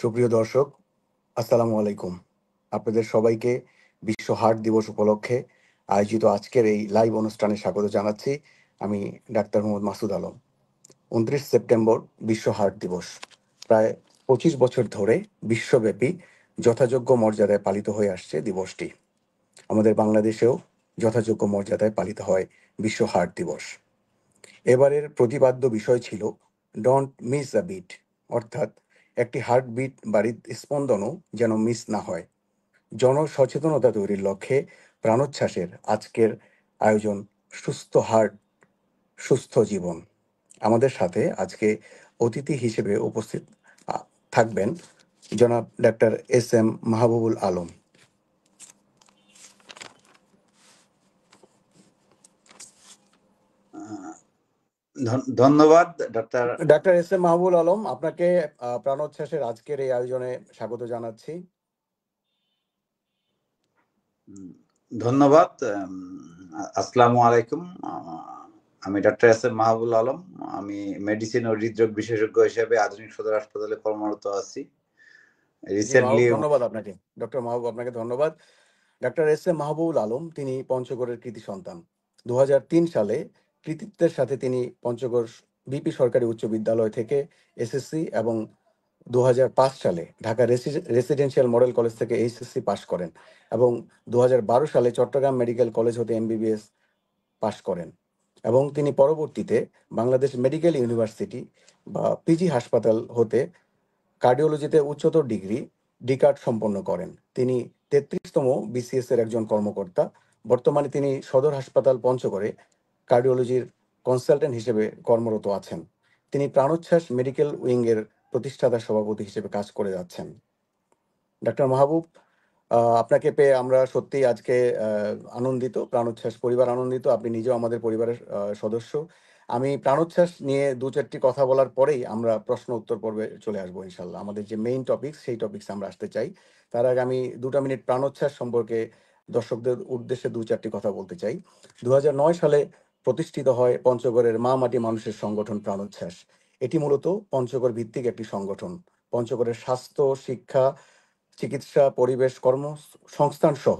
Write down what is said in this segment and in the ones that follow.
সুপ্রিয় দর্শক, আসসালামু আলাইকুম। আপনাদের সবাইকে বিশ্ব হার্ট দিবস উপলক্ষে আয়োজিত আজকের এই লাইভ অনুষ্ঠানে স্বাগত জানাচ্ছি। আমি ডাক্তার মোহাম্মদ মাসুদ আলম। ২৯ সেপ্টেম্বর বিশ্ব হার্ট দিবস। প্রায় ২৫ বছর ধরে বিশ্বব্যাপী যথাযোগ্য মর্যাদায় পালিত হয়ে আসছে দিবসটি। আমাদের বাংলাদেশেও যথাযোগ্য মর্যাদায় পালিত হয় বিশ্ব হার্ট দিবস। এবারের প্রতিপাদ্য বিষয় ছিল ডোন্ট মিস আ বিট, অর্থাৎ একটি হার্টবিট বা হৃদস্পন্দনও যেন মিস না হয়। জনসচেতনতা তৈরির লক্ষ্যে প্রাণোচ্ছ্বাসের আজকের আয়োজন সুস্থ হার্ট সুস্থ জীবন। আমাদের সাথে আজকে অতিথি হিসেবে উপস্থিত থাকবেন জনাব ডাক্তার এস.এম. মাহবুবুল আলম। ধন্যবাদ ডাক্তার এস.এম. মাহবুবুল আলম, আপনাকে প্রাণোচ্ছ্বাসের আজকের এই আয়োজনে স্বাগত জানাচ্ছি। ধন্যবাদ। আসসালামু আলাইকুম। আমি ডাক্তার এস.এম. মাহবুবুল আলম। আমি মেডিসিন ও হৃদরোগ বিশেষজ্ঞ হিসেবে আধুনিক সদর হাসপাতালে কর্মরত আছি। ধন্যবাদ আপনাকে ডক্টর মাহবুব, আপনাকে ধন্যবাদ। Doctor SM. মাহবুবুল আলম তিনি পঞ্চগড়ের কৃতি সন্তান। 2003 সালে কৃতিত্বের সাথে তিনি পঞ্চগড় বিপি সরকারি উচ্চ বিদ্যালয় থেকে এসএসসি এবং 2005 সালে ঢাকা রেসিডেন্সিয়াল মডেল কলেজ থেকে এইচএসসি পাশ করেন এবং 2012 সালে চট্টগ্রাম মেডিকেল কলেজ হতে এমবিবিএস পাশ করেন এবং তিনি পরবর্তীতে বাংলাদেশ মেডিকেল ইউনিভার্সিটি বা পিজি হাসপাতাল হতে কার্ডিওলজিতে উচ্চতর ডিগ্রি ডিকার্ড সম্পন্ন করেন। তিনি 33তম বিসিএস এর একজন কর্মকর্তা। বর্তমানে তিনি সদর হাসপাতাল পঞ্চগড়ে কার্ডিওলজির কনসালটেন্ট হিসেবে কর্মরত আছেন। তিনি প্রাণোচ্ছ্বাস মেডিকেল উইং এর প্রতিষ্ঠাতা সভাপতি হিসেবে কাজ করে যাচ্ছেন। ডাক্তার মাহবুব, আপনাকে পেয়ে আমরা সত্যি আজকে আনন্দিত, প্রাণোচ্ছ্বাস পরিবার আনন্দিত, আপনি নিজেও আমাদের পরিবারের সদস্য। আমি প্রাণোচ্ছ্বাস নিয়ে দু চারটি কথা বলার পরেই আমরা প্রশ্ন উত্তর পর্বে চলে আসবো ইনশাল্লাহ। আমাদের যে মেইন টপিকস সেই টপিকস আমরা আসতে চাই। তার আগে আমি 2 মিনিট প্রাণোচ্ছ্বাস সম্পর্কে দর্শকদের উদ্দেশ্যে দু চারটি কথা বলতে চাই। 2009 সালে প্রতিষ্ঠিত হয় পঞ্চগড়ের মা মাটি মানুষের সংগঠন প্রাণোচ্ছ্বাস। এটি মূলত পঞ্চগড় ভিত্তিক একটি সংগঠন। পঞ্চগড়ের স্বাস্থ্য, শিক্ষা, চিকিৎসা, পরিবেশ, কর্মসংস্থান সহ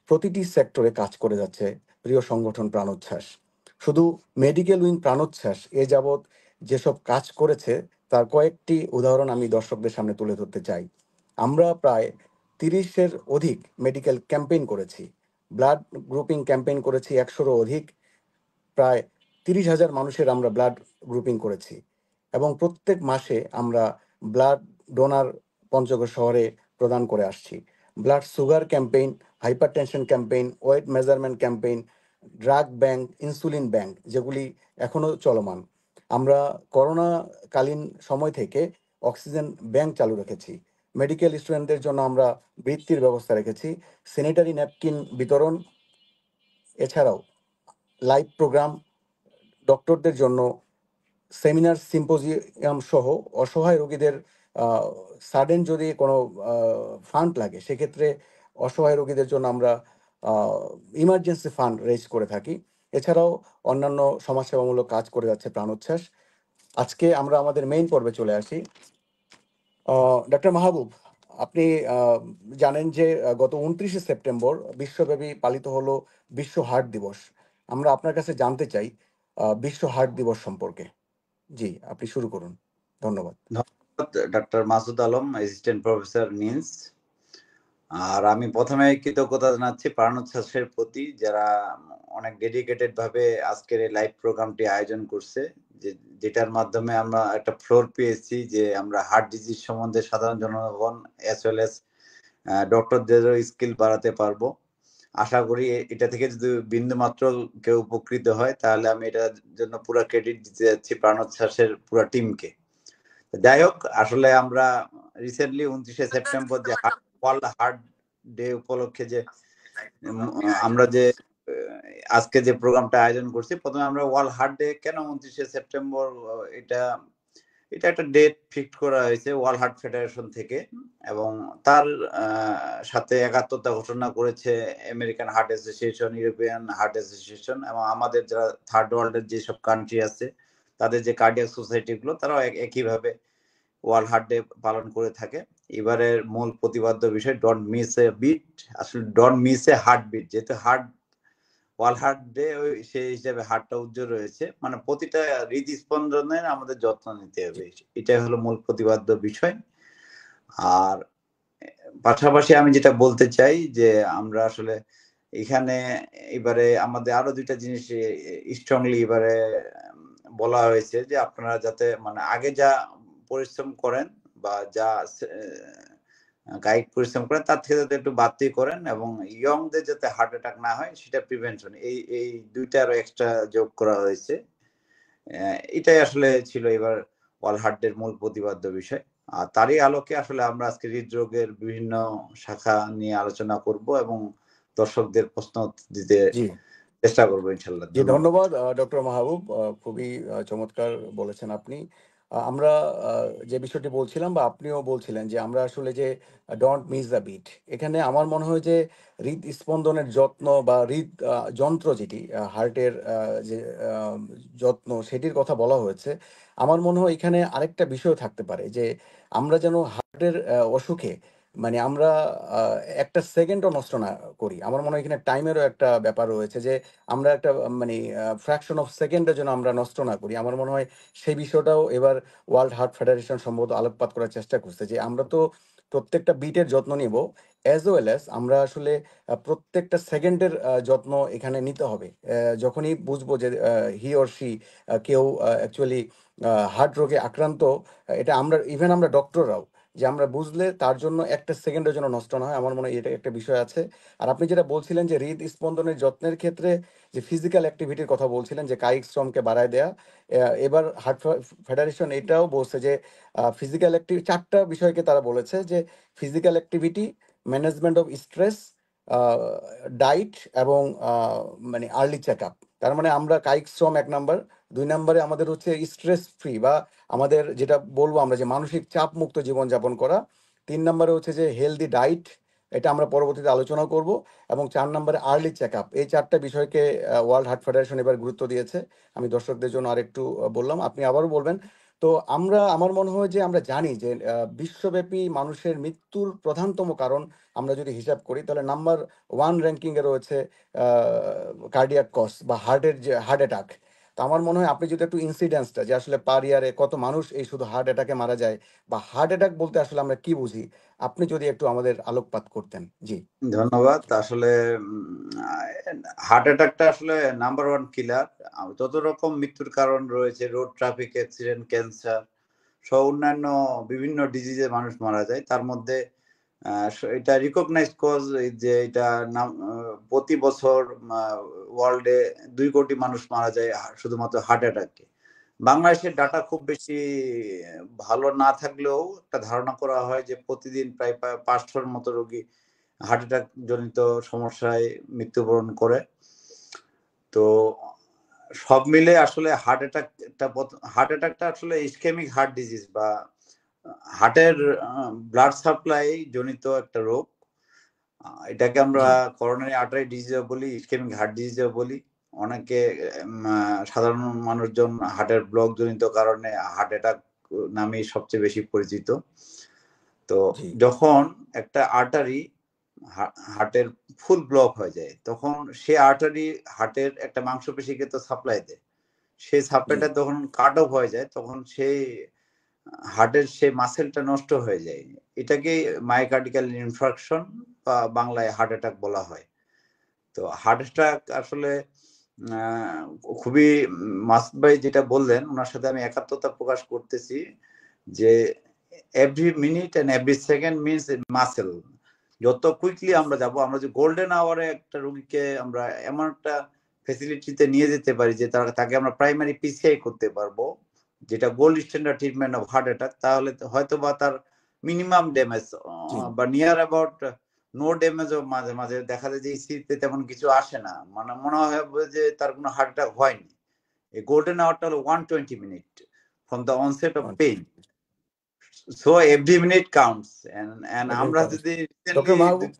প্রতিটি সেক্টরে কাজ করে যাচ্ছে প্রিয় সংগঠন প্রাণোচ্ছ্বাস। শুধু মেডিকেল উইং প্রাণোচ্ছ্বাস এ যাবৎ যেসব কাজ করেছে তার কয়েকটি উদাহরণ আমি দর্শকদের সামনে তুলে ধরতে চাই। আমরা প্রায় 30-এর অধিক মেডিকেল ক্যাম্পেইন করেছি, ব্লাড গ্রুপিং ক্যাম্পেইন করেছি 100-রও অধিক, প্রায় 30,000 মানুষের আমরা ব্লাড গ্রুপিং করেছি এবং প্রত্যেক মাসে আমরা ব্লাড ডোনার পঞ্চগড় শহরে প্রদান করে আসছি। Blood sugar campaign, hypertension campaign, weight measurement campaign, drug bank, insulin bank যেগুলি এখনো চলমান। আমরা করোনাকালীন সময় থেকে অক্সিজেন ব্যাংক চালু রেখেছি। মেডিকেল স্টুডেন্টদের জন্য আমরা বৃত্তির ব্যবস্থা রেখেছি, স্যানিটারি ন্যাপকিন বিতরণ, এছাড়াও লাইভ প্রোগ্রাম, ডক্টরদের জন্য সেমিনার, সিম্পোজিয়াম সহ অসহায় রোগীদের সাডেন যদি কোনো ফান্ড লাগে সেক্ষেত্রে অসহায় রোগীদের জন্য আমরা ইমার্জেন্সি ফান্ড রেজ করে থাকি। এছাড়াও অন্যান্য সমাজসেবামূলক কাজ করে যাচ্ছে প্রাণোচ্ছ্বাস। আজকে আমরা আমাদের মেইন পর্বে চলে আসি। ডাক্তার মাহবুব, আপনি জানেন যে গত 29শে সেপ্টেম্বর বিশ্বব্যাপী পালিত হলো বিশ্ব হার্ট দিবস। আমরা আপনার কাছে জানতে চাই বিশ্ব হার্ট দিবস সম্পর্কে। জি, আপনি শুরু করুন। ধন্যবাদ। Doctor Masud Alam, assistant professor NIMS. আর আমি প্রথমে কৃতজ্ঞতা জানাচ্ছি প্রাণোচ্ছ্বাসের প্রতি, যারা অনেক ডেডিকেটেড ভাবে আজকের এই লাইভ প্রোগ্রামটি আয়োজন করছে, যেটার মাধ্যমে আমরা একটা ফ্লোর পেয়েছি যে আমরা হার্ট ডিজিজ সম্বন্ধে সাধারণ জনগণ অ্যাজ ওয়েল এস ডক্টরদেরও স্কিল বাড়াতে পারবো। আশা করি এটা থেকে যদি বিন্দু মাত্র কেউ উপকৃত হয় তাহলে আমি এটার জন্য পুরো ক্রেডিট দিতে যাচ্ছি প্রাণোচ্ছ্বাসের পুরো টিমকে। যাই হোক, আসলে আমরা রিসেন্টলি 29শে সেপ্টেম্বর যে ওয়ার্ল্ড হার্ট ডে উপলক্ষে যে আমরা যে আজকে যে প্রোগ্রামটা আয়োজন করছি, প্রথমে আমরা ওয়ার্ল্ড হার্ট ডে কেন 29শে সেপ্টেম্বর, এটা একটা ডেট ফিক্স করা হয়েছে ওয়ার্ল্ড হার্ট ফেডারেশন থেকে, এবং তার সাথে একাত্মতা ঘোষণা করেছে American heart association, European heart association, এবং আমাদের যারা থার্ড ওয়ার্ল্ডের যেসব কান্ট্রি আছে তাদের যে কার্ডিয়াক সোসাইটি গুলো, তারাও একইভাবে ওয়ার্ল্ড হার্ট ডে পালন করে থাকে। এবারের মূল প্রতিপাদ্য বিষয় ডোন্ট মিস এ বিট, আসলে don't miss A heart beat, যেহেতু ওয়ার্ল্ড হার্ট ডে সেই হিসাবে হার্টটা উজ্জ্বল রয়েছে, মানে প্রতিটা হৃদস্পন্দনের আমাদের যত্ন নিতে হবে, এটাই হলো মূল প্রতিপাদ্য বিষয়। আর পাশাপাশি আমি যেটা বলতে চাই যে আমরা আসলে এখানে এবারে আমাদের আরো দুইটা জিনিস স্ট্রংলি এবারে বলা হয়েছে যে আপনারা যাতে মানে আগে যা পরিশ্রম করেন বা যা কায়িক পরিশ্রম করেন তার থেকে যাতে একটু বাড়তি করেন, এবং ইয়ংদের যাতে হার্ট অ্যাটাক না হয় সেটা প্রিভেনশন, এই দুইটা আরো এক্সট্রা যোগ করা হয়েছে। এটাই আসলে ছিল এবার ওয়ার্ল্ড হার্ট ডের মূল প্রতিপাদ্য বিষয়। আর তারই আলোকে আসলে আমরা আজকে হৃদরোগের বিভিন্ন শাখা নিয়ে আলোচনা করব এবং দর্শকদের প্রশ্ন দিতে জি চেষ্টা করবো ইনশাল্লাহ। জি, ধন্যবাদ। ধন্যবাদ ডক্টর মাহবুব। খুবই চমৎকার বলেছেন আপনি। আমরা যে বিষয়টি বলছিলাম বা আপনিও বলছিলেন যে আমরা আসলে যে ডোন্ট মিস দ্য বিট, এখানে আমার মনে হয় যে হৃদস্পন্দনের যত্ন বা যন্ত্র যেটি হার্টের যে আহ, যত্ন সেটির কথা বলা হয়েছে। আমার মনে হয় এখানে আরেকটা বিষয় থাকতে পারে যে আমরা যেন হার্টের অসুখে মানে আমরা একটা সেকেন্ডও নষ্ট না করি। আমার মনে হয় এখানে টাইমেরও একটা ব্যাপার রয়েছে যে আমরা একটা মানে ফ্র্যাকশন অফ সেকেন্ডের জন্য আমরা নষ্ট না করি। আমার মনে হয় সেই বিষয়টাও এবার ওয়ার্ল্ড হার্ট ফেডারেশন সম্ভবত আলোকপাত করার চেষ্টা করছে যে আমরা তো প্রত্যেকটা বিটের যত্ন নিব, অ্যাজ ওয়েল অ্যাজ আমরা আসলে প্রত্যেকটা সেকেন্ডের যত্ন এখানে নিতে হবে। যখনই বুঝবো যে হি অর সি কেউ অ্যাকচুয়ালি হার্ট রোগে আক্রান্ত, এটা আমরা ইভেন আমরা ডক্টররাও যে আমরা বুঝলে তার জন্য একটা সেকেন্ডের জন্য নষ্ট না হয়, আমার মনে হয় এটা একটা বিষয় আছে। আর আপনি যেটা বলছিলেন যে হৃদস্পন্দনের যত্নের ক্ষেত্রে যে ফিজিক্যাল অ্যাক্টিভিটির কথা বলছিলেন যে কায়িক শ্রমকে বাড়ায় দেয়া, এবার হার্ট ফেডারেশন এটাও বলছে যে ফিজিক্যাল অ্যাক্টিভিটি চারটা বিষয়কে তারা বলেছে যে physical activity, management of stress, ডাইট এবং মানে আর্লি চেক আপ। তার মানে আমরা কায়িক শ্রম এক নাম্বার, দুই নম্বরে আমাদের হচ্ছে স্ট্রেস ফ্রি বা আমাদের যেটা বলবো আমরা যে মানসিক চাপ মুক্ত জীবনযাপন করা, তিন নম্বরে হচ্ছে যে হেলদি ডাইট, এটা আমরা পরবর্তীতে আলোচনা করব, এবং চার নম্বরে আর্লি চেক আপ। এই চারটা বিষয়কে ওয়ার্ল্ড হার্ট ফেডারেশন এবার গুরুত্ব দিয়েছে। আমি দর্শকদের জন্য আরেকটু বললাম, আপনি আবারও বলবেন। তো আমার মনে হয় যে আমরা জানি যে বিশ্বব্যাপী মানুষের মৃত্যুর প্রধানতম কারণ আমরা যদি হিসাব করি তাহলে নাম্বার ওয়ান র্যাঙ্কিংয়ে রয়েছে কার্ডিয়াক কজ বা হার্টের যে হার্ট অ্যাটাক। তো আমার মনে হয় আপনি যদি একটু ইনসিডেন্সটা যে আসলে পার ইয়ারে কত মানুষ এই শুধু হার্ট অ্যাটাকে মারা যায় বা হার্ট অ্যাটাক বলতে আসলে আমরা কি বুঝি, আপনি যদি একটু আমাদের আলোকপাত করতেন। জি ধন্যবাদ। আসলে হার্ট অ্যাটাকটা আসলে নাম্বার ওয়ান কিলার। যত রকম মৃত্যুর কারণ রয়েছে, রোড ট্রাফিক অ্যাক্সিডেন্ট, ক্যান্সার সহ অন্যান্য বিভিন্ন ডিজিজে মানুষ মারা যায়, তার মধ্যে এটা রিকগনাইজ কজ যে এটা প্রতি বছর ওয়ার্ল্ডে 2 কোটি মানুষ মারা যায় শুধুমাত্র হার্ট অ্যাটাকে। বাংলাদেশের ডাটা খুব বেশি ভালো না থাকলেও একটা ধারণা করা হয় যে প্রতিদিন প্রায় 500-র মতো রোগী হার্ট অ্যাটাক জনিত সমস্যায় মৃত্যুবরণ করে। তো সব মিলে আসলে হার্ট অ্যাটাকটা আসলে ইসকেমিক হার্ট ডিজিজ বা হার্টের ব্লাড সাপ্লাই জনিত একটা রোগ। এটাকে আমরা জি করোনারি আর্টারি ডিজিজও বলি, ইসকেমিক হার্ট ডিজিজও বলি। অনেকে সাধারণ মানুষজন হার্টের ব্লক জনিত কারণে হার্ট অ্যাটাক নামে সবচেয়ে বেশি পরিচিত। তো জি যখন একটা আর্টারি হার্টের ফুল ব্লক হয়ে যায় তখন সে আর্টারি হার্টের একটা মাংসপেশিকে তো সাপ্লাই দেয়, সেই জি সাপ্লাইটা তখন কাট অফ হয়ে যায়, তখন সেই হার্টের সেই মাসেলটা নষ্ট হয়ে যায়। এটাকে মায়োকার্ডিয়াল ইনফ্রাকশন বা বাংলায় হার্ট অ্যাটাক বলা হয়। তো হার্ট অ্যাটাক আসলে খুবই মাসুদ ভাই যেটা বললেন ওনার সাথে আমি একাত্মতা প্রকাশ করতেছি যে every minute and every second means muscle. যত কুইকলি আমরা যাব, আমরা যে গোল্ডেন আওয়ারে একটা রোগীকে আমরা এমন একটা ফেসিলিটিতে নিয়ে যেতে পারি যে তাকে আমরা প্রাইমারি পিসিআই করতে পারবো, যেটা gold standard treatment of heart attack, তাহলে হয়তো বা তার মিনিমাম ড্যামেজ জি বা নিয়ার অ্যাবাউট নো ড্যামেজও মাঝে মাঝে দেখা যায় যে ইসিতে তেমন কিছু আসে না, মানে মনে হয় যে তার কোনো হার্ট অ্যাটাক হয়নি। এই গোল্ডেন আওয়ারটা হলো 120 minute from the onset of pain. So every minute counts and আমরা যদি doctor recently Mahbub,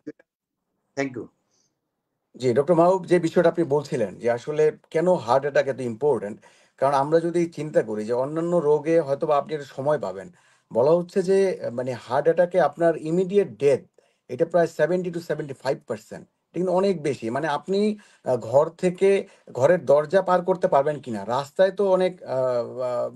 thank you. জি ডক্টর মাহবুব, যে বিষয়টা আপনি বলছিলেন যে আসলে কেন হার্ট অ্যাটাক এত ইম্পর্টেন্ট, কারণ আমরা যদি চিন্তা করি যে অন্যান্য রোগে হয়তো বা আপনি একটু সময় পাবেন, বলা হচ্ছে যে মানে হার্ট অ্যাটাকে আপনার ইমিডিয়েট ডেথ এটা প্রায় 70 to 75%। এটা কিন্তু অনেক বেশি। মানে আপনি ঘর থেকে ঘরের দরজা পার করতে পারবেন কিনা, রাস্তায় তো অনেক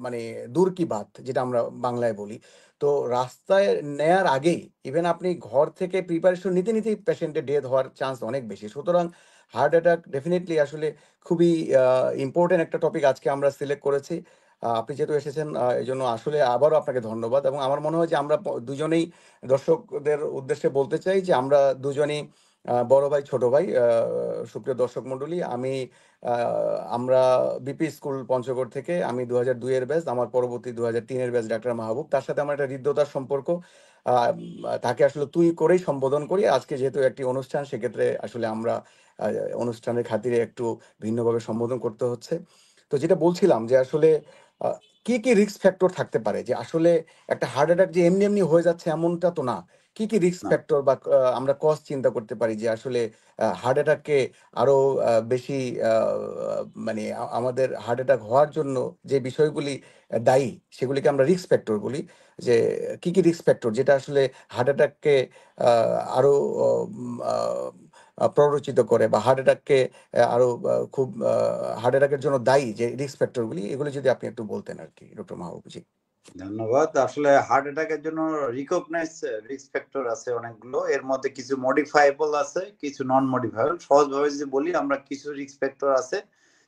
মানে দূর কি বাত যেটা আমরা বাংলায় বলি। তো রাস্তায় নেয়ার আগেই ইভেন আপনি ঘর থেকে প্রিপারেশন নিতে নিতেই পেশেন্টের ডেথ হওয়ার চান্স অনেক বেশি। সুতরাং হার্ট অ্যাটাক ডেফিনেটলি আসলে খুবই ইম্পর্টেন্ট একটা টপিক আজকে আমরা সিলেক্ট করেছি। আপনি যেহেতু এসেছেন এই জন্য আসলে আবারও আপনাকে ধন্যবাদ। এবং আমার মনে হয় যে আমরা দুজনেই দর্শকদের উদ্দেশ্যে বলতে চাই যে আমরা দুজনেই বড় ভাই ছোট ভাই। সুপ্রিয় দর্শক মণ্ডলী, আমরা বিপি স্কুল পঞ্চগড় থেকে, আমি 2002-এর ব্যাচ, আমার পরবর্তী 2003-এর ব্যাচ ডাক্তার মাহবুব। তার সাথে আমার একটা হৃদ্যতার সম্পর্ক। তাকে আসলে তুই করেই সম্বোধন করি। আজকে যেহেতু একটি অনুষ্ঠান, সেক্ষেত্রে আসলে আমরা অনুষ্ঠানের খাতিরে একটু ভিন্নভাবে সম্বোধন করতে হচ্ছে। তো যেটা বলছিলাম যে আসলে আহ, কি কি রিস্ক ফ্যাক্টর থাকতে পারে, যে আসলে একটা হার্ট অ্যাটাক যে এমনি এমনি হয়ে যাচ্ছে এমনটা তো না। কি কি রিস্ক না, ফ্যাক্টর বা আমরা কজ চিন্তা করতে পারি যে আসলে হার্ট অ্যাটাককে আরো বেশি মানে আমাদের হার্ট অ্যাটাক হওয়ার জন্য যে বিষয়গুলি দায়ী, সেগুলিকে আমরা রিস্ক ফ্যাক্টর বলি। যে কি কি রিস্ক ফ্যাক্টর যেটা আসলে হার্ট অ্যাটাককে আরো প্ররোচিত করে, বা হার্ট অ্যাটাককে আরো খুব হার্ট অ্যাটাকের জন্য দায়ী যে রিস্ক ফ্যাক্টরগুলি, এগুলো যদি আপনি একটু বলতেন আর কি, ডক্টর মাহবুব জি। ধন্যবাদ। আসলে হার্ট অ্যাটাকের জন্য রিকগনাইজ রিস্ক ফ্যাক্টর আছে অনেকগুলো। এর মধ্যে কিছু মডিফাইবল আছে, কিছু নন মডিফাইবল। সহজভাবে যদি বলি, আমরা কিছু রিস্ক ফ্যাক্টর আছে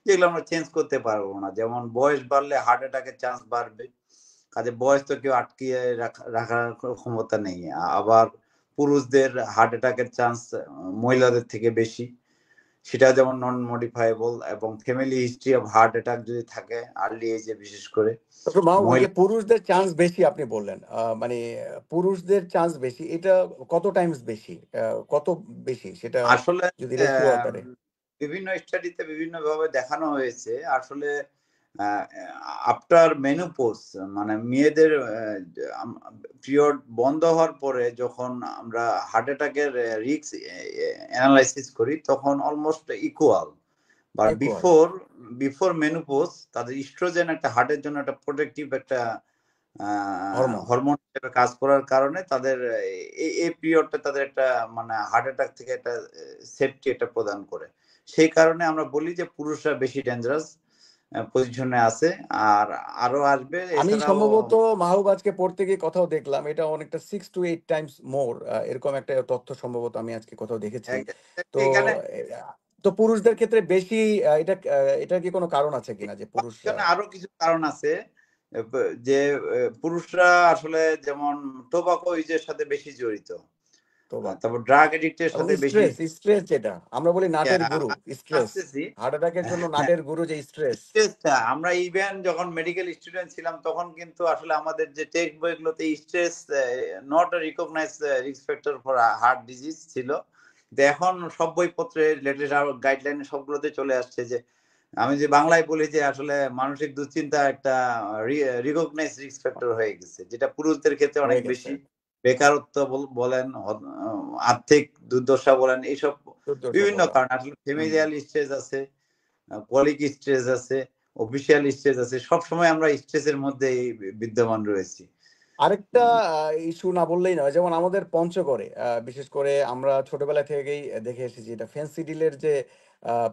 যেগুলো আমরা চেঞ্জ করতে পারবো না। যেমন বয়স বাড়লে হার্ট অ্যাটাকের চান্স বাড়বে, কাজে বয়স তো কেউ আটকিয়ে রাখার ক্ষমতা নেই। আবার পুরুষদের হার্ট অ্যাটাকের চান্স মহিলাদের থেকে বেশি, সেটা যেমন নন মডিফাইবল। এবং family history of heart attack যদি থাকে আর্লি এজে, বিশেষ করে ডক্টর মাহবুব, ওই যে মহিলা। পুরুষদের চান্স বেশি আপনি বললেন, মানে পুরুষদের চান্স বেশি, এটা কত টাইমস বেশি, কত বেশি সেটা আসলে যদি রেশিও আহ, আকারে। বিভিন্ন স্টাডিতে বিভিন্ন ভাবে দেখানো হয়েছে। আসলে আফটার মেনোপজ, মানে মেয়েদের পিরিয়ড বন্ধ হওয়ার পরে যখন আমরা হার্ট অ্যাটাকের রিস্ক অ্যানালাইসিস করি, তখন অলমোস্ট ইকুয়াল। বা ইকুয়াল। বিফোর বিফোর মেনোপজ তাদের ইস্ট্রোজেন একটা হার্টের জন্য একটা প্রোটেক্টিভ একটা হরমোন। হরমোন হিসেবে কাজ করার কারণে তাদের এই পিরিয়ডটা তাদের একটা মানে হার্ট অ্যাটাক থেকে একটা সেফটি একটা প্রদান করে। সেই কারণে আমরা বলি যে পুরুষরা বেশি ডেঞ্জারাস পজিশনে আছে। আর আরো আসবে আমি এছাড়াও। সম্ভবত মাহবুব আজকে পড়তে গিয়ে কোথাও দেখলাম এটা অনেকটা 6 to 8 টাইমস মোর, এরকম একটা তথ্য সম্ভবত আমি আজকে কোথাও দেখেছি। তো এখানে তো পুরুষদের ক্ষেত্রে বেশি এটা এটা কি কোনো কারণ আছে কিনা যে পুরুষরা। এখানে আরো কিছু কারণ আছে। যে পুরুষরা আসলে যেমন টোবাকো ইউজের সাথে বেশি জড়িত, টোবাকো তারপর ড্রাগ এডিক্টের এবং সাথে বেশি। স্ট্রেস, স্ট্রেস যেটা আমরা বলি নাটের গুরু, স্ট্রেস। আসতেছি। হার্ট অ্যাটাকের জন্য নাটের গুরু যে স্ট্রেস। স্ট্রেসটা আমরা ইভেন যখন মেডিকেল স্টুডেন্ট ছিলাম, তখন কিন্তু আসলে আমাদের যে টেক্সট বইগুলোতে stress not recognize risk factor for heart disease ছিল। কিন্তু এখন সব বইপত্রে লেটেস্ট গাইডলাইনে সবগুলোতে চলে আসছে যে, আমি যে বাংলায় বলি যে আসলে মানসিক দুশ্চিন্তা একটা রিকগনাইজ রিস্ক ফ্যাক্টর হয়ে গেছে, যেটা পুরুষদের ক্ষেত্রে অনেক হয়ে গেছে। বেশি। বেকারত্ব বলেন, আর্থিক দুর্দশা বলেন, এইসব দুর্দশা বিভিন্ন বলেন। কারণ। আসলে হুম। ফ্যামিলিয়াল স্ট্রেস আছে, কলিক স্ট্রেস আছে, অফিসিয়াল স্ট্রেস আছে। সবসময় আমরা স্ট্রেসের মধ্যে বিদ্যমান রয়েছি। আরেকটা ইস্যু না বললেই নয়, যেমন আমাদের পঞ্চগড়ে বিশেষ করে আমরা ছোটবেলা থেকেই দেখে এসেছি এটা ফেন্সিডিলের যে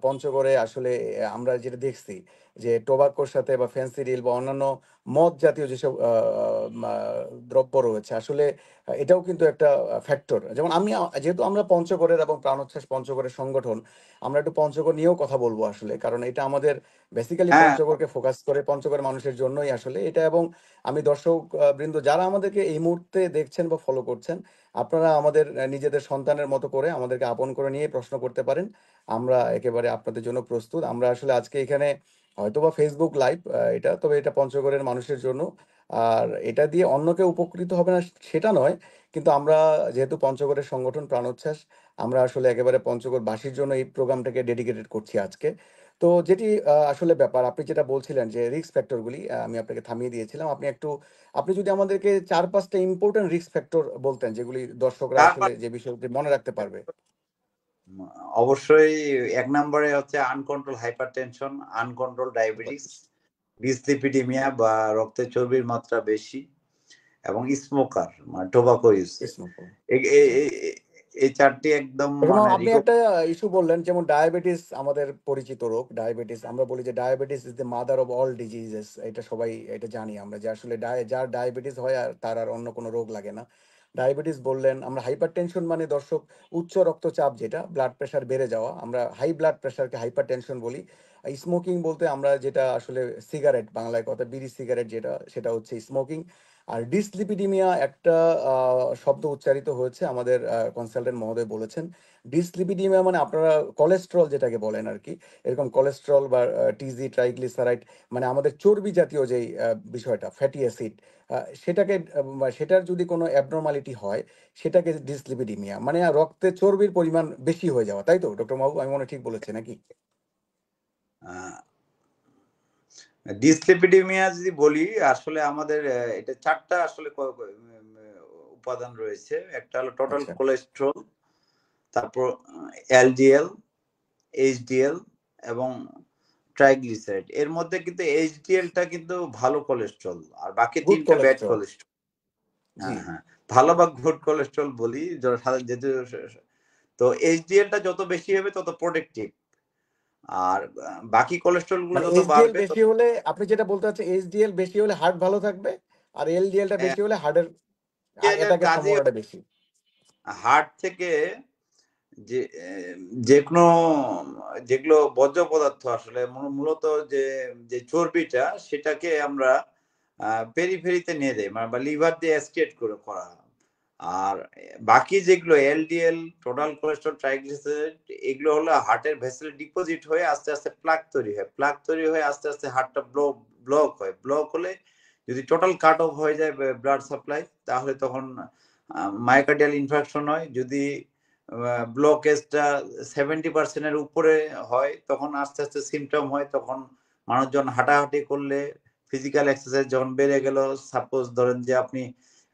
পঞ্চগড়ে আসলে আমরা যেটা দেখছি যে টোবাকোর সাথে বা ফেন্সিডিল বা অন্যান্য মদ জাতীয় যেসব দ্রব্য রয়েছে, আসলে এটাও কিন্তু একটা ফ্যাক্টর। যেমন আমি যেহেতু আমরা পঞ্চগড়ের এবং প্রাণোচ্ছ্বাস পঞ্চগড়ের সংগঠন, আমরা একটু পঞ্চগড় নিয়েও কথা বলবো আসলে, কারণ এটা আমাদের বেসিক্যালি হ্যাঁ, পঞ্চগড়কে ফোকাস করে, পঞ্চগড়ের মানুষের জন্যই আসলে এটা। এবং আমি দর্শক বৃন্দ যারা আমাদেরকে এই মুহূর্তে দেখছেন বা ফলো করছেন, আপনারা আমাদের নিজেদের সন্তানের মতো করে আমাদেরকে আপন করে নিয়ে প্রশ্ন করতে পারেন। আমরা একেবারে আপনাদের জন্য প্রস্তুত। আমরা আসলে আজকে এখানে হয়তোবা ফেসবুক লাইভ এটা, তবে এটা পঞ্চগড়ের মানুষের জন্য। আর এটা দিয়ে অন্য কেউ উপকৃত হবে না সেটা নয়, কিন্তু আমরা যেহেতু পঞ্চগড়ের সংগঠন প্রাণোচ্ছ্বাস, আমরা আসলে একেবারে পঞ্চগড়বাসীর জন্য এই প্রোগ্রামটাকে ডেডিকেটেড করছি আজকে। তো যেটি আসলে ব্যাপার আপনি যেটা বলছিলেন যে রিস্ক ফ্যাক্টরগুলি, আমি আপনাকে থামিয়ে দিয়েছিলাম। আপনি যদি আমাদেরকে 4-5টা ইম্পর্টেন্ট রিস্ক ফ্যাক্টর বলতেন, যেগুলি দর্শকরা আসলে তারপর যে বিষয়টি মনে রাখতে পারবে। অবশ্যই এক নম্বরে হচ্ছে uncontrolled hypertension, uncontrol diabetes, dyslipidaemia বা রক্তে চর্বির মাত্রা বেশি, এবং স্মোকার মানে টোবাকো ইউজে, স্মোকিং। এই চারটি একদম এরকম মানে আপনি একটা ইস্যু বললেন, যেমন ডায়াবেটিস আমাদের পরিচিত রোগ। ডায়াবেটিস আমরা বলি যে diabetes is the mother of all diseases. এটা সবাই এটা জানি আমরা, যে আসলে যার ডায়াবেটিস হয় আর তার আর অন্য কোনো রোগ লাগে না। ডায়াবেটিস বললেন, আমরা হাইপার টেনশন মানে দর্শক উচ্চ রক্তচাপ, যেটা ব্লাড প্রেশার বেড়ে যাওয়া, আমরা হাই ব্লাড প্রেশারকে হাইপার টেনশন বলি। স্মোকিং বলতে আমরা যেটা আসলে সিগারেট, বাংলায় কথা বিড়ি সিগারেট, যেটা সেটা হচ্ছে স্মোকিং। আর ডিসলিপিডিমিয়া একটা শব্দ উচ্চারিত হয়েছে, আমাদের কনসালটেন্ট মহোদয় বলেছেন। ডিসলিপিডিমিয়া মানে আপনারা কোলেস্ট্রল যেটাকে বলেন আর কি, এরকম কোলেস্ট্রল বা টিজি ট্রাইগ্লিসারাইড, মানে আমাদের চর্বি জাতীয় যেই বিষয়টা, ফ্যাটি অ্যাসিড, সেটাকে সেটার যদি কোনো অ্যাবনর্মালিটি হয়, সেটাকে ডিসলিপিডিমিয়া মানে রক্তে চর্বির পরিমাণ বেশি হয়ে যাওয়া, তাই তো ডক্টর মাহবুব? আমি মনে হয় ঠিক বলেছি নাকি? ডিসলিপিডিমিয়া যদি বলি, আসলে আমাদের এটা চারটা আসলে উপাদান রয়েছে। একটা হলো টোটাল আচ্ছা, কোলেস্ট্রল, তারপর এলডিএল, এইচডিএল এবং ট্রাইগ্লিসারাইড। এর মধ্যে কিন্তু এইচডিএলটা কিন্তু ভালো কোলেস্ট্রল, আর বাকি গুড তিনটা ব্যাড কোলেস্ট্রল। কোলেস্ট্রল। জি। হ্যাঁ হ্যাঁ, ভালো বা গুড কোলেস্ট্রল বলি যেহেতু। তো এইচডিএলটা যত বেশি হবে তত প্রোটেক্টিভ, আর বাকি কোলেস্ট্রল গুলো মানে যত এইচডিএল বাড়বে বেশি হলে, আপনি যেটা বলতে চাচ্ছেন এইচডিএল বেশি হলে হার্ট ভালো থাকবে, আর এলডিএলটা বেশি হলে হার্টের এর অ্যাটাকের কাজে সম্ভাবনাটা বেশি। হার্ট থেকে যে যে কোনো যেগুলো বর্জ্য পদার্থ আসলে মূলত যে যে চর্বিটা, সেটাকে আমরা পেরিফেরিতে নিয়ে দেয়, মানে বা লিভার দিয়ে অ্যাসিটেট করে করা। আর বাকি যেগুলো এলডিএল, টোটাল কোলেস্ট্রল, ট্রাইগ্লিসারাইড, এগুলো হলো হার্টের ভেসেল ডিপোজিট হয়ে আস্তে আস্তে প্লাক তৈরি হয়। প্লাক তৈরি হয়ে আস্তে আস্তে হার্টটা ব্লক হয়। ব্লক হলে যদি টোটাল কাট অফ হয়ে যায় ব্লাড সাপ্লাই, তাহলে তখন মায়োকার্ডিয়াল ইনফার্কশন হয়। যদি ব্লকেজটা 70% এর উপরে হয়, তখন আস্তে আস্তে সিমটম হয়। তখন মানুষজন হাঁটাহাঁটি করলে, ফিজিক্যাল এক্সারসাইজ যখন বেড়ে গেল, সাপোজ ধরেন যে আপনি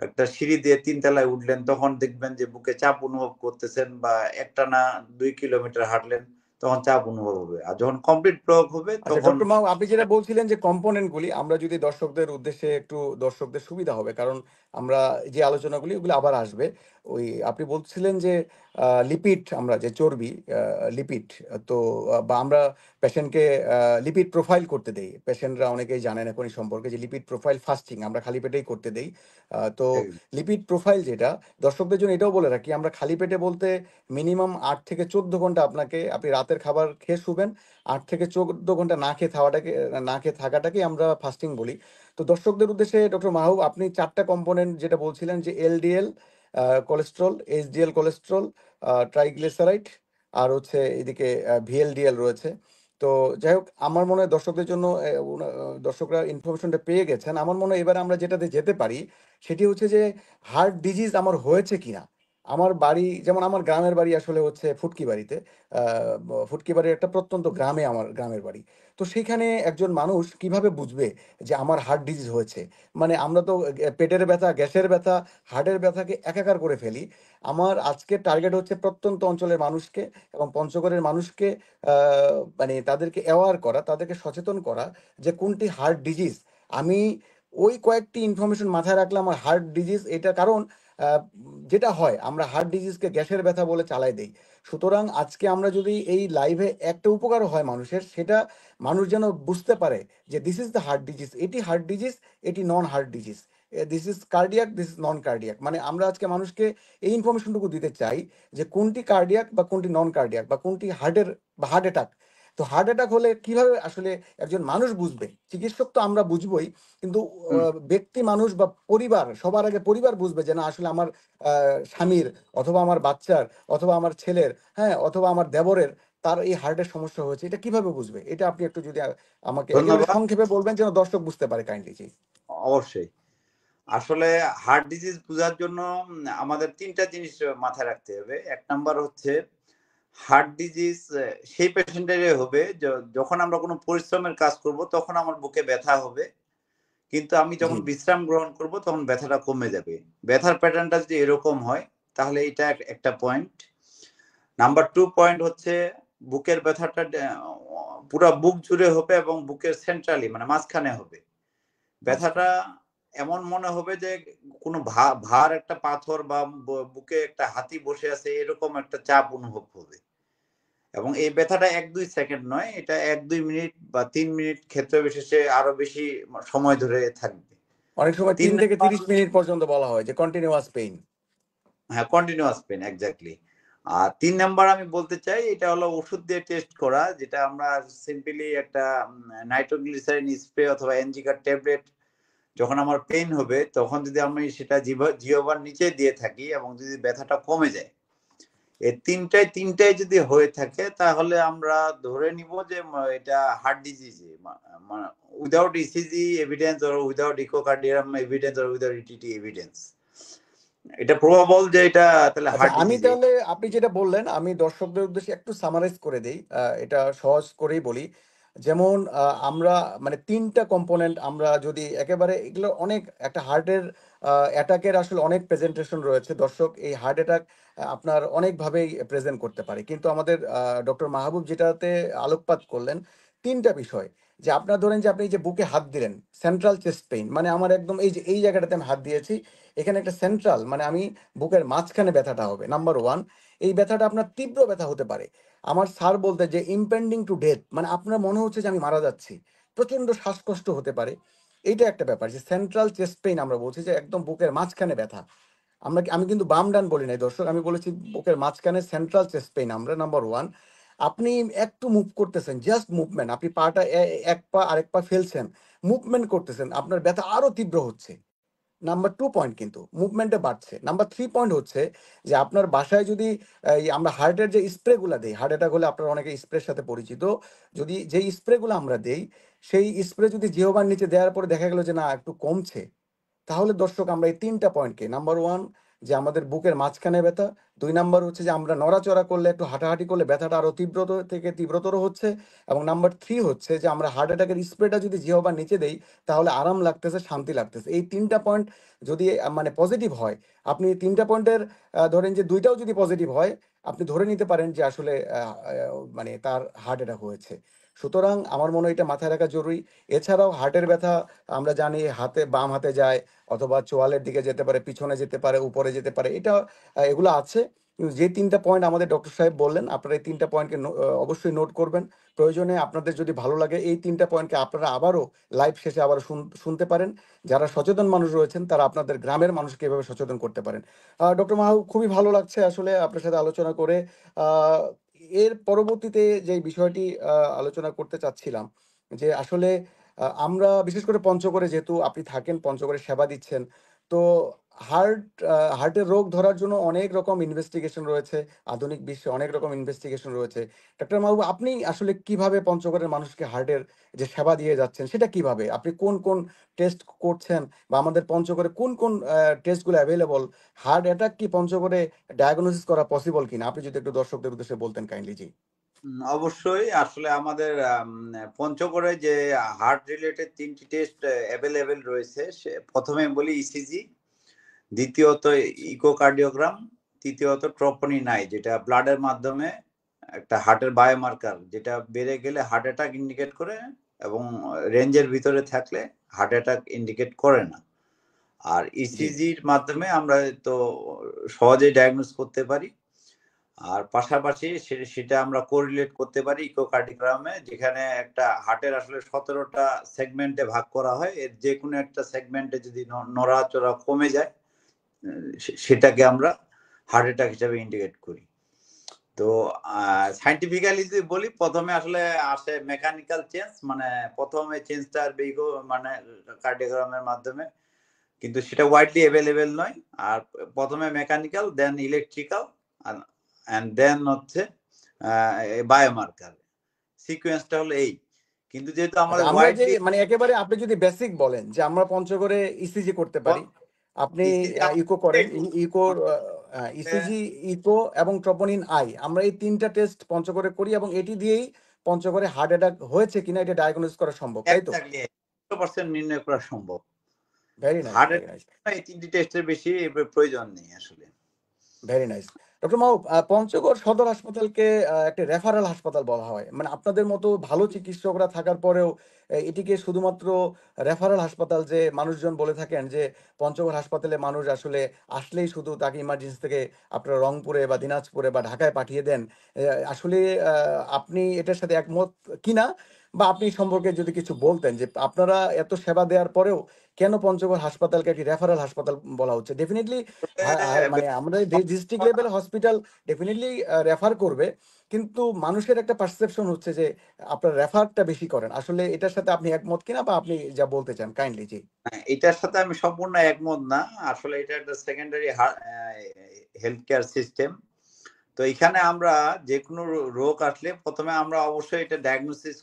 একটা সিঁড়ি দিয়ে 3 তলায় উঠলেন, তখন দেখবেন যে বুকে চাপ অনুভব করতেছেন, বা একটানা 2 কিলোমিটার হাঁটলেন, তখন চাপ অনুভব হবে। আর যখন কমপ্লিট ব্লক হবে আচ্ছা তখন ডক্টর মাহবুব, আপনি যেটা বলছিলেন যে কম্পোনেন্টগুলি, আমরা যদি দর্শকদের উদ্দেশ্যে একটু, দর্শকদের সুবিধা হবে, কারণ আমরা যে আলোচনাগুলি ওগুলো আবার আসবে। ওই আপনি বলছিলেন যে লিপিড, আমরা যে চর্বি, লিপিড, তো বা আমরা পেশেন্টকে লিপিড প্রোফাইল করতে দেই। পেশেন্টরা অনেকেই জানেন এখন এই সম্পর্কে, যে লিপিড প্রোফাইল ফাস্টিং আমরা খালি পেটেই করতে দেই। তো লিপিড প্রোফাইল যেটা, দর্শকদের জন্য এটাও বলে রাখি, আমরা খালি পেটে বলতে মিনিমাম 8 থেকে 14 ঘন্টা আপনি রাতের খাবার খেয়ে শুবেন, 8 থেকে 14 ঘন্টা না খেয়ে থাকাটাকে আমরা ফাস্টিং বলি। তো দর্শকদের উদ্দেশ্যে ডক্টর মাহবুব, আপনি চারটা কম্পোনেন্ট যেটা বলছিলেন, যে LDL cholesterol, HDL cholesterol, triglyceride, আর হচ্ছে এদিকে ভিএলডিএল রয়েছে। তো যাই হোক, আমার মনে হয় দর্শকদের জন্য দর্শকরা ইনফরমেশনটা পেয়ে গেছেন। আমার মনে হয় এবারে আমরা যেটাতে যেতে পারি, সেটি হচ্ছে যে হার্ট ডিজিজ আমার হয়েছে কিনা। আমার বাড়ি, যেমন আমার গ্রামের বাড়ি আসলে হচ্ছে ফুটকি বাড়িতে, ফুটকি বাড়ির একটা প্রত্যন্ত গ্রামে আমার গ্রামের বাড়ি। তো সেখানে একজন মানুষ কিভাবে বুঝবে যে আমার হার্ট ডিজিজ হয়েছে? মানে আমরা তো পেটের ব্যথা, গ্যাসের ব্যথা, হার্টের ব্যথাকে একাকার করে ফেলি। আমার আজকের টার্গেট হচ্ছে প্রত্যন্ত অঞ্চলের মানুষকে এবং পঞ্চগড়ের মানুষকে মানে তাদেরকে অ্যাওয়ার করা, তাদেরকে সচেতন করা যে কোনটি হার্ট ডিজিজ। আমি ওই কয়েকটি ইনফরমেশন মাথায় রাখলে আমার হার্ট ডিজিজ এটা, কারণ যেটা হয় আমরা হার্ট ডিজিজকে গ্যাসের ব্যথা বলে চালাই দেই। সুতরাং আজকে আমরা যদি এই লাইভে একটা উপকার হয় মানুষের, সেটা মানুষ যেন বুঝতে পারে যে this is the heart disease, এটি হার্ট ডিজিজ, এটি non heart disease, this is cardiac, this is non cardiac. মানে আমরা আজকে মানুষকে এই ইনফরমেশনটুকু দিতে চাই যে কোনটি কার্ডিয়াক বা কোনটি নন কার্ডিয়াক, বা কোনটি হার্টের বা হার্ট অ্যাটাক। তো হার্ট অ্যাটাক হলে কিভাবে আসলে একজন মানুষ বুঝবে? চিকিৎসক তো আমরা বুঝবই, কিন্তু ব্যক্তি মানুষ বা পরিবার, সবার আগে পরিবার বুঝবে যে না, আসলে আমার স্বামীর, অথবা আমার বাচ্চার, অথবা আমার ছেলের, হ্যাঁ, অথবা আমার দেবরের, তার এই হার্টের সমস্যা হয়েছে, এটা কিভাবে বুঝবে? এটা আপনি একটু যদি আমাকে একেবারে ধন্যবাদ। সংক্ষেপে বলবেন, যেন দর্শক বুঝতে পারে কাইন্ডলি। জি। অবশ্যই। আসলে হার্ট ডিজিজ বোঝার জন্য আমাদের 3টা জিনিস মাথায় রাখতে হবে। 1 নাম্বার হচ্ছে হার্ট ডিজিজ সেই পেশেন্টেরই হবে যখন আমরা কোনো পরিশ্রমের কাজ করব, তখন আমার বুকে ব্যথা হবে। কিন্তু আমি জি। যখন বিশ্রাম গ্রহণ করব, তখন ব্যথাটা কমে যাবে। ব্যথার প্যাটার্নটা যদি এরকম হয়, তাহলে এটা একটা পয়েন্ট। নাম্বার 2 পয়েন্ট হচ্ছে বুকের ব্যথাটা পুরা বুক জুড়ে হবে এবং বুকের সেন্ট্রালি মানে মাঝখানে হবে। আচ্ছা। ব্যথাটা এমন মনে হবে যে কোনো ভার একটা পাথর বা বুকে একটা হাতি বসে আছে এরকম একটা চাপ অনুভব হবে। এবং এই ব্যথাটা ১-২ সেকেন্ড নয়, এটা ১-২ মিনিট বা ৩ মিনিট ক্ষেত্র বিশেষে আরো বেশি সময় ধরে থাকবে। অনেক সময় ৩ 3 থেকে 30 মিনিট পর্যন্ত বলা হয় যে কন্টিনিউয়াস পেইন। হ্যাঁ, কন্টিনিউয়াস পেইন এক্সাক্টলি। আর ৩ নাম্বার আমি বলতে চাই এটা হলো ওষুধ দিয়ে টেস্ট করা, যেটা আমরা সিম্পলি একটা নাইট্রোগ্লিসারিন স্প্রে অথবা এনজিকার ট্যাবলেট যখন আমার পেইন হবে তখন যদি আমি সেটা জিহ্বার নিচে দিয়ে থাকি এবং যদি ব্যথাটা কমে যায়, এই তিনটাই যদি হয়ে থাকে তাহলে আমরা ধরে নিব যে এটা heart disease, without ECG evidence or without echocardium evidence or without ETT evidence, এটা প্রবাবল যে এটা তাহলে আচ্ছা, হার্ট আমি ডিজিজ। তাহলে আপনি যেটা বললেন আমি দর্শকদের উদ্দেশ্যে একটু সামারাইজ করে দেই, এটা সহজ করেই বলি। যেমন আমরা মানে ৩টা কম্পোনেন্ট আমরা যদি একেবারে এগুলো অনেক একটা হার্টের অ্যাটাকের আসলে অনেক প্রেজেন্টেশন রয়েছে দর্শক। এই হার্ট অ্যাটাক আপনার অনেকভাবেই প্রেজেন্ট করতে পারে, কিন্তু আমাদের ডক্টর মাহবুব যেটাতে আলোকপাত করলেন ৩টা বিষয়। যে আপনার ধরেন যে আপনি যে বুকে হাত দিলেন, সেন্ট্রাল চেস্ট পেইন, মানে আমার একদম এই যে এই জায়গাটাতে আমি হাত দিয়েছি, এখানে একটা সেন্ট্রাল মানে আমি বুকের মাঝখানে ব্যথাটা হবে নাম্বার ওয়ান। এই ব্যথাটা আপনার তীব্র ব্যথা হতে পারে। আমার স্যার বলতে যে ইম্পেন্ডিং টু ডেথ, মানে আপনার মনে হচ্ছে যে আমি মারা যাচ্ছি, প্রচণ্ড শ্বাসকষ্ট হতে পারে। এইটা একটা ব্যাপার যে সেন্ট্রাল চেস্ট পেইন আমরা বলছি যে একদম বুকের মাঝখানে ব্যথা। আমি কিন্তু বাম ডান বলি নাই দর্শক, আমি বলেছি বুকের মাঝখানে সেন্ট্রাল চেস্ট পেইন আমরা নাম্বার ওয়ান। আপনি একটু মুভ করতেছেন, জাস্ট মুভমেন্ট, আপনি পাটা এক পা আরেক পা ফেলছেন, মুভমেন্ট করতেছেন, আপনার ব্যথা আরো তীব্র হচ্ছে। নাম্বার 2 পয়েন্ট কিন্তু মুভমেন্টে বাড়ছে। নাম্বার 3 পয়েন্ট হচ্ছে যে আপনার বাসায় যদি এই আমরা হার্টের যে স্প্রেগুলা দেই, হার্ট অ্যাটাক হলে আপনারা অনেকে স্প্রের সাথে পরিচিত। যদি যেই স্প্রেগুলো আমরা দেই, সেই স্প্রে যদি জিহ্বার নিচে দেওয়ার পরে দেখা গেল যে না একটু কমছে, তাহলে দর্শক আমরা এই ৩টা পয়েন্টকে, নাম্বার ওয়ান যে আমাদের বুকের মাঝখানে ব্যথা, ২ নাম্বার হচ্ছে যে আমরা নড়াচড়া করলে একটু হাঁটাহাঁটি করলে ব্যথাটা আরো তীব্রতর থেকে তীব্রতর হচ্ছে, এবং নাম্বার 3 হচ্ছে যে আমরা হার্ট অ্যাটাকের স্প্রেটা যদি জিহ্বার নিচে দেই তাহলে আরাম লাগতেছে, শান্তি লাগতেছে। এই ৩টা পয়েন্ট যদি মানে পজিটিভ হয়, আপনি ৩টা পয়েন্টের ধরেন যে ২টাও যদি পজিটিভ হয়, আপনি ধরে নিতে পারেন যে আসলে মানে তার হার্ট অ্যাটাক হয়েছে। সুতরাং আমার মনে হয় এটা মাথায় রাখা জরুরি। এছাড়াও হার্টের ব্যথা আমরা জানি হাতে বাম হাতে যায়, অথবা চোয়ালের দিকে যেতে পারে, পিছনে যেতে পারে, উপরে যেতে পারে, এটা এগুলো আছে। কিন্তু যে ৩টা পয়েন্ট আমাদের ডক্টর সাহেব বললেন, আপনারা এই ৩টা পয়েন্টকে অবশ্যই নোট করবেন। প্রয়োজনে আপনাদের যদি ভালো লাগে এই ৩টা পয়েন্টকে আপনারা আবারও লাইভ শেষে আবারও শুনতে পারেন। যারা সচেতন মানুষ রয়েছেন তারা আপনাদের গ্রামের মানুষকে এভাবে সচেতন করতে পারেন। ডক্টর মাহবুব, খুবই ভালো লাগছে আসলে আপনার সাথে আলোচনা করে। আহ, এর পরবর্তীতে যে বিষয়টি আলোচনা করতে চাচ্ছিলাম, যে আসলে আমরা বিশেষ করে পঞ্চগড়ে, যেহেতু আপনি থাকেন পঞ্চগড়ে সেবা দিচ্ছেন, তো হার্টের রোগ ধরার জন্য অনেক রকম ইনভেস্টিগেশন রয়েছে, আধুনিক বিশ্বে অনেক রকম ইনভেস্টিগেশন রয়েছে। ডক্টর মাহবুব, আপনি আসলে কিভাবে পঞ্চগড়ের মানুষকে হার্টের যে সেবা দিয়ে যাচ্ছেন সেটা কিভাবে, আপনি কোন কোন টেস্ট করছেন, বা আমাদের পঞ্চগড়ে কোন কোন টেস্টগুলো অ্যাভেলেবল, হার্ট অ্যাটাক কি পঞ্চগড়ে ডায়াগনোসিস করা পসিবল কিনা, আপনি যদি একটু দর্শকদের উদ্দেশ্যে বলতেন কাইন্ডলি। জি। অবশ্যই আসলে আমাদের পঞ্চগড়ে যে হার্ট রিলেটেড ৩টি টেস্ট অ্যাভেলেবেল রয়েছে, প্রথমে বলি ইসিজি, দ্বিতীয়ত ইকোকার্ডিওগ্রাম, তৃতীয়ত ট্রপনিন আই, যেটা ব্লাডের মাধ্যমে একটা হার্টের বায়োমার্কার, যেটা বেড়ে গেলে হার্ট অ্যাটাক ইন্ডিকেট করে এবং রেঞ্জের ভিতরে থাকলে হার্ট অ্যাটাক ইন্ডিকেট করে না। আর জি। ইসিজির মাধ্যমে আমরা তো সহজেই ডায়াগনোস করতে পারি। আর পাশাপাশি সেটা আমরা কোরিলেট করতে পারি ইকোকার্ডিওগ্রামে, যেখানে একটা হার্টের আসলে 17টা সেগমেন্টে ভাগ করা হয়, এর যে কোনো একটা সেগমেন্টে যদি নড়াচড়া কমে যায় সেটাকে আমরা হার্ট অ্যাটাক হিসেবে ইন্ডিকেট করি। তো সাইন্টিফিক্যালি যদি বলি, প্রথমে আসলে আসে মেকানিক্যাল চেঞ্জ, মানে প্রথমে চেঞ্জটা আসবে মানে কার্ডিওগ্রামের মাধ্যমে, কিন্তু সেটা ওয়াইডলি অ্যাভেলেবেল নয়। আর প্রথমে mechanical, then electrical, and then হচ্ছে বায়োমার্কার। সিকোয়েন্সটা হলো এই। কিন্তু যেহেতু আচ্ছা, আমাদের আমরা যে ওয়াইডলি মানে একেবারে আপনি যদি বেসিক বলেন যে আমরা পঞ্চগড়ে ইসিজি করতে পারি, আপনি ইসিজি ইকো করেন, ইকোর ইসিজি, ইকো এবং ট্রপনিন আই, আমরা এই 3টা টেস্ট পঞ্চগড়ে করি, এবং এটি দিয়েই পঞ্চগড়ে হার্ট অ্যাটাক হয়েছে কিনা এটা ডায়াগনোস করা সম্ভব, তাই তো? এক্স্যাক্টলি 100% নির্ণয় করা সম্ভব। Very nice, heart very nice, attack এই 3টি টেস্টের বেশি প্রয়োজন নেই আসলে। Very nice. ডক্টর মাহবুব, পঞ্চগড় সদর হাসপাতালকে একটা রেফারেল হাসপাতাল বলা হয়, মানে আপনাদের মতো ভালো চিকিৎসকরা থাকার পরেও এটিকে শুধুমাত্র রেফারেল হাসপাতাল, যে মানুষজন বলে থাকেন যে পঞ্চগড় হাসপাতালে মানুষ আসলে আসলেই শুধু তাকে ইমার্জেন্সি থেকে আপনারা রংপুরে বা দিনাজপুরে বা ঢাকায় পাঠিয়ে দেন। আসলে আপনি এটার সাথে একমত কিনা, বা আপনি সম্পর্কে যদি কিছু বলতেন যে আপনারা এত সেবা দেওয়ার পরেও কেন পঞ্চগড় হাসপাতালকে একটি রেফারেল হাসপাতাল বলা হচ্ছে? ডেফিনেটলি মানে আমাদের district level hospital definitely refer করবে, কিন্তু মানুষের একটা পারসেপশন হচ্ছে যে আপনার রেফারটা বেশি করেন। আসলে এটার সাথে আপনি একমত কিনা, বা আপনি যা বলতে চান কাইন্ডলি। জি, এটার সাথে আমি সম্পূর্ণ একমত না। আসলে এটা একটা সেকেন্ডারি হেলথ কেয়ার সিস্টেম। তো এখানে আমরা যে কোনো রোগ আসলে প্রথমে আমরা অবশ্যই এটা ডায়াগনোসিস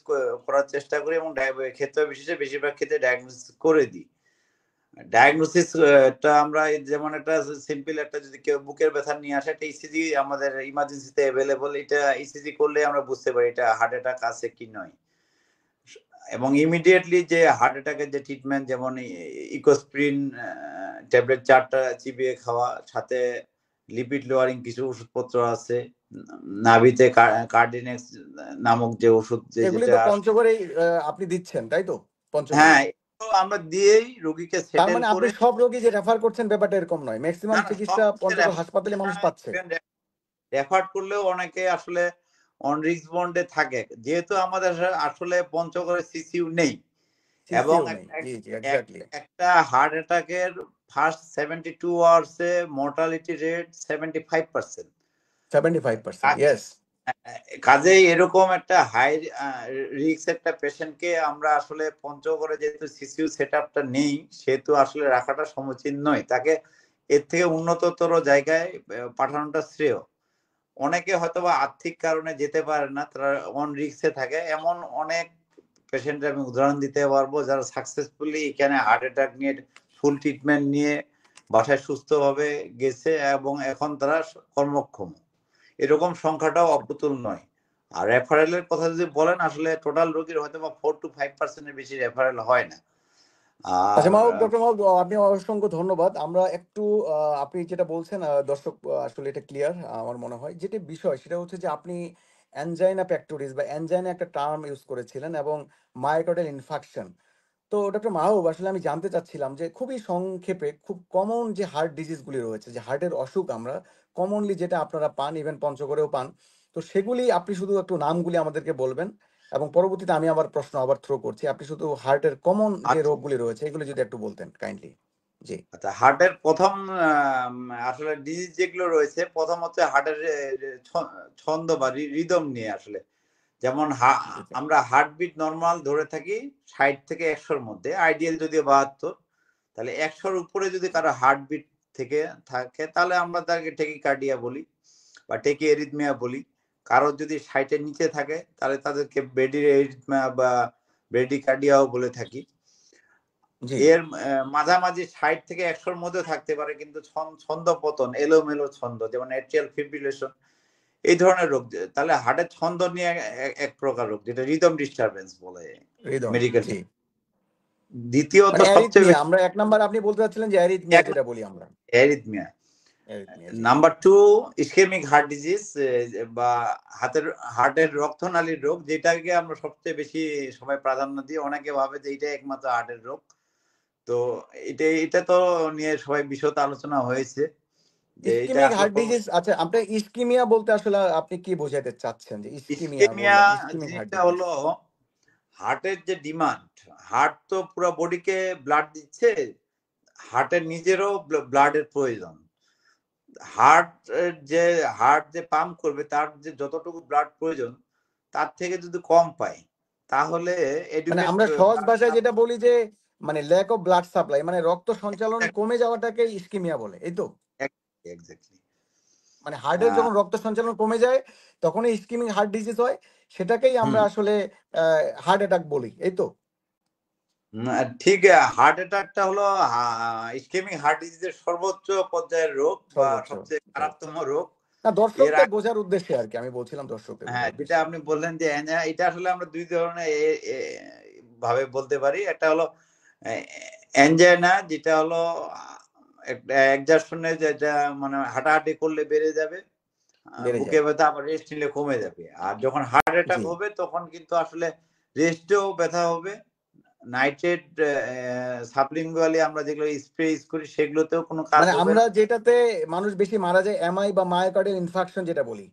করার চেষ্টা করি, এবং ক্ষেত্র বিশেষে বেশিরভাগ ক্ষেত্রে ডায়াগনোসিস করে দিই। ডায়াগনোসিস টা আমরা যেমন একটা সিম্পল একটা, যদি কেউ বুকের ব্যথা নিয়ে আসে, একটা ইসিজি আমাদের ইমার্জেন্সিতে অ্যাভেলেবল। এটা ইসিজি করলে আমরা বুঝতে পারি এটা হার্ট অ্যাটাক আছে কি নয়। এবং ইমিডিয়েটলি যে হার্ট অ্যাটাকের যে ট্রিটমেন্ট, যেমন ইকোস্প্রিন ট্যাবলেট 4টা চিবিয়ে খাওয়া, সাথে লিপিড লোয়ারিং কিছু ওষুধপত্র আছে, নাভিতে কার্ডিনেক্স নামক যে ওষুধ, এগুলি যেটা তো পঞ্চগড়েই আপনি দিচ্ছেন, তাই তো? পঞ্চগড়ে হ্যাঁ, এগুলো আমরা দিয়েই রোগীকে তার সেটেল মানে আপনি করে। সব রোগী যে রেফার করছেন ব্যাপারটা এরকম নয়, না ম্যাক্সিমাম না, সব চিকিৎসা পঞ্চগড় হাসপাতালে মানুষ পাচ্ছে। রেফার করলেও অনেকে আসলে অন রিস্ক বন্ডে থাকে, যেহেতু আমাদের আসলে পঞ্চগড়ে সিসিউ নেই। এবং সিসিও নেই, জি জি, এক্স্যাক্টলি। একটা হার্ট অ্যাটাকের ফার্স্ট 72 আওয়ার্সে মর্টালিটি রেট 75%। 75%, ইয়েস। কাজেই এরকম একটা হাই রিস্ক একটা পেশেন্টকে আমরা আসলে পঞ্চগড়ে, যেহেতু সিসিউ সেটআপটা নেই, সেহেতু আসলে রাখাটা সমীচীন নয়। তাকে এর থেকে উন্নততর জায়গায় পাঠানোটা শ্রেয়। অনেকে হয়তোবা আর্থিক কারণে যেতে পারে না, তারা অন রিস্কে থাকে। এমন অনেক পেশেন্টের আমি উদাহরণ দিতে পারবো যারা সাকসেসফুলি এখানে হার্ট অ্যাটাক নিয়ে ফুল ট্রিটমেন্ট নিয়ে বাসায় সুস্থভাবে গেছে, এবং এখন তারা কর্মক্ষম। এরকম সংখ্যাটাও অপ্রতুল নয়। আর রেফারেলের কথা যদি বলেন, আসলে টোটাল রোগীর হয়তো বা 4 to 5% বেশি রেফারেল হয় না। আচ্ছা আর মাহবুব, ডক্টর মাহবুব, আপনি অসংখ্য ধন্যবাদ। আমরা একটু আপনি যেটা বলছেন, দর্শক আসলে এটা ক্লিয়ার আমার মনে হয়। যেটা বিষয় সেটা হচ্ছে যে আপনি অ্যানজাইনা পেক্টোরিস বা অ্যানজাইনা একটা টার্ম ইউজ করেছিলেন, এবং মায়োকার্ডিয়াল ইনফাকশন। তো ডক্টর মাহবুব, আসলে আমি জানতে চাচ্ছিলাম যে খুবই সংক্ষেপে, খুব কমন যে হার্ট ডিজিজগুলি রয়েছে, যে হার্টের অসুখ আমরা কমনলি যেটা আপনারা পান, ইভেন পঞ্চগড়েও পান, তো সেগুলি আপনি শুধু একটু নামগুলি আমাদেরকে বলবেন, এবং পরবর্তীতে আমি আবার প্রশ্ন আবার থ্রো করছি। আপনি শুধু হার্টের কমন যে রোগগুলি রয়েছে এগুলি যদি একটু বলতেন কাইন্ডলি। জি, আচ্ছা, হার্টের প্রথম আসলে ডিজিজ যেগুলো রয়েছে, প্রথম হচ্ছে হার্টের ছন্দ বা রিদম নিয়ে। আসলে যেমন জি, জি। আমরা হার্টবিট নর্মাল ধরে থাকি 60 থেকে 100-র মধ্যে, আইডিয়াল যদিও 72। তাহলে 100-র উপরে যদি কারো হার্টবিট থেকে থাকে, তাহলে আমরা তাকে টেকিকার্ডিয়া বলি বা টেকি এরিথমিয়া বলি। কারোর যদি 60-এর নিচে থাকে, তাহলে তাদেরকে ব্রেডি এরিথমিয়া বা ব্রেডিকার্ডিয়াও বলে থাকি। জি। এর মাঝামাঝি 60 থেকে 100-র মধ্যে থাকতে পারে, কিন্তু ছন্দ পতন, এলোমেলো ছন্দ, যেমন অ্যাট্রিয়াল ফিব্রিলেশন, এই ধরনের রোগ। তাহলে হার্টের ছন্দ নিয়ে এক প্রকার রোগ, যেটা রিদম ডিস্টারবেন্স বলে হৃদম, মেডিকেল। জি। দ্বিতীয়ত মানে সবচেয়ে অ্যারিথমিয়া, বেশি আমরা এক নাম্বার আপনি বলতে চাচ্ছিলেন যে অ্যারিথমিয়া যেটা বলি আমরা। অ্যারিথমিয়া। অ্যারিথমিয়া, জি। নাম্বার 2 ইসকেমিক হার্ট ডিজিজ, বা হার্টের রক্তনালীর রোগ, যেটাকে আমরা সবচেয়ে বেশি সবাই প্রাধান্য দিই। অনেকে ভাবে যে এটা একমাত্র হার্টের রোগ। তো এটা তো নিয়ে সবাই বিশদ আলোচনা হয়েছে যে এটা ইসকিমিক আসলে হার্ট ডিজিজ, আচ্ছা আপনি ইসকিমিয়া বলতে আসলে আপনি কি বোঝাতে চাচ্ছেন? যে ইসকিমিয়া ইসকেমিয়া বললেন, ইসকিমিক হার্ট জিনিসটা ডিজিজ। হলো হার্টের যে ডিমান্ড। হার্ট তো পুরো বডিকে ব্লাড দিচ্ছে, হার্টের নিজেরও ব্লাডের প্রয়োজন। হার্ট হার্ট যে পাম্প করবে, তার যে যতটুকু ব্লাড প্রয়োজন, তার থেকে যদি কম পায়, তাহলে মানে এডুকেট আমরা সহজ ভাষায় যেটা বলি যে মানে ল্যাক অফ ব্লাড সাপ্লাই, মানে রক্ত সঞ্চালন কমে যাওয়াটাকে ইসকিমিয়া বলে, এই তো? এক্স্যাক্টলি। মানে হার্টের যখন রক্ত সঞ্চালন কমে যায় তখনই ইসকিমিক হার্ট ডিজিজ হয়, সেটাকেই আমরা হুম, আসলে হার্ট অ্যাটাক বলি, এই তো? ঠিক। হার্ট অ্যাটাকটা হলো ইসকেমিক হার্ট ডিজিজের সর্বোচ্চ পর্যায়ের রোগ, বা সর্বোচ্চ সবচেয়ে রাইট। খারাপতম রোগ। না, এর দর্শকদের বোঝার উদ্দেশ্যে আর কি, আমি বলছিলাম দর্শকদের হ্যাঁ, বোঝার যেটা উদ্দেশ্যে। আপনি বললেন যে এটা আসলে আমরা দুই ধরনের ভাবে বলতে পারি। একটা হলো অ্যাঞ্জাইনা, যেটা হলো একটা একজারশনে, যেটা মানে হাঁটাহাঁটি করলে বেড়ে যাবে। বেড়ে বুকে যায়। ব্যথা আবার রেস্ট নিলে কমে যাবে। আর যখন হার্ট অ্যাটাক জি। হবে তখন কিন্তু আসলে রেস্টেও ব্যথা হবে। নাইট্রেট সাবলিঙ্গুয়ালি আমরা যেগুলো স্প্রে ইউজ করি সেগুলোতেও কোনো কাজ মানে হবে আমরা না। যেটাতে মানুষ বেশি মারা যায় এমআই বা মায়োকার্ডিয়াল ইনফার্কশন যেটা বলি।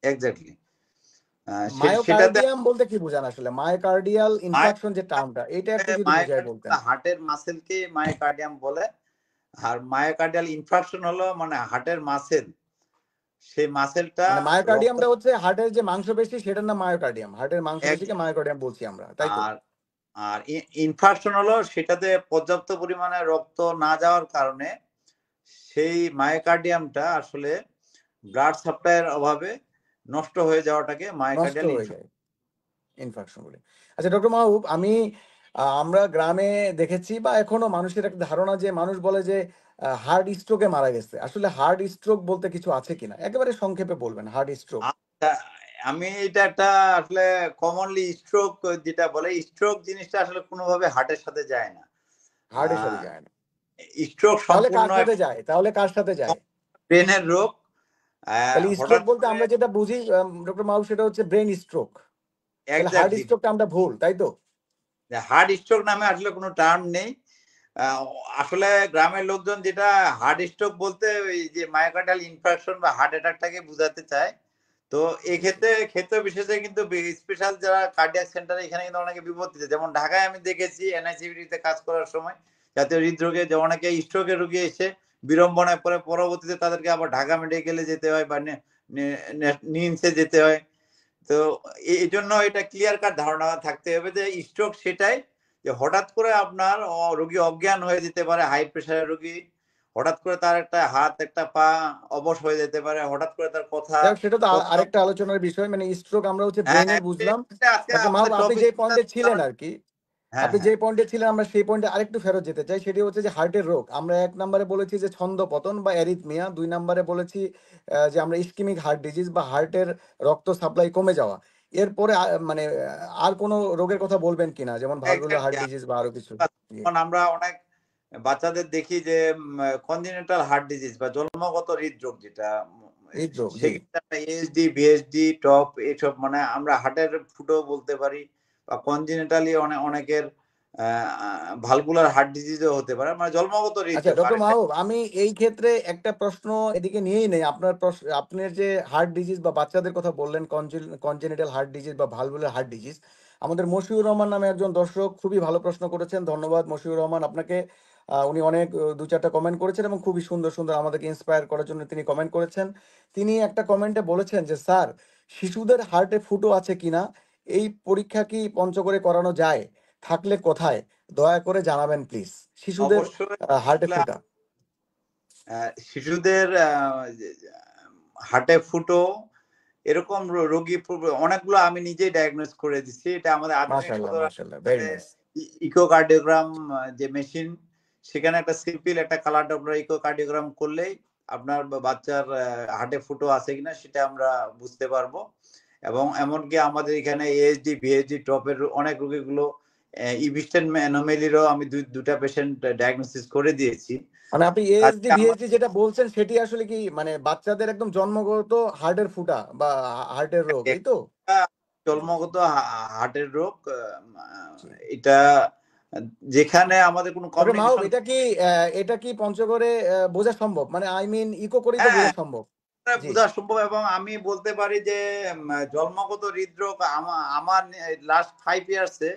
এক্সাক্টলি। সেটাতে মায়োকার্ডিয়াম বলতে কি বোঝান আসলে? মায়োকার্ডিয়াল ইনফার্কশন যে টার্মটা এটা একটু যদি বুঝায় বলতেন। হার্টের মাসেলকে মায়োকার্ডিয়াম বলে। আর মায়োকার্ডিয়াল ইনফার্কশন হলো মানে হার্টের মাসেল। সেই মাসেলটা মানে রক্ত মায়োকার্ডিয়ামটা হচ্ছে হার্টের যে মাংসপেশি সেটার নাম মায়োকার্ডিয়াম। হার্টের মাংসপেশিকে এক- মায়োকার্ডিয়াম বলছি আমরা। তাই তো? আর আর ইনফার্কশন হলো সেটাতে পর্যাপ্ত পরিমাণে রক্ত না যাওয়ার কারণে সেই মায়োকার্ডিয়ামটা আসলে ব্লাড সাপ্লাইয়ের অভাবে নষ্ট হয়ে যাওয়াটাকে নষ্ট মায়োকার্ডিয়াল হয়ে যায় ইনফার্কশন বলে। আচ্ছা ডক্টর মাহবুব, আমরা গ্রামে দেখেছি বা এখনো মানুষের একটা ধারণা যে মানুষ বলে যে হার্ট স্ট্রোকে মারা গেছে। আসলে হার্ট স্ট্রোক বলতে কিছু আছে কিনা? একেবারে সংক্ষেপে বলবেন হার্ট স্ট্রোক। আচ্ছা, আমি এটা একটা আসলে কমনলি স্ট্রোক যেটা বলে স্ট্রোক জিনিসটা আসলে কোনোভাবে হার্টের সাথে যায় না। হার্টের সাথে যায় না। স্ট্রোক তাহলে সম্পূর্ণ কার সাথে যায়? তাহলে কার সাথে যায়? ব্রেনের রোগ। তাহলে স্ট্রোক হঠাৎ বলতে করে আমরা যেটা বুঝি ডক্টর মাহবুব সেটা হচ্ছে ব্রেন স্ট্রোক। তাহলে হার্ট এক্স্যাক্টলি স্ট্রোকটা আমরা ভুল, তাই তো? হার্ট স্ট্রোক নামে আসলে কোনো টার্ম নেই। আহ, আসলে গ্রামের লোকজন যেটা হার্ট স্ট্রোক বলতে ওই যে মায়োকার্ডিয়াল ইনফার্কশন বা হার্ট অ্যাটাকটাকে বোঝাতে চায়। তো এই জি, জি। ক্ষেত্র বিশেষে কিন্তু স্পেশাল যারা কার্ডিয়াক সেন্টার এখানে কিন্তু অনেকে বিপত্তিতে, যেমন ঢাকায় আমি দেখেছি এনআইসিভিটিতে কাজ করার সময় জাতীয় হৃদরোগে যে অনেকে স্ট্রোকের রোগী এসে বিড়ম্বনায় পরে পরবর্তীতে তাদেরকে আবার ঢাকা মেডিকেলে যেতে হয় বা নিমসে যেতে হয়। তো এই জন্য এটা ক্লিয়ার কাট ধারণা থাকতে হবে যে স্ট্রোক সেটাই যে হঠাৎ করে আপনার রোগী অজ্ঞান হয়ে যেতে পারে, হাই প্রেশারের রোগী হঠাৎ করে তার একটা হাত একটা পা অবশ হয়ে যেতে পারে, হঠাৎ করে তার কথা যাই হোক, সেটা তো কথা আরেকটা আলোচনার বিষয়। মানে স্ট্রোক আমরা হচ্ছে হ্যাঁ ব্রেনের বুঝলাম। আজকে ডক্টর মাহবুব আমাদের আপনি টপিক। যে পয়েন্টে ছিলেন আরকি, হ্যাঁ আপনি যে হ্যাঁ পয়েন্টে ছিলেন আমরা সেই পয়েন্টে আরেকটু ফেরত যেতে চাই। সেটি হচ্ছে যে হার্টের রোগ। আমরা ১ নম্বরে বলেছি যে ছন্দপতন বা অ্যারিথমিয়া, ২ নম্বরে বলেছি যে আমরা ইসকেমিক হার্ট ডিজিজ বা হার্টের রক্ত সাপ্লাই কমে যাওয়া। এরপরে মানে আর কোনো রোগের কথা বলবেন কিনা? যেমন ভালভুলার হার্ট এক্স্যাক্টলি। ডিজিজ বা আরো কিছু? জি। আমরা অনেক বাচ্চাদের দেখি যে কনজেনিটাল হার্ট ডিজিজ বা জন্মগত হৃদরোগ যেটা হৃদরোগ, জি। সেক্ষেত্রে এএসডি বিএসডি টপ এসব মানে আমরা হার্টের ফুটো বলতে পারি বা কনজেনিটালি অনেকের ভালভুলার হার্ট ডিজিজও হতে পারে, মানে জন্মগত আচ্ছা হৃদরোগ। আর ডক্টর মাহবুব, আমি এই ক্ষেত্রে একটা প্রশ্ন এদিকে নিয়েই নেই। আপনার যে হার্ট ডিজিজ বা বাচ্চাদের কথা বললেন, কনজেনিটাল হার্ট ডিজিজ বা ভালভুলার হার্ট ডিজিজ, আমাদের মশিউর রহমান নামে একজন দর্শক খুবই ভালো প্রশ্ন করেছেন। ধন্যবাদ মশিউর রহমান আপনাকে। উনি অনেক ২-৪টা কমেন্ট করেছেন এবং খুবই সুন্দর, সুন্দর আমাদেরকে ইন্সপায়ার করার জন্য তিনি কমেন্ট করেছেন। তিনি একটা কমেন্টে বলেছেন যে, "স্যার, শিশুদের হার্টে ফুটো আছে কিনা? এই পরীক্ষা কি পঞ্চগড়ে করানো যায়? থাকলে কোথায়? দয়া করে জানাবেন প্লিজ।" শিশুদের অবশ্যই হার্টে ফুটা। শিশুদের হার্টে ফুটো এরকম রোগী অনেকগুলো আমি নিজেই ডায়াগনোস করে দিচ্ছি। এটা আমাদের আধুনিক মাশাআল্লাহ, সদর মাশাআল্লাহ। Very nice. ইকোকার্ডিওগ্রাম যে মেশিন, সেখানে একটা সিম্পল একটা কালার ডপলার ইকোকার্ডিওগ্রাম করলেই আপনার বাচ্চার হার্টে ফুটো আছে কিনা সেটা আমরা বুঝতে পারবো। এবং এমনকি আমাদের এখানে এএসডি ভিএসডি টপের অনেক রোগীগুলো ইভিস্টেন অ্যানোমেলিরও আমি দুটা পেশেন্ট ডায়াগনোসিস করে দিয়েছি। মানে আপনি এএসডি, কাজে ভিএসডি যেটা বলছেন সেটি আসলে কি মানে বাচ্চাদের একদম জন্মগত হার্টের ফুটা বা হার্টের রোগ, এই তো? জি, জি, জন্মগত হার্টের রোগ। জি। এটা যেখানে আমাদের কোনো ডক্টর মাহবুব, কমিউনিকেশন এটা কি পঞ্চগড়ে বোঝা সম্ভব? মানে আই মিন ইকো করেই তো হ্যাঁ বোঝা সম্ভব। জি। বোঝা সম্ভব। এবং আমি বলতে পারি যে জন্মগত হৃদরোগ আমার লাস্ট 5 ইয়ার্সে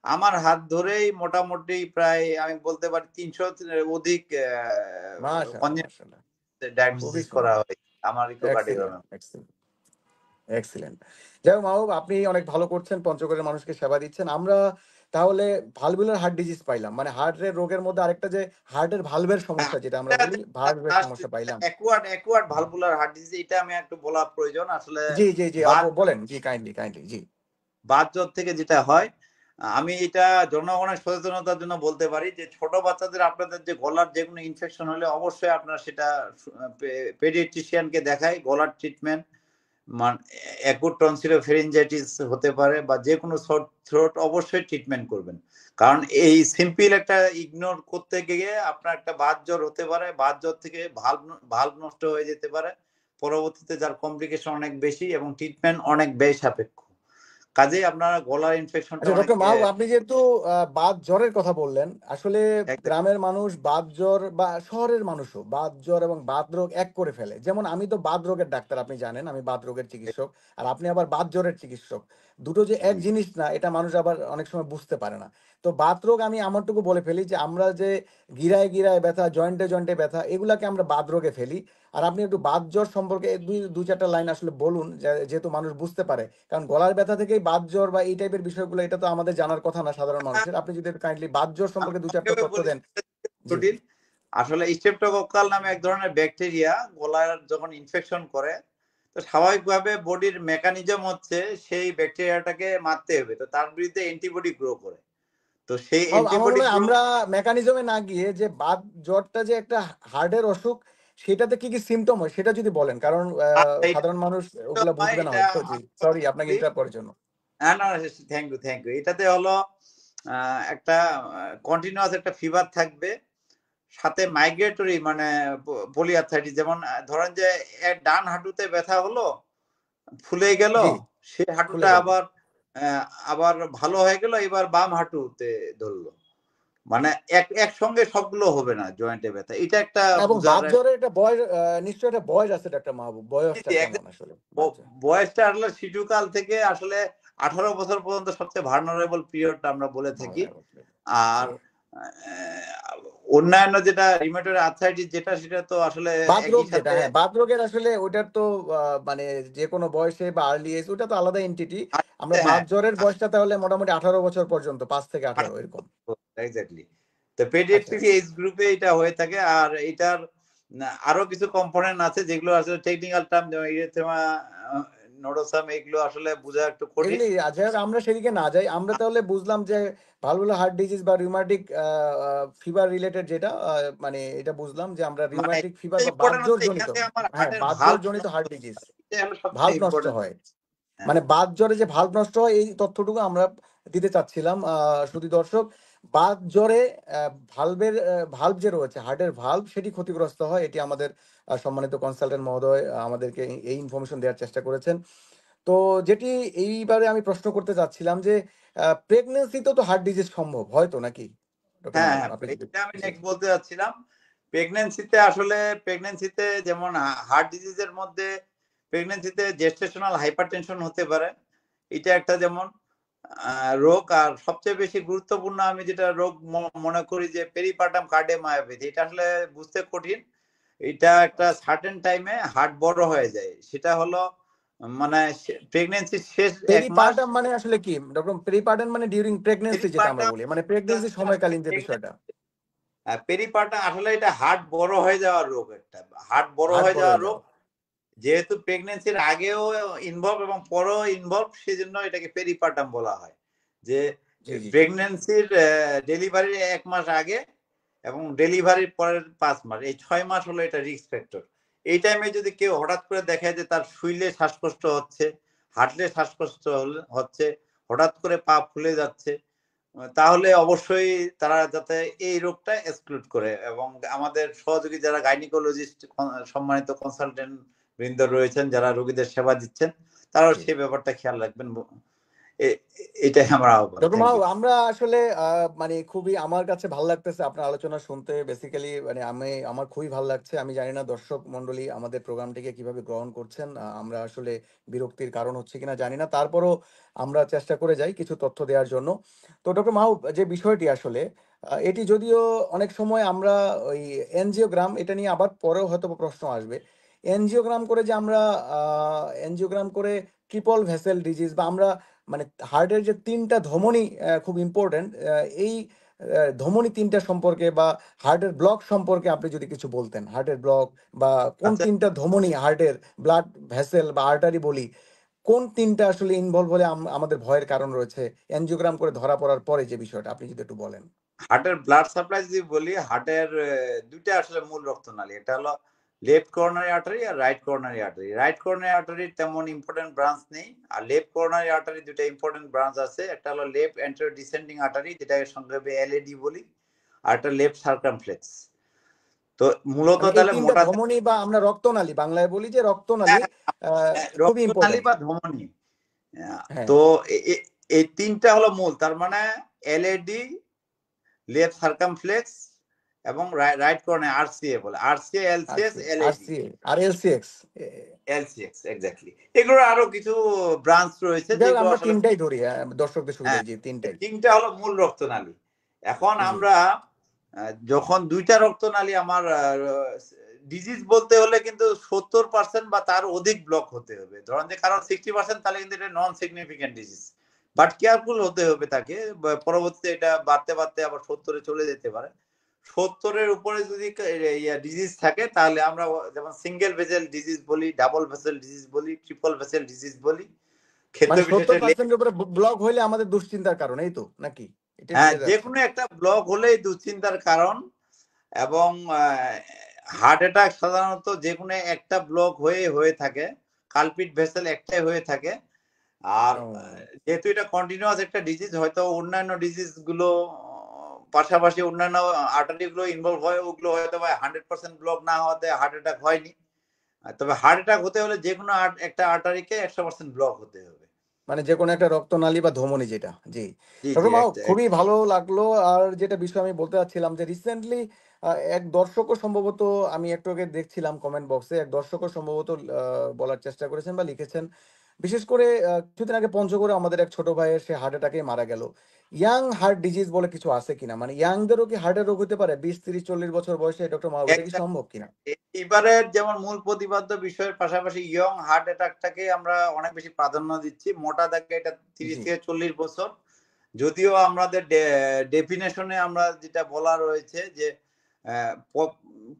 আমার হাত ধরেই মোটামুটি প্রায় আমি বলতে পারি 300 অধিক মাশাআল্লাহ, মাশাআল্লাহ। খুবই ডায়াগনোসিস করা সুন্দর। হয় আমার এক্সিলেন্ট, ইকোকার্ডিওগ্রামে। এক্সিলেন্ট। এক্সিলেন্ট। যাই হোক মাহবুব, আপনি অনেক ভালো করছেন, পঞ্চগড়ের মানুষকে সেবা দিচ্ছেন। আমরা তাহলে ভালভুলার হার্ট ডিজিজ পাইলাম। মানে হার্টের রোগের মধ্যে আরেকটা যে হার্টের ভালভের সমস্যা যেটা আমরা বলি, ভালভের সমস্যা পাইলাম। অ্যাকুয়ার্ড ভালভুলার হার্ট ডিজিজ এটা আমি একটু বলা প্রয়োজন আসলে। জি, জি, জি। বাত বলেন। জি, কাইন্ডলি, কাইন্ডলি। জি। জ্বর থেকে যেটা হয়, আমি এটা জনগণের সচেতনতার জন্য বলতে পারি যে ছোট বাচ্চাদের আপনাদের যে গলার যেকোনো ইনফেকশন হলে অবশ্যই আপনারা সেটা পেডিয়াট্রিশিয়ানকে দেখায়। গলার ট্রিটমেন্ট অ্যাকুট টনসিলোফেরিনজাইটিস হতে পারে বা যে কোনো থ্রোট অবশ্যই ট্রিটমেন্ট করবেন। কারণ এই সিম্পল একটা ইগনোর করতে গিয়ে আপনার একটা বাত জ্বর হতে পারে, বাত জ্বর থেকে ভাল্ব নষ্ট হয়ে যেতে পারে, পরবর্তীতে যার কমপ্লিকেশন অনেক বেশি এবং ট্রিটমেন্ট অনেক ব্যয় সাপেক্ষ। কাজেই আপনার গলার ইনফেকশনটা আচ্ছা অনেক ডক্টর মাহবুব, আপনি যেহেতু বাত জ্বরের কথা বললেন, আসলে গ্রামের মানুষ বাত জ্বর বা শহরের মানুষও বাত জ্বর এবং বাত রোগ এক করে ফেলে। যেমন আমি তো বাত রোগের ডাক্তার, আপনি জানেন আমি বাত রোগের চিকিৎসক, আর আপনি আবার বাত জ্বরের চিকিৎসক। দুটো যে এক জিনিস না, এটা মানুষ আবার অনেক সময় বুঝতে পারে না। তো বাত রোগ আমি আমারটুকু বলে ফেলি যে আমরা যে গিরায় গিরায় ব্যথা, জয়েন্টে জয়েন্টে ব্যথা, এগুলাকে আমরা বাত রোগে ফেলি। আর আপনি একটু বাত জ্বর সম্পর্কে দুই চারটা লাইন আসলে বলুন, যেহেতু মানুষ বুঝতে পারে। কারণ গলার ব্যথা থেকেই বাত জ্বর বা এই টাইপের বিষয়গুলো, এটা তো আমাদের জানার কথা না সাধারণ মানুষের। আপনি যদি একটু কাইন্ডলি বাত জ্বর সম্পর্কে দু চারটা তথ্য দেন। জি। আসলে স্ট্রেপ্টোকক্কাল নামে এক ধরনের ব্যাকটেরিয়া গলার যখন ইনফেকশন করে, তো স্বাভাবিকভাবে বডির মেকানিজম হচ্ছে সেই ব্যাকটেরিয়াটাকে মারতে হবে, তো তার বিরুদ্ধে অ্যান্টিবডি গ্রো করে। তো সেই আমার অ্যান্টিবডি মনে হয় আমরা মেকানিজমে না গিয়ে যে বাত জ্বরটা যে একটা হার্টের অসুখ, সেটাতে কি কি সিমটম হয় সেটা যদি বলেন, কারণ সাধারণ মানুষ ওগুলা বুঝবে না হয়তো। জি, সরি আপনাকে ইন্টারাপ্ট করার জন্য। না, থ্যাংক ইউ। এটাতে হলো একটা কন্টিনিউয়াস একটা ফিভার থাকবে, সাথে মাইগ্রেটরি মানে পলিআর্থাইটিস। যেমন ধরেন যে ডান হাঁটুতে ব্যথা হলো, ফুলে গেল, সেই হাঁটুটা আবার ভালো হয়ে গেল, এবার বাম হাঁটুতে ধরলো। মানে একসঙ্গে সবগুলো হবে না জয়েন্টে ব্যথা। এটা একটা এবং বাত জ্বরের একটা বয়স, নিশ্চয়ই একটা বয়স আছে ডাক্তার মাহবুব, বয়সটা কেমন আসলে? বয়সটা আসলে শিশুকাল থেকে আসলে 18 বছর পর্যন্ত সবচেয়ে ভালনারেবল পিরিয়ডটা আমরা বলে থাকি। আর অন্যান্য যেটা রিউমেটয়েড আর্থ্রাইটিস যেটা, সেটা তো আসলে বাত রোগ একই যেটা, সাথে হ্যাঁ বাত রোগের আসলে ওইটার তো মানে যে কোনো বয়সে বা আর্লি এজ, ওটা তো আলাদা এন্টিটি। আমরা বাত জ্বরের বয়সটা তাহলে মোটামুটি 18 বছর পর্যন্ত, 5 থেকে 18 এরকম। এক্স্যাক্টলি। তো পেডিয়াট্রিক এজ গ্রুপে এটা হয়ে থাকে। আর এটার আরো কিছু কম্পোনেন্ট আছে যেগুলো আসলে টেকনিক্যাল টার্ম, যেমন ইরিথেমা নোডোসাম, এগুলো আসলে বোঝা একটু কঠিন। এগুলি আমরা সেদিকে না যাই। আমরা তাহলে বুঝলাম যে ভালভুলার হার্ট ডিজিজ বা রিউমাটিক ফিভার রিলেটেড যেটা, মানে এটা বুঝলাম যে আমরা রিউমাটিক ফিভার বা বাতজ্বর জনিত, হ্যাঁ বাতজ্বর জনিত হার্ট ডিজিজ, ভালভ নষ্ট হয়। মানে বাত জ্বরে যে ভালভ নষ্ট হয়, এই তথ্যটুকু আমরা দিতে চাচ্ছিলাম শুধু দর্শক। বাত জ্বরে ভালভের ভালভ যে রয়েছে, হার্টের ভালভ, সেটি ক্ষতিগ্রস্ত হয়। এটি আমাদের সম্মানিত কনসালটেন্ট মহোদয় আমাদেরকে এই ইনফরমেশন দেওয়ার চেষ্টা করেছেন। তো যেটি এইবারে আমি প্রশ্ন করতে চাচ্ছিলাম যে প্রেগন্যান্সিতে তো হার্ট ডিজিজ সম্ভব হয়তো নাকি ডক্টর হ্যাঁ, মাহবুব? আপনি যদি এটা আমি নেক্সট বলতে যাচ্ছিলাম। প্রেগন্যান্সিতে যেমন হার্ট ডিজিজের মধ্যে প্রেগন্যান্সিতে জেস্টেশনাল হাইপারটেনশন হতে পারে, এটা একটা যেমন রোগ। আর সবচেয়ে বেশি গুরুত্বপূর্ণ আমি যেটা রোগ মনে করি যে পেরিপার্টাম কার্ডিওমায়োপ্যাথি। এটা আসলে বুঝতে কঠিন। এটা একটা সার্টেন টাইমে হার্ট বড় হয়ে যায়। সেটা হলো মানে প্রেগন্যান্সির শেষ 1 মাস। পেরিপার্টাম মানে আসলে কি ডক্টর? পেরিপার্টাম মানে ডিউরিং প্রেগন্যান্সি যেটা আমরা বলি, মানে প্রেগন্যান্সি সময়কালীন যে বিষয়টা। পেরিপার্টাম আসলে এটা হার্ট বড় হয়ে যাওয়ার রোগ। একটা হার্ট বড় হার্ট হয়ে বড় যাওয়ার হয়ে রোগ, যাওয়া। যেহেতু প্রেগন্যান্সির আগেও ইনভলভ এবং পরেও ইনভলভ, সেজন্য এটাকে পেরিপার্টাম বলা হয়। যে জি জি। প্রেগন্যান্সির ডেলিভারির 1 মাস আগে এবং ডেলিভারির পরের 5 মাস, এই 6 মাস হলো এটা রিস্ক ফ্যাক্টর। এই টাইমে যদি কেউ হঠাৎ করে দেখে যে তার শুইলে শ্বাসকষ্ট হচ্ছে, হাঁটলে শ্বাসকষ্ট হচ্ছে, হঠাৎ করে পা ফুলে যাচ্ছে, তাহলে অবশ্যই তারা যাতে এই রোগটা এক্সক্লুড করে। এবং আমাদের সহযোগী যারা গাইনিকোলজিস্ট, সম্মানিত কনসালটেন্ট বৃন্দ রয়েছেন যারা রোগীদের সেবা দিচ্ছেন, তারাও সেই ব্যাপারটা খেয়াল রাখবেন। এটাই আমার আহ্বান। Doctor thank you. মাহবুব, আমরা আসলে মানে খুবই আমার কাছে ভালো লাগতেছে আপনার আলোচনা শুনতে। বেসিক্যালি মানে আমার খুবই ভালো লাগছে। আমি জানি না দর্শক মন্ডলী আমাদের প্রোগ্রামটিকে কিভাবে গ্রহণ করছেন। আমরা আসলে বিরক্তির কারণ হচ্ছে কিনা জানি না, তারপরও আমরা চেষ্টা করে যাই কিছু তথ্য দেওয়ার জন্য। তো ডক্টর মাহবুব, যে বিষয়টি আসলে এটি যদিও অনেক সময় আমরা ওই এনজিওগ্রাম, এটা নিয়ে আবার পরেও হয়তো প্রশ্ন আসবে। এনজিওগ্রাম করে যে আমরা এনজিওগ্রাম করে ট্রিপল ভেসেল ডিজিজ, বা আমরা মানে হার্টের যে 3টা ধমনী খুব ইম্পর্টেন্ট, এই ধমনী 3টা সম্পর্কে বা হার্টের ব্লক সম্পর্কে আপনি যদি কিছু বলতেন। হার্টের ব্লক বা কোন আচ্ছা, 3টা ধমনী হার্টের ব্লাড ভেসেল বা আর্টারি বলি, কোন 3টা আসলে ইনভলভ হলে আমাদের ভয়ের কারণ রয়েছে এনজিওগ্রাম করে ধরা পড়ার পরে, যে বিষয়টা আপনি যদি একটু বলেন। হার্টের ব্লাড সাপ্লাই যদি বলি, হার্টের দুইটা আসলে মূল রক্তনালী। এটা হলো লেফট করোনারি আর্টারি আর right coronary artery. Right coronary আর্টারির তেমন ইম্পর্টেন্ট ব্রাঞ্চ নেই। আর লেফট করোনারি আর্টারি দুটো ইম্পর্টেন্ট ব্রাঞ্চ আছে। একটা হলো লেফট অ্যান্টেরিয়র ডিসেন্ডিং আর্টারি, যেটাকে সংক্ষেপে এলএডি বলি, আর একটা লেফট সার্কামফ্লেক্স। তো মূলত মানে এই তাহলে তিনটা মোটা ধমনী বা আমরা রক্তনালী, বাংলায় বলি যে রক্তনালী খুবই রক্তনালী ইম্পর্টেন্ট। বা ধমনী। হ্যাঁ তো এই তিনটা হলো মূল, তার মানে এলএডি, লেফট সার্কামফ্লেক্স এবং রাইট কর্নে আরসিএ বলে, আরসিএ, এলসিএস, এলএডি, আরসিএ আর এলসিএক্স। LCx exactly. এগুলোর আরো কিছু ব্রাঞ্চ রয়েছে যেগুলো আমরা আসলে, তিনটাই ধরি দর্শকদের হ্যাঁ, সুবিধায়, যে তিনটাই। তিনটা হলো মূল রক্তনালী। এখন জি আমরা যখন দুইটা রক্তনালী আমার ডিজিজ বলতে হলে কিন্তু 70% বা তার অধিক ব্লক হতে হবে। ধরেন যে কারণ 60%, তাহলে কিন্তু এটা নন সিগনিফিকেন্ট ডিজিজ, বাট কেয়ারফুল হতে হবে তাকে, পরবর্তীতে এটা বাড়তে বাড়তে আবার 70-এ চলে যেতে পারে। 70-এর উপরে যদি ডিজিজ থাকে তাহলে আমরা যেমন সিঙ্গেল ভেসেল ডিজিজ বলি, ডাবল ভেসেল ডিজিজ বলি, ট্রিপল ভেসেল ডিজিজ বলি, ক্ষেত্র মানে বিশেষে। 70% উপরে ব্লক হইলে আমাদের দুশ্চিন্তার কারণ, এই তো নাকি? এটা হ্যাঁ, বোঝা যে যাচ্ছে। কোনো একটা ব্লক হলেই দুশ্চিন্তার কারণ। এবং হার্ট অ্যাটাক সাধারণত যে কোনো একটা ব্লক হয়ে থাকে, কালপিট ভেসেল একটাই হয়ে থাকে। আর যেহেতু এটা কন্টিনিউয়াস একটা ডিজিজ, হয়তো অন্যান্য ডিজিজ গুলো পাশাপাশি অন্যান্য আর্টারি গুলো ইনভলভ হয়, ওগুলো হয়তো 100% ব্লক না হওয়াতে হার্ট অ্যাটাক হয়নি। তবে হার্ট অ্যাটাক হতে হলে যে কোনো একটা আর্টারিকে 100% ব্লক হতে হবে। মানে যে কোনো একটা রক্তনালী বা ধমনী যেটা। জি জি জি, ডক্টর মাহবুব, খুবই ভালো লাগলো। আর যেটা বিষয় আমি বলতে চাচ্ছিলাম যে রিসেন্টলি এক দর্শকও সম্ভবত, আমি একটু আগে দেখছিলাম কমেন্ট বক্সে, এক দর্শকও সম্ভবত বলার চেষ্টা করেছেন বা লিখেছেন, বিশেষ করে কিছুদিন আগে পঞ্চগড়ে আমাদের এক ছোট ভাইয়ের সে হার্ট অ্যাটাকে মারা গেল। ইয়াং হার্ট ডিজিজ বলে কিছু আছে কিনা, মানে ইয়াংদেরও কি হার্টের রোগ হতে পারে 20, 30, 40 বছর বয়সে? ডক্টর মাহবুব, এটা কি সম্ভব কিনা? এবারের যেমন মূল প্রতিপাদ্য বিষয়ের পাশাপাশি ইয়ং হার্ট অ্যাটাকটাকে আমরা অনেক বেশি প্রাধান্য দিচ্ছি। মোটা দাগে এটা 30-40 বছর। যদিও আমাদের ডেফিনেশনে আমরা যেটা বলা রয়েছে যে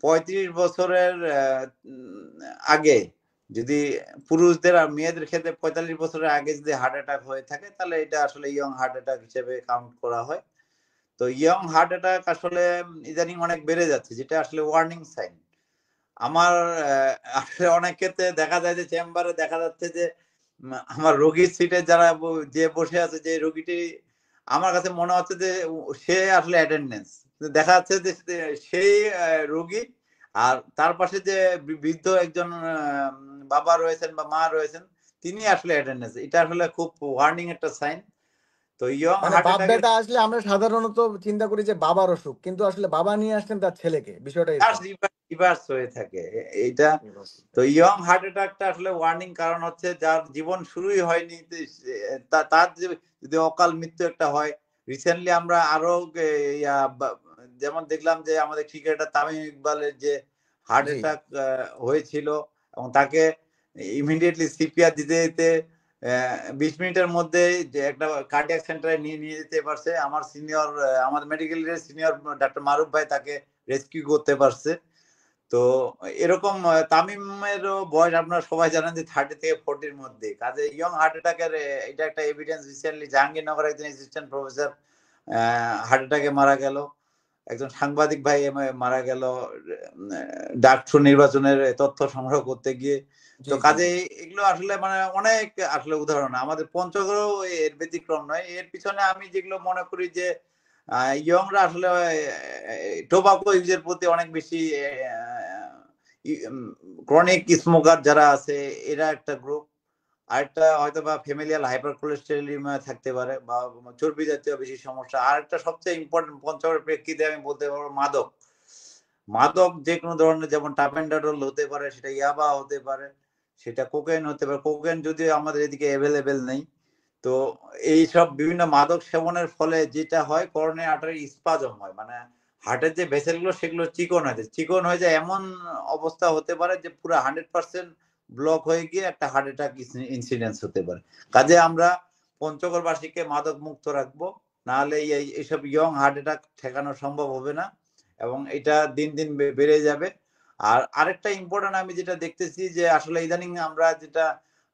35 বছরের আগে যদি পুরুষদের আর মেয়েদের ক্ষেত্রে 45 বছরের আগে যদি হার্ট অ্যাটাক হয়ে থাকে, তাহলে এটা আসলে ইয়ং হার্ট অ্যাটাক হিসেবে কাউন্ট করা হয়। তো ইয়ং হার্ট অ্যাটাক আসলে ইদানিং অনেক বেড়ে যাচ্ছে, যেটা আসলে ওয়ার্নিং সাইন। আমার আসলে অনেক ক্ষেত্রে দেখা যায় যে চেম্বারে দেখা যাচ্ছে যে আমার রোগীর সিটে যারা যে বসে আছে, যে রোগীটি আমার কাছে মনে হচ্ছে যে সে আসলে অ্যাটেন্ডেন্স, দেখা যাচ্ছে যে সেই রোগী আর তার পাশে যে বৃদ্ধ একজন বাবা রয়েছেন বা মা রয়েছেন, তিনি আসলে অ্যাটেন্ডেন্স। এটা আসলে খুব ওয়ার্নিং একটা সাইন। তো ইয়ং মানে হার্ট বাপ অ্যাটাকের বেটা আসলে আমরা সাধারণত চিন্তা করি যে বাবার অসুখ, কিন্তু আসলে বাবা নিয়ে আসছেন তার ছেলেকে, বিষয়টা এরকম। রিভার্স হয়ে থাকে এইটা। তো ইয়ং হার্ট অ্যাটাকটা আসলে ওয়ার্নিং, কারণ হচ্ছে যার জীবন শুরুই হয়নি, তার যদি অকাল মৃত্যু একটা হয়। রিসেন্টলি আমরা আরো যেমন দেখলাম যে আমাদের ক্রিকেটার তামিম ইকবালের যে হার্ট অ্যাটাক হয়েছিল এবং তাকে ইমিডিয়েটলি সিপিআর দিতে দিতে 20 মিনিটের মধ্যে যে একটা কার্ডিয়াক সেন্টারে নিয়ে যেতে পারছে। আমার সিনিয়র, আমাদের মেডিকেলের সিনিয়র ডাক্তার মারুফ ভাই তাকে রেস্কিউ করতে পারছে। তো এরকম তামিমেরও বয়স আপনারা সবাই জানেন যে 30-40-র মধ্যে। কাজে ইয়ং হার্ট অ্যাটাকের এটা একটা এভিডেন্স। রিসেন্টলি জাহাঙ্গীরনগর একজন অ্যাসিস্ট্যান্ট প্রফেসর হার্ট অ্যাটাকে মারা গেল। একজন সাংবাদিক ভাই মারা গেল ডাকসু নির্বাচনের তথ্য সংগ্রহ করতে গিয়ে। তো কাজে এগুলো আসলে মানে অনেক আসলে উদাহরণ, আমাদের পঞ্চগড়ও এর ব্যতিক্রম নয়। এর পিছনে আমি যেগুলো মনে করি যে ইয়ংরা আসলে টোবাকো ইউজের প্রতি অনেক বেশি, ক্রনিক স্মোকার যারা আছে এরা একটা গ্রুপ। আরেকটা হয়তো বা ফ্যামিলিয়াল হাইপার কোলেস্টেরোলিমিয়া থাকতে পারে বা চর্বি জাতীয় বেশি সমস্যা। আরেকটা সবচেয়ে ইম্পর্টেন্ট পঞ্চগড়ের প্রেক্ষিতে আমি বলতে পারবো মাদক যে কোনো ধরনের, যেমন টাপেন্ডাডল হতে পারে, সেটা ইয়াবা হতে পারে, সেটা কোকেন হতে পারে। কোকেন যদিও আমাদের এদিকে অ্যাভেলেবেল নেই। তো এই সব বিভিন্ন মাদক সেবনের ফলে যেটা হয়, করোনারি আর্টারি স্পাজম হয়, মানে হার্টের যে ভেসেলগুলো সেগুলো চিকন হয়ে যায়। এমন অবস্থা হতে পারে যে পুরো 100% ব্লক হয়ে গিয়ে একটা হার্ট অ্যাটাক ইনসিডেন্স হতে পারে। কাজে আমরা পঞ্চগড়বাসীকে মাদক মুক্ত রাখবো, নাহলে এইসব ইয়ং হার্ট অ্যাটাক ঠেকানো সম্ভব হবে না এবং এটা দিন দিন বেড়ে যাবে। আর আরেকটা ইম্পর্টেন্ট আমি যেটা দেখতেছি যে আসলে ইদানিং আমরা যেটা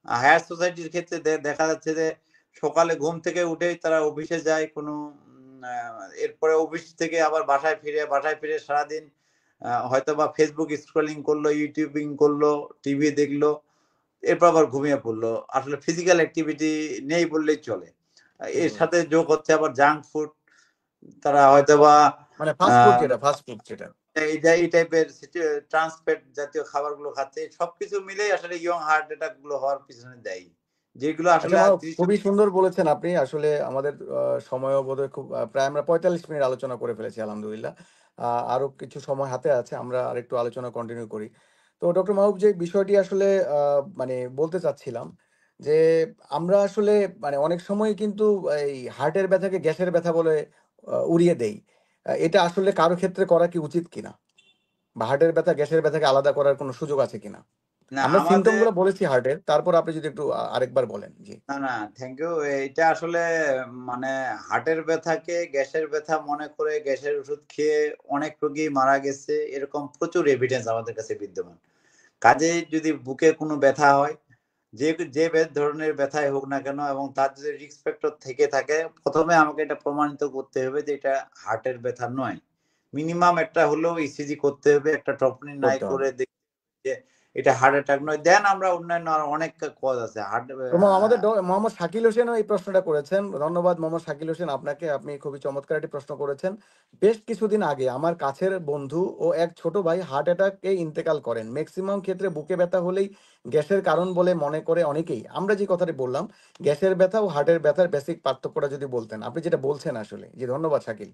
হায়ার সোসাইটির ক্ষেত্রে দেখা যাচ্ছে যে সকালে ঘুম থেকে উঠেই তারা অফিসে যায়, কোনো এরপরে অফিস থেকে আবার বাসায় ফিরে সারাদিন হয়তো বা ফেসবুক স্ক্রলিং করলো, ইউটিউবিং করলো, টিভি দেখলো, এরপর আবার ঘুমিয়ে পড়লো। আসলে ফিজিক্যাল অ্যাক্টিভিটি নেই বললেই চলে। এর সাথে যোগ হচ্ছে আবার জাঙ্ক ফুড। তারা হয়তো বা মানে ফাস্ট ফুড যেটা এই টাইপের ট্রান্সফ্যাট জাতীয় খাবারগুলো খাচ্ছে, সবকিছু মিলেই আসলে ইয়ং হার্ট অ্যাটাক গুলো হওয়ার পিছনে দায়ী, যেগুলো আসলে আচ্ছা মাহবুব, খুবই সুন্দর বলেছেন আপনি। আসলে আমাদের সময় বোধহয় খুব প্রায় আমরা 45 মিনিট আলোচনা করে ফেলেছি আলহামদুলিল্লাহ। আরো কিছু সময় হাতে আছে, আমরা আরেকটু আলোচনা কন্টিনিউ করি। তো ডক্টর মাহবুব, যে বিষয়টি আসলে মানে বলতে চাচ্ছিলাম যে আমরা আসলে মানে অনেক সময় কিন্তু এই হার্টের ব্যথাকে গ্যাসের ব্যথা বলে উড়িয়ে দেই। এটা আসলে কারো ক্ষেত্রে করা কি উচিত কিনা, বা হার্টের ব্যথা গ্যাসের ব্যথাকে আলাদা করার কোনো সুযোগ আছে কিনা? না আমরা সিমটম আমাদের গুলো বলেছি হার্টের, তারপর আপনি যদি একটু আরেকবার বলেন। জি। না থ্যাংক ইউ। এটা আসলে মানে হার্টের ব্যথাকে গ্যাসের ব্যথা মনে করে গ্যাসের ওষুধ খেয়ে অনেক রোগী মারা গেছে, এরকম প্রচুর এভিডেন্স আমাদের কাছে বিদ্যমান। কাজেই যদি বুকে কোনো ব্যথা হয়, যে যে ধরনের ব্যথাই হোক না কেন, এবং তার যদি রিস্ক ফ্যাক্টর থেকে থাকে, প্রথমে আমাকে এটা প্রমাণিত করতে হবে যে এটা হার্টের ব্যথা নয়। মিনিমাম একটা হলেও ইসিজি করতে হবে, একটা ট্রপনি নাই করতে হবে। করে দেখতে যে এটা হার্ট অ্যাটাক নয়। দেন আমরা অন্যান্য আর অনেক কজ আছে হার্ট। এবং আমাদের মোহাম্মদ শাকিল হোসেনও এই প্রশ্নটা করেছেন। ধন্যবাদ মোহাম্মদ শাকিল হোসেন আপনাকে, আপনি খুবই চমৎকার একটি প্রশ্ন করেছেন। বেশ কিছুদিন আগে আমার কাছের বন্ধু ও এক ছোট ভাই হার্ট অ্যাটাকে ইন্তেকাল করেন। ম্যাক্সিমাম ক্ষেত্রে বুকে ব্যথা হলেই গ্যাসের কারণ বলে মনে করে অনেকেই। আমরা যে কথাটি বললাম, গ্যাসের ব্যথা ও হার্টের ব্যথার বেসিক পার্থক্যটা যদি বলতেন, আপনি যেটা বলছেন আসলে। জি, ধন্যবাদ শাকিল।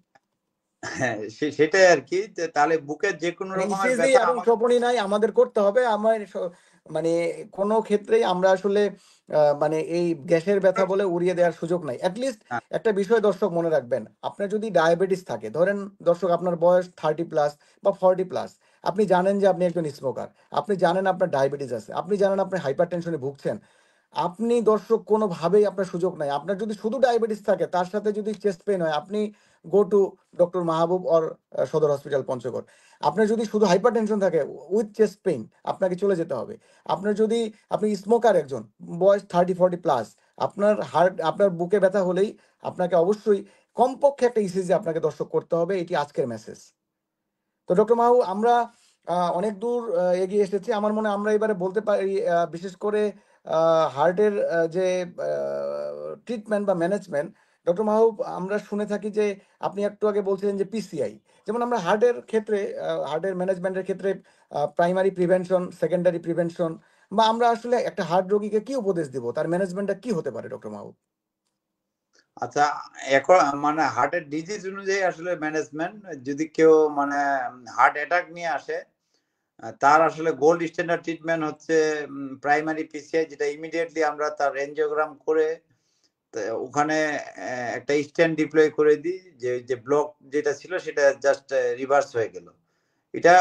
হ্যাঁ, সেটাই আর কি। তাহলে বুকের যে কোনো মানে রকমের ইসিজি ব্যথা এবং ট্রোপনি নাই আমাদের করতে হবে। আমার মানে কোনো ক্ষেত্রেই আমরা আসলে মানে এই গ্যাসের ব্যথা বলে উড়িয়ে দেওয়ার সুযোগ নাই। অ্যাটলিস্ট হ্যাঁ, একটা বিষয় দর্শক মনে রাখবেন, আপনার যদি ডায়াবেটিস থাকে, ধরেন দর্শক আপনার বয়স 30+ বা 40+, আপনি জানেন যে আপনি একজন স্মোকার, আপনি জানেন আপনার ডায়াবেটিস আছে, আপনি জানেন আপনি হাইপার টেনশনে ভুগছেন, আপনি দর্শক কোনোভাবেই আপনার সুযোগ নাই। আপনার যদি শুধু ডায়াবেটিস থাকে, তার সাথে যদি চেস্ট পেইন হয়, আপনি go to doctor Mahbub or সদর হসপিটাল পঞ্চগড়। আপনার যদি শুধু হাইপার টেনশন থাকে উইথ চেস্ট পেইন, আপনাকে চলে যেতে হবে। আপনার যদি আপনি স্মোকার একজন, বয়স 30-40+, আপনার হার্ট আপনার বুকে ব্যথা হলেই আপনাকে অবশ্যই কমপক্ষে একটা ইসিজি আপনাকে দর্শক করতে হবে। এটি আজকের মেসেজ। তো ডক্টর মাহু, আমরা অনেক দূর এগিয়ে এসেছি। আমার মনে হয় আমরা এবারে বলতে পারি, বিশেষ করে হার্টের যে ট্রিটমেন্ট বা ম্যানেজমেন্ট, ডক্টর মাহবুব, আমরা শুনে থাকি যে আপনি একটু আগে বলছিলেন যে পিসিআই, যেমন আমরা হার্টের ক্ষেত্রে, হার্টের ম্যানেজমেন্টের ক্ষেত্রে প্রাইমারি প্রিভেনশন, সেকেন্ডারি প্রিভেনশন, বা আমরা আসলে একটা হার্ট রোগীকে কি উপদেশ দিব, তার ম্যানেজমেন্টটা কি হতে পারে ডক্টর মাহবুব? আচ্ছা, এখন মানে হার্টের ডিজিজ অনুযায়ী আসলে ম্যানেজমেন্ট, যদি কেউ মানে হার্ট অ্যাটাক নিয়ে আসে, তার আসলে গোল্ড স্ট্যান্ডার্ড ট্রিটমেন্ট হচ্ছে প্রাইমারি পিসিআই, যেটা ইমিডিয়েটলি আমরা তার এনজিওগ্রাম করে ওখানে একটা স্ট্যান্ড ডিপ্লয় করে দিই, যে ব্লক যেটা ছিল সেটা জাস্ট রিভার্স হয়ে গেল। এটা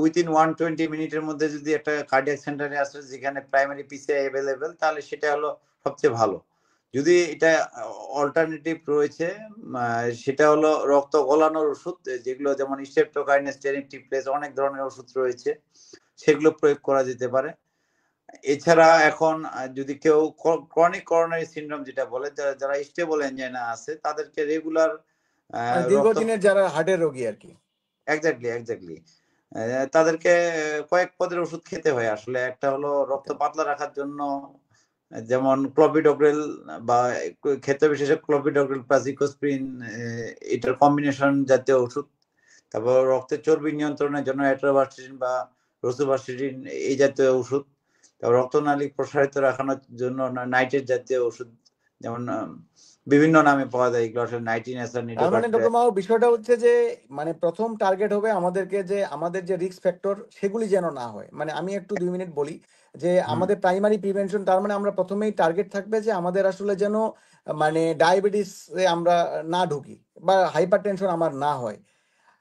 উইথিন 120 মিনিটের মধ্যে যদি একটা কার্ডিয়াক সেন্টারে আসে যেখানে প্রাইমারি পিসিআই অ্যাভেলেবেল, তাহলে সেটা হলো সবচেয়ে ভালো। যদি এটা অল্টারনেটিভ রয়েছে, সেটা হলো রক্ত গলানোর ওষুধ, যেগুলো যেমন স্ট্রেপ্টোকাইনেস, টেনিক্টিপ্লেস, অনেক ধরনের ওষুধ রয়েছে, সেগুলো প্রয়োগ করা যেতে পারে। এছাড়া এখন যদি কেউ ক্রনিক করোনারি সিনড্রোম যেটা বলে, যারা স্টেবল এনজাইনা আছে, তাদেরকে রেগুলার মানে রক্ত, দীর্ঘদিনের যারা হার্টের রোগী আর কি। এক্স্যাক্টলি তাদেরকে কয়েক পদের ওষুধ খেতে হয় আসলে। একটা হলো রক্ত পাতলা রাখার জন্য, যেমন ক্লোপিডোগ্রেল, বা ক্ষেত্র বিশেষে ক্লোপিডোগ্রেল প্লাস ইকোস্প্রিন, এটার কম্বিনেশন জাতীয় ওষুধ। তারপর রক্তের চর্বি নিয়ন্ত্রণের জন্য অ্যাট্রোভাস্টিন বা রোসুভাস্টিন, এই জাতীয় ওষুধ। তারপর রক্তনালী প্রসারিত রাখানোর জন্য নাইট্রেট জাতীয় ওষুধ, যেমন বিভিন্ন নামে পাওয়া যায়, এগুলো আসলে নাইট্রিনেসন, তার মানে নিডোকার্ডিয়া। ডক্টর মাহবুব, বিষয়টা হচ্ছে যে মানে প্রথম টার্গেট হবে আমাদেরকে যে আমাদের যে রিস্ক ফ্যাক্টর সেগুলি যেন না হয়। মানে আমি একটু 2 মিনিট বলি যে আমাদের প্রাইমারি প্রিভেনশন, তার মানে আমরা প্রথমেই টার্গেট থাকবে যে আমাদের আসলে যেন মানে ডায়াবেটিস আমরা না ঢুকি, বা হাইপার টেনশন আমার না হয়।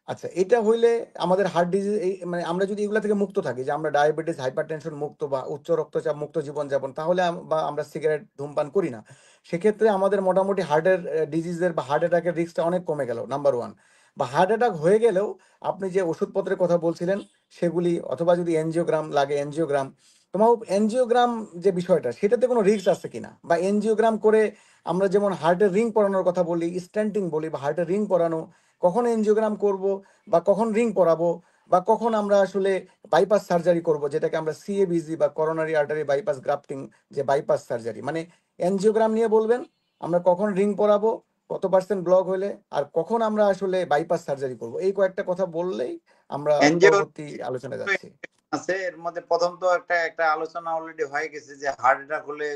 আচ্ছা, এটা হইলে আমাদের হার্ট ডিজিজ, এই মানে আমরা যদি এগুলা থেকে মুক্ত থাকি, যে আমরা ডায়াবেটিস, হাইপারটেনশন মুক্ত বা উচ্চ রক্তচাপ মুক্ত জীবনযাপন, তাহলে বা আমরা সিগারেট ধূমপান করি না, সেক্ষেত্রে আমাদের মোটামুটি হার্টের ডিজিজের বা হার্ট অ্যাটাকের রিস্কটা অনেক কমে গেল, নাম্বার ওয়ান। বা হার্ট অ্যাটাক হয়ে গেলেও আপনি যে ওষুধপত্রের কথা বলছিলেন সেগুলি, অথবা যদি এনজিওগ্রাম লাগে এনজিওগ্রাম, তোমার এনজিওগ্রাম যে বিষয়টা, সেটাতে কোনো রিস্ক আছে কিনা, বা এনজিওগ্রাম করে আমরা যেমন হার্টের রিং পরানোর কথা বলি, স্ট্যান্টিং বলি, বা হার্টের রিং পরানো, কখন এনজিওগ্রাম করব, বা কখন রিং পরাবো, বা কখন আমরা আসলে বাইপাস সার্জারি করব, যেটাকে আমরা সিএবিজি বা করোনারি আর্টারি বাইপাস গ্রাফটিং, যে বাইপাস সার্জারি, মানে এনজিওগ্রাম নিয়ে বলবেন, আমরা কখন রিং পরাবো, কত পার্সেন্ট ব্লক হলে, আর কখন আমরা আসলে বাইপাস সার্জারি করব, এই কয়েকটা কথা বললেই আমরা এনজিও পরবর্তী আলোচনায় যাচ্ছি। আছে, এর মধ্যে প্রথম তো একটা আলোচনা অলরেডি হয়ে গেছে যে হার্ট অ্যাটাক হলে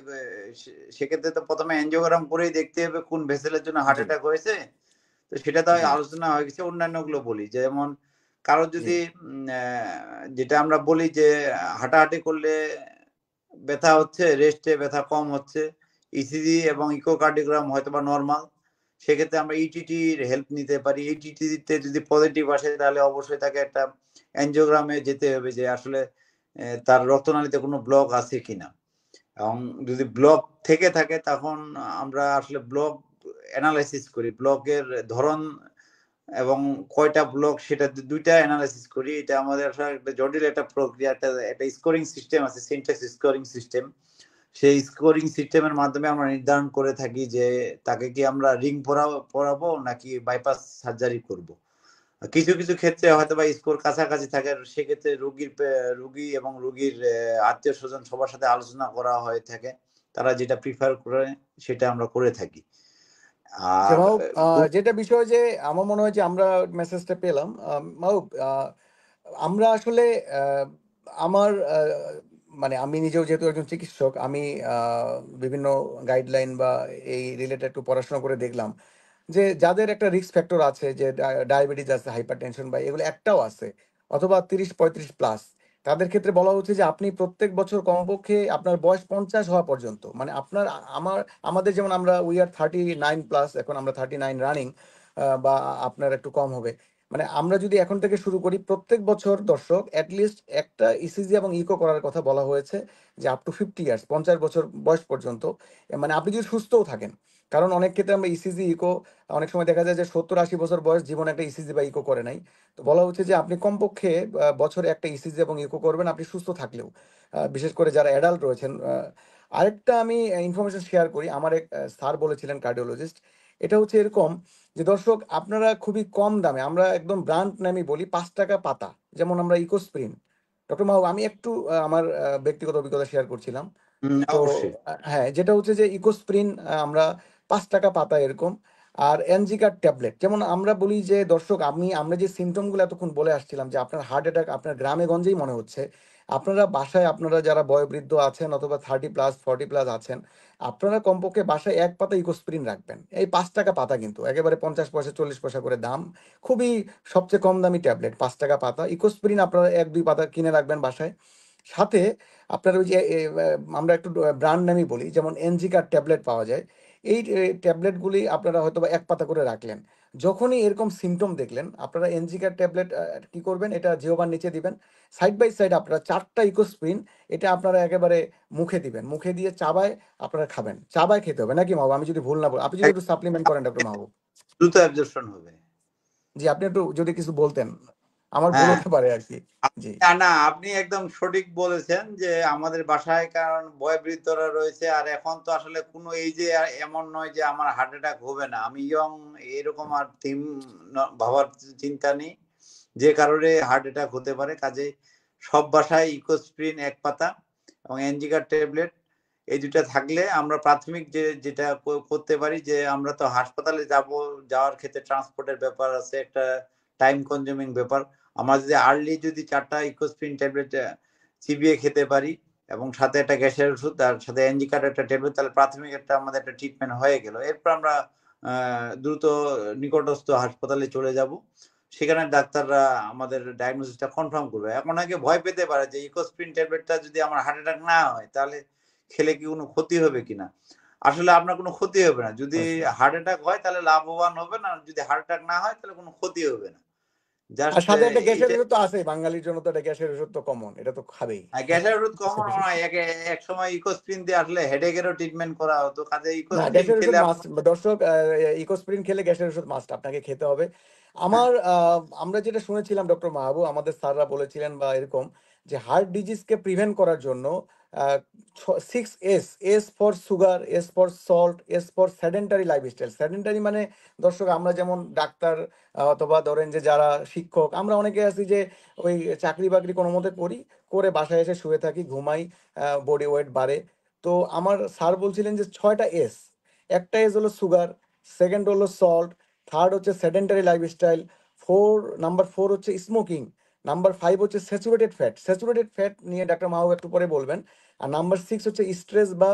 সেক্ষেত্রে তো প্রথমে এনজিওগ্রাম করেই দেখতে হবে কোন ভেসেলের জন্য হার্ট জি অ্যাটাক হয়েছে। তো সেটা তো জি আলোচনা হয়ে গেছে। অন্যান্য গুলো বলি, যেমন কারো জি যদি যেটা আমরা বলি যে হাঁটাহাঁটি করলে ব্যথা হচ্ছে, রেস্টে ব্যথা কম হচ্ছে, ইসিজি এবং ইকোকার্ডিওগ্রাম হয়তো বা নর্মাল, সেক্ষেত্রে আমরা ইটিটির হেল্প নিতে পারি। ইটিটিতে যদি পজিটিভ আসে তাহলে অবশ্যই তাকে একটা অ্যাঞ্জিওগ্রামে যেতে হবে যে আসলে তার রক্তনালীতে কোনো ব্লক আছে কিনা, এবং যদি ব্লক থেকে থাকে তখন আমরা আসলে ব্লক অ্যানালাইসিস করি, ব্লকের ধরন এবং কয়টা ব্লক সেটা দুইটা অ্যানালাইসিস করি। এটা আমাদের আসলে একটা জটিল একটা প্রক্রিয়া, একটা স্কোরিং সিস্টেম আছে, সিনট্যাক্স স্কোরিং সিস্টেম। সেই স্কোরিং সিস্টেমের মাধ্যমে আমরা নির্ধারণ করে থাকি যে তাকে কি আমরা রিং পরাবো নাকি বাইপাস সার্জারি করব। কিছু কিছু ক্ষেত্রে হয়তো বা স্কোর কাছাকাছি থাকে, সেক্ষেত্রে রুগী এবং রুগীর আত্মীয় স্বজন সবার সাথে আলোচনা করা হয়ে থাকে, তারা যেটা প্রিফার করে সেটা আমরা করে থাকি। আর মাহবুব, যেটা বিষয় যে আমার মনে হয় যে আমরা মেসেজটা পেলাম। মাহবুব, আমরা আসলে আমার মানে আমি নিজেও যেহেতু একজন চিকিৎসক, আমি বিভিন্ন গাইডলাইন বা এই রিলেটেড একটু পড়াশোনা করে দেখলাম যে যাদের একটা রিস্ক ফ্যাক্টর আছে, যে ডায়াবেটিস আছে, হাইপার টেনশন বা এগুলো একটাও আছে, অথবা 30-35+, তাদের ক্ষেত্রে বলা হচ্ছে যে আপনি প্রত্যেক বছর কমপক্ষে আপনার বয়স 50 হওয়া পর্যন্ত, মানে আপনার আমাদের যেমন আমরা উই আর 39+, এখন আমরা 39 রানিং, বা আপনার একটু কম হবে, মানে আমরা যদি এখন থেকে শুরু করি প্রত্যেক বছর দর্শক অ্যাটলিস্ট একটা ইসিজি এবং ইকো করার কথা বলা হয়েছে, যে আপ টু 50 ইয়ার্স, 50 বছর বয়স পর্যন্ত, মানে আপনি যদি সুস্থও থাকেন। কারণ অনেক ক্ষেত্রে আমরা ইসিজি ইকো, অনেক সময় দেখা যায় যে 70-80 বছর বয়স, জীবনে একটা ইসিজি বা ইকো করে নাই। তো বলা হচ্ছে যে আপনি কমপক্ষে বছরে একটা ইসিজি এবং ইকো করবেন, আপনি সুস্থ থাকলেও, বিশেষ করে যারা অ্যাডাল্ট রয়েছেন। আরেকটা আমি ইনফরমেশন শেয়ার করি, আমার এক স্যার বলেছিলেন, কার্ডিওলজিস্ট। এটা হচ্ছে এরকম যে দর্শক, আপনারা খুবই কম দামে, আমরা একদম ব্র্যান্ড নামই বলি, 5 টাকা পাতা, যেমন আমরা ইকোস্প্রিন। ডক্টর মাহবুব, আমি একটু আমার ব্যক্তিগত অভিজ্ঞতা শেয়ার করছিলাম। তো অবশ্যই হ্যাঁ, যেটা হচ্ছে যে ইকোস্প্রিন আমরা 5 টাকা পাতা এরকম। আর এনজিকার ট্যাবলেট, যেমন আমরা বলি যে দর্শক, আমরা যে সিমটমগুলো এতক্ষণ বলে আসছিলাম, যে আপনার হার্ট অ্যাটাক আপনার গ্রামে গঞ্জেই মনে হচ্ছে, আপনারা বাসায়, আপনারা যারা বয়োবৃদ্ধ আছেন অথবা 30+, 40+ আছেন, আপনারা কমপক্ষে বাসায় 1 পাতা ইকোস্প্রিন রাখবেন। এই 5 টাকা পাতা, কিন্তু একেবারে 50 পয়সা 40 পয়সা করে দাম, খুবই সবচেয়ে কম দামি ট্যাবলেট, 5 টাকা পাতা ইকোস্প্রিন আপনারা 1-2 পাতা কিনে রাখবেন বাসায়। সাথে আপনার ওই যে আমরা একটু ব্র্যান্ড নামই বলি, যেমন এনজিকার ট্যাবলেট পাওয়া যায়। এই ট্যাবলেটগুলি আপনারা হয়তো বা 1 পাতা করে রাখলেন। যখনই এরকম সিমটম দেখলেন, আপনারা এনজিকার ট্যাবলেট কি করবেন, এটা জিহ্বার নিচে দিবেন, সাইড বাই সাইড আপনারা 4টা ইকোস্প্রিন, এটা আপনারা একেবারে মুখে দিবেন, মুখে দিয়ে চাবায় আপনারা খাবেন, চাবায় খেতে হবে নাকি মাহবুব? আমি যদি ভুল না বলি, আপনি যদি একটু সাপ্লিমেন্ট করেন ডক্টর মাহবুব। দ্রুত অ্যাবজর্পশন হবে। জি, আপনি একটু যদি কিছু বলতেন, আমার ভুল হ্যাঁ, হতে পারে আর কি। জি না আপনি একদম সঠিক বলেছেন যে আমাদের বাসায় কারণ বয়োবৃদ্ধরা রয়েছে, আর এখন তো আসলে কোনো এই যে এমন নয় যে আমার হার্ট অ্যাটাক হবে না, আমি ইয়ং, এরকম আর থিম ভাবার চিন্তা নেই, যে কারণে হার্ট অ্যাটাক হতে পারে। কাজে সব বাসায় ইকোস্প্রিন 1 পাতা এবং এনজিকার ট্যাবলেট, এই দুটা থাকলে আমরা প্রাথমিক যেটা করতে পারি, যে আমরা তো হাসপাতালে যাওয়ার ক্ষেত্রে ট্রান্সপোর্টের ব্যাপার আছে, একটা টাইম কনজিউমিং ব্যাপার। আমরা যদি আর্লি 4টা ইকোস্প্রিন ট্যাবলেট চিবিয়ে খেতে পারি এবং সাথে একটা গ্যাসের ওষুধ আর সাথে এনজিকার একটা ট্যাবলেট, তাহলে প্রাথমিক আমাদের একটা ট্রিটমেন্ট হয়ে গেল। এরপর আমরা দ্রুত নিকটস্থ হাসপাতালে চলে যাব, সেখানে ডাক্তাররা আমাদের ডায়াগনোসিসটা কনফার্ম করবে। এখন অনেকে ভয় পেতে পারে যে ইকোস্প্রিন ট্যাবলেটটা যদি আমার হার্ট অ্যাটাক না হয় তাহলে খেলে কি কোনো ক্ষতি হবে কিনা। আসলে আপনার কোনো ক্ষতি হবে না। যদি অবশ্যই। হার্ট অ্যাটাক হয় তাহলে লাভবান হবেন, আর যদি হার্ট অ্যাটাক না হয় তাহলে কোনো ক্ষতি হবে না। আর জাস্ট সাথে একটা গ্যাসের এইটা, ওষুধ তো আছে, বাঙালির জন্য তো এটা গ্যাসের ওষুধ তো কমন, এটা তো খাবেই। গ্যাসের ওষুধ কমন হয়। এক সময় ইকোস্প্রিন দিয়ে আসলে হেডেকেরও ট্রিটমেন্ট করা হতো, কাজে না, ইকোস্প্রিন গ্যাসের ওষুধ খেলে মাস্ট দর্শক, ইকোস্প্রিন খেলে গ্যাসের ওষুধ মাস্ট আপনাকে খেতে হবে। হ্যাঁ, আমরা যেটা শুনেছিলাম ডক্টর মাহবুব, আমাদের স্যাররা বলেছিলেন বা এরকম, যে হার্ট ডিজিজকে প্রিভেন্ট করার জন্য 6 S, S for sugar, S for salt, S for sedentary lifestyle. Sedentary মানে দর্শক, আমরা যেমন ডাক্তার, অথবা ধরেন যে যারা শিক্ষক, আমরা অনেকে আছি যে ওই চাকরি বাকরি কোনো মতে করি, করে বাসায় এসে শুয়ে থাকি, ঘুমাই, বডি ওয়েট বাড়ে। তো আমার স্যার বলছিলেন যে 6টা এস, একটা এস হলো সুগার, সেকেন্ড হলো সল্ট, থার্ড হচ্ছে সেডেন্টারি লাইফস্টাইল, নাম্বার 4 হচ্ছে স্মোকিং, নাম্বার 5 হচ্ছে স্যাচুরেটেড ফ্যাট। স্যাচুরেটেড ফ্যাট নিয়ে ডাক্তার মাহবুব একটু পরে বলবেন। আর নাম্বার 6 হচ্ছে স্ট্রেস বা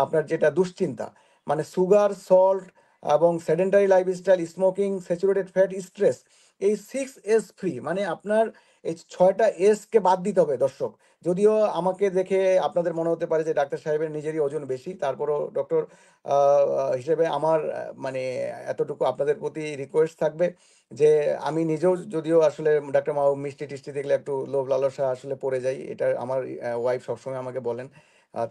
আপনার যেটা দুশ্চিন্তা, মানে সুগার, সল্ট এবং sedentary lifestyle, smoking, saturated fat, stress. এই 6S ফ্রি, মানে আপনার এই 6টা এস কে বাদ দিতে হবে দর্শক। যদিও আমাকে দেখে আপনাদের মনে হতে পারে যে ডাক্তার সাহেবের নিজেরই ওজন বেশি, তারপরও ডক্টর হিসেবে আমার মানে এতটুকু আপনাদের প্রতি রিকোয়েস্ট থাকবে যে আমি নিজেও যদিও আসলে ডাক্তার মাহবুব মিষ্টি টিষ্টি দেখলে একটু লোভ লালসা আসলে পড়ে যাই, এটা আমার ওয়াইফ সবসময় আমাকে বলেন।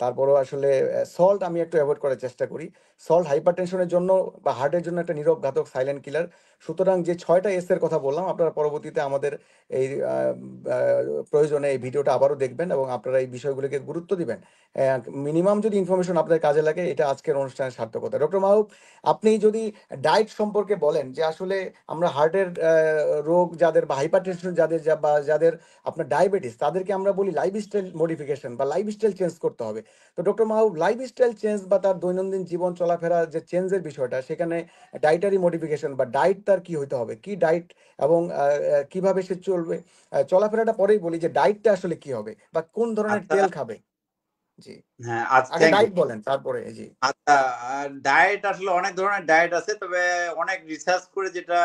তারপরেও আসলে সল্ট আমি একটু অ্যাভয়েড করার চেষ্টা করি। সল্ট হাইপারটেনশনের জন্য বা হার্টের জন্য একটা নীরব ঘাতক, সাইলেন্ট কিলার। সুতরাং যে 6টা এস এর কথা বললাম, আপনারা পরবর্তীতে আমাদের এই প্রয়োজনে এই ভিডিওটা আবারও দেখবেন এবং আপনারা এই বিষয়গুলোকে গুরুত্ব দিবেন। মিনিমাম যদি ইনফরমেশন আপনার কাজে লাগে, এটা আজকের অনুষ্ঠানের সার্থকতা। ডক্টর মাহবুব, আপনি যদি ডায়েট সম্পর্কে বলেন যে আসলে আমরা হার্টের রোগ যাদের বা হাইপারটেনশন যাদের বা যাদের আপনার ডায়াবেটিস, তাদেরকে আমরা বলি লাইফস্টাইল মডিফিকেশন বা লাইফস্টাইল চেঞ্জ করতে হবে। তো ডক্টর মাহবুব, লাইফস্টাইল চেঞ্জ বা তার দৈনন্দিন জীবন চলাফেরা যে চেঞ্জের বিষয়টা, সেখানে ডায়েটারি মডিফিকেশন বা ডায়েট তার কি হইতে হবে, কি ডায়েট এবং কিভাবে সে চলবে, চলাফেরাটা পরেই বলি যে ডায়েটটা আসলে কি হবে বা কোন ধরনের আচ্ছা। তেল খাবে। জি, হ্যাঁ, আচ্ছা, আগে থ্যাংক ইউ। ডায়েট বলেন তারপরে। জি, আচ্ছা, ডায়েট আসলে অনেক ধরনের ডায়েট আছে, তবে অনেক রিসার্চ করে যেটা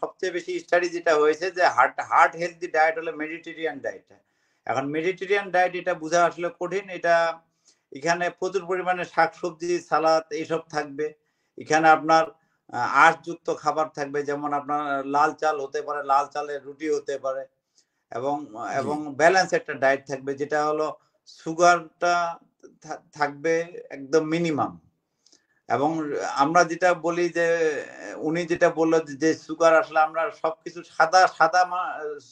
সবচেয়ে বেশি স্টাডি যেটা হয়েছে যে হার্ট হেলদি ডায়েট হলো মেডিটেরিয়ান ডায়েট। এখন মেডিটেরিয়ান ডায়েট এটা বোঝা আসলে কঠিন। এটা এখানে প্রচুর পরিমাণে শাকসবজি, সালাদ এইসব থাকবে। এখানে আপনার আঁশযুক্ত খাবার থাকবে, যেমন আপনার লাল চাল হতে পারে, লাল চালের রুটি হতে পারে, এবং জি, এবং ব্যালেন্স একটা ডায়েট থাকবে, যেটা হলো সুগারটা থাকবে একদম মিনিমাম। এবং আমরা যেটা বলি যে উনি যেটা বললো যে সুগার আসলে আমরা সবকিছু সাদা সাদা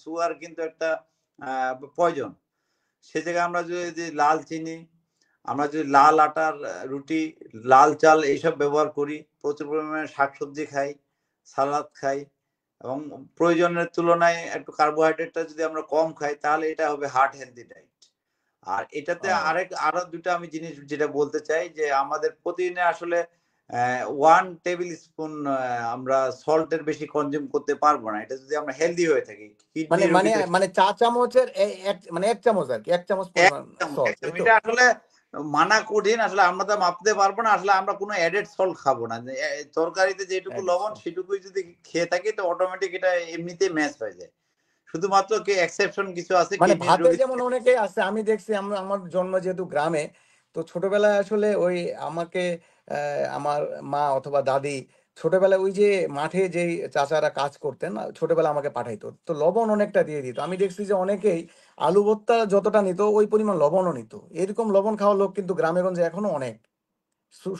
সুগার কিন্তু একটা পয়জন। সে জায়গায় আমরা যদি লাল চিনি, আমরা যদি লাল আটার রুটি, লাল চাল এইসব ব্যবহার করি, প্রচুর পরিমাণে শাকসবজি খাই, সালাদ খাই, এবং প্রয়োজনের তুলনায় একটু কার্বোহাইড্রেটটা যদি আমরা কম খাই, তাহলে এটা হবে হার্ট হেলদি ডায়েট। আর এটাতে ও, আরো দুটো আমি জিনিস যেটা বলতে চাই যে আমাদের প্রতিদিনে আসলে 1 টেবিল স্পুন আমরা সল্টের বেশি কনজিউম করতে পারবো না। এটা যদি আমরা হেলদি হয়ে থাকি। কিডনি মানে মানে রোগীদের মানে চা চামচের মানে 1 চামচ আর কি, 1 চামচ এক পরিমাণ চামচ, সল্ট, এই তো? এটা আসলে মানা কঠিন। আসলে আমরা তো মাপতে পারবো না। আসলে আমরা কোনো এডেড সল্ট খাবো না। যে তরকারিতে যেটুকু লবণ একদম। সেটুকুই যদি খেয়ে থাকি, তো অটোমেটিক এটা এমনিতেই ম্যাচ হয়ে যায়। শুধুমাত্র কি এক্সেপশন কিছু আছে মানে কিডনির ভাতে রোগী। যেমন অনেকে আছে, আমি দেখছি আমার জন্ম যেহেতু গ্রামে, তো ছোটবেলায় আসলে ওই আমাকে আমার মা অথবা দাদি ছোটবেলায় ওই যে মাঠে যেই চাচারা কাজ করতেন, ছোটবেলা আমাকে পাঠাইতো, তো লবণ অনেকটা দিয়ে দিত। আমি দেখছি যে অনেকেই আলু ভর্তা যতটা নিত ওই পরিমাণ লবণও নিত। এরকম লবণ খাওয়া লোক কিন্তু গ্রামে গঞ্জে এখনো অনেক।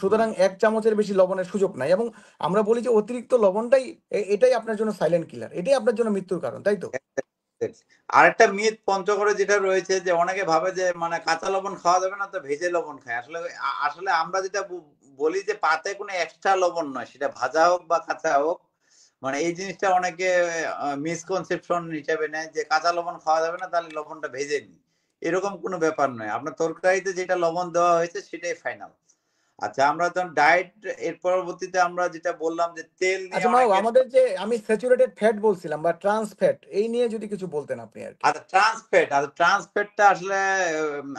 সুতরাং 1 চামচের বেশি লবণের সুযোগ নাই। এবং আমরা বলি যে অতিরিক্ত লবণটাই এটাই আপনার জন্য সাইলেন্ট কিলার, এটাই আপনার জন্য মৃত্যুর কারণ, তাই তো? আরেকটা মিথ পঞ্চগড়ে যেটা রয়েছে যে অনেকে ভাবে যে মানে কাঁচা লবণ খাওয়া যাবে না, তো ভেজে লবণ খায়। আসলে আসলে আমরা যেটা বলি যে পাতে কোনো এক্সট্রা লবণ নয়, সেটা ভাজা হোক বা কাঁচা হোক। মানে এই জিনিসটা অনেকে মিসকনসেপশন হিসেবে নেয় যে কাঁচা লবণ খাওয়া যাবে না, তাহলে লবণটা ভেজে নি। এরকম কোনো ব্যাপার নয়। আপনার তরকারিতে যেটা লবণ দেওয়া হয়েছে সেটাই ফাইনাল। আচ্ছা, আমরা যখন ডায়েট এর পরবর্তীতে আমরা যেটা বললাম যে তেল নিয়ে আচ্ছা মা, অনেকের। আমাদের যে আমি স্যাচুরেটেড ফ্যাট বলছিলাম বা ট্রান্স ফ্যাট, এই নিয়ে যদি কিছু বলতেন আপনি আর কি। আচ্ছা, ট্রান্স ফ্যাটটা আসলে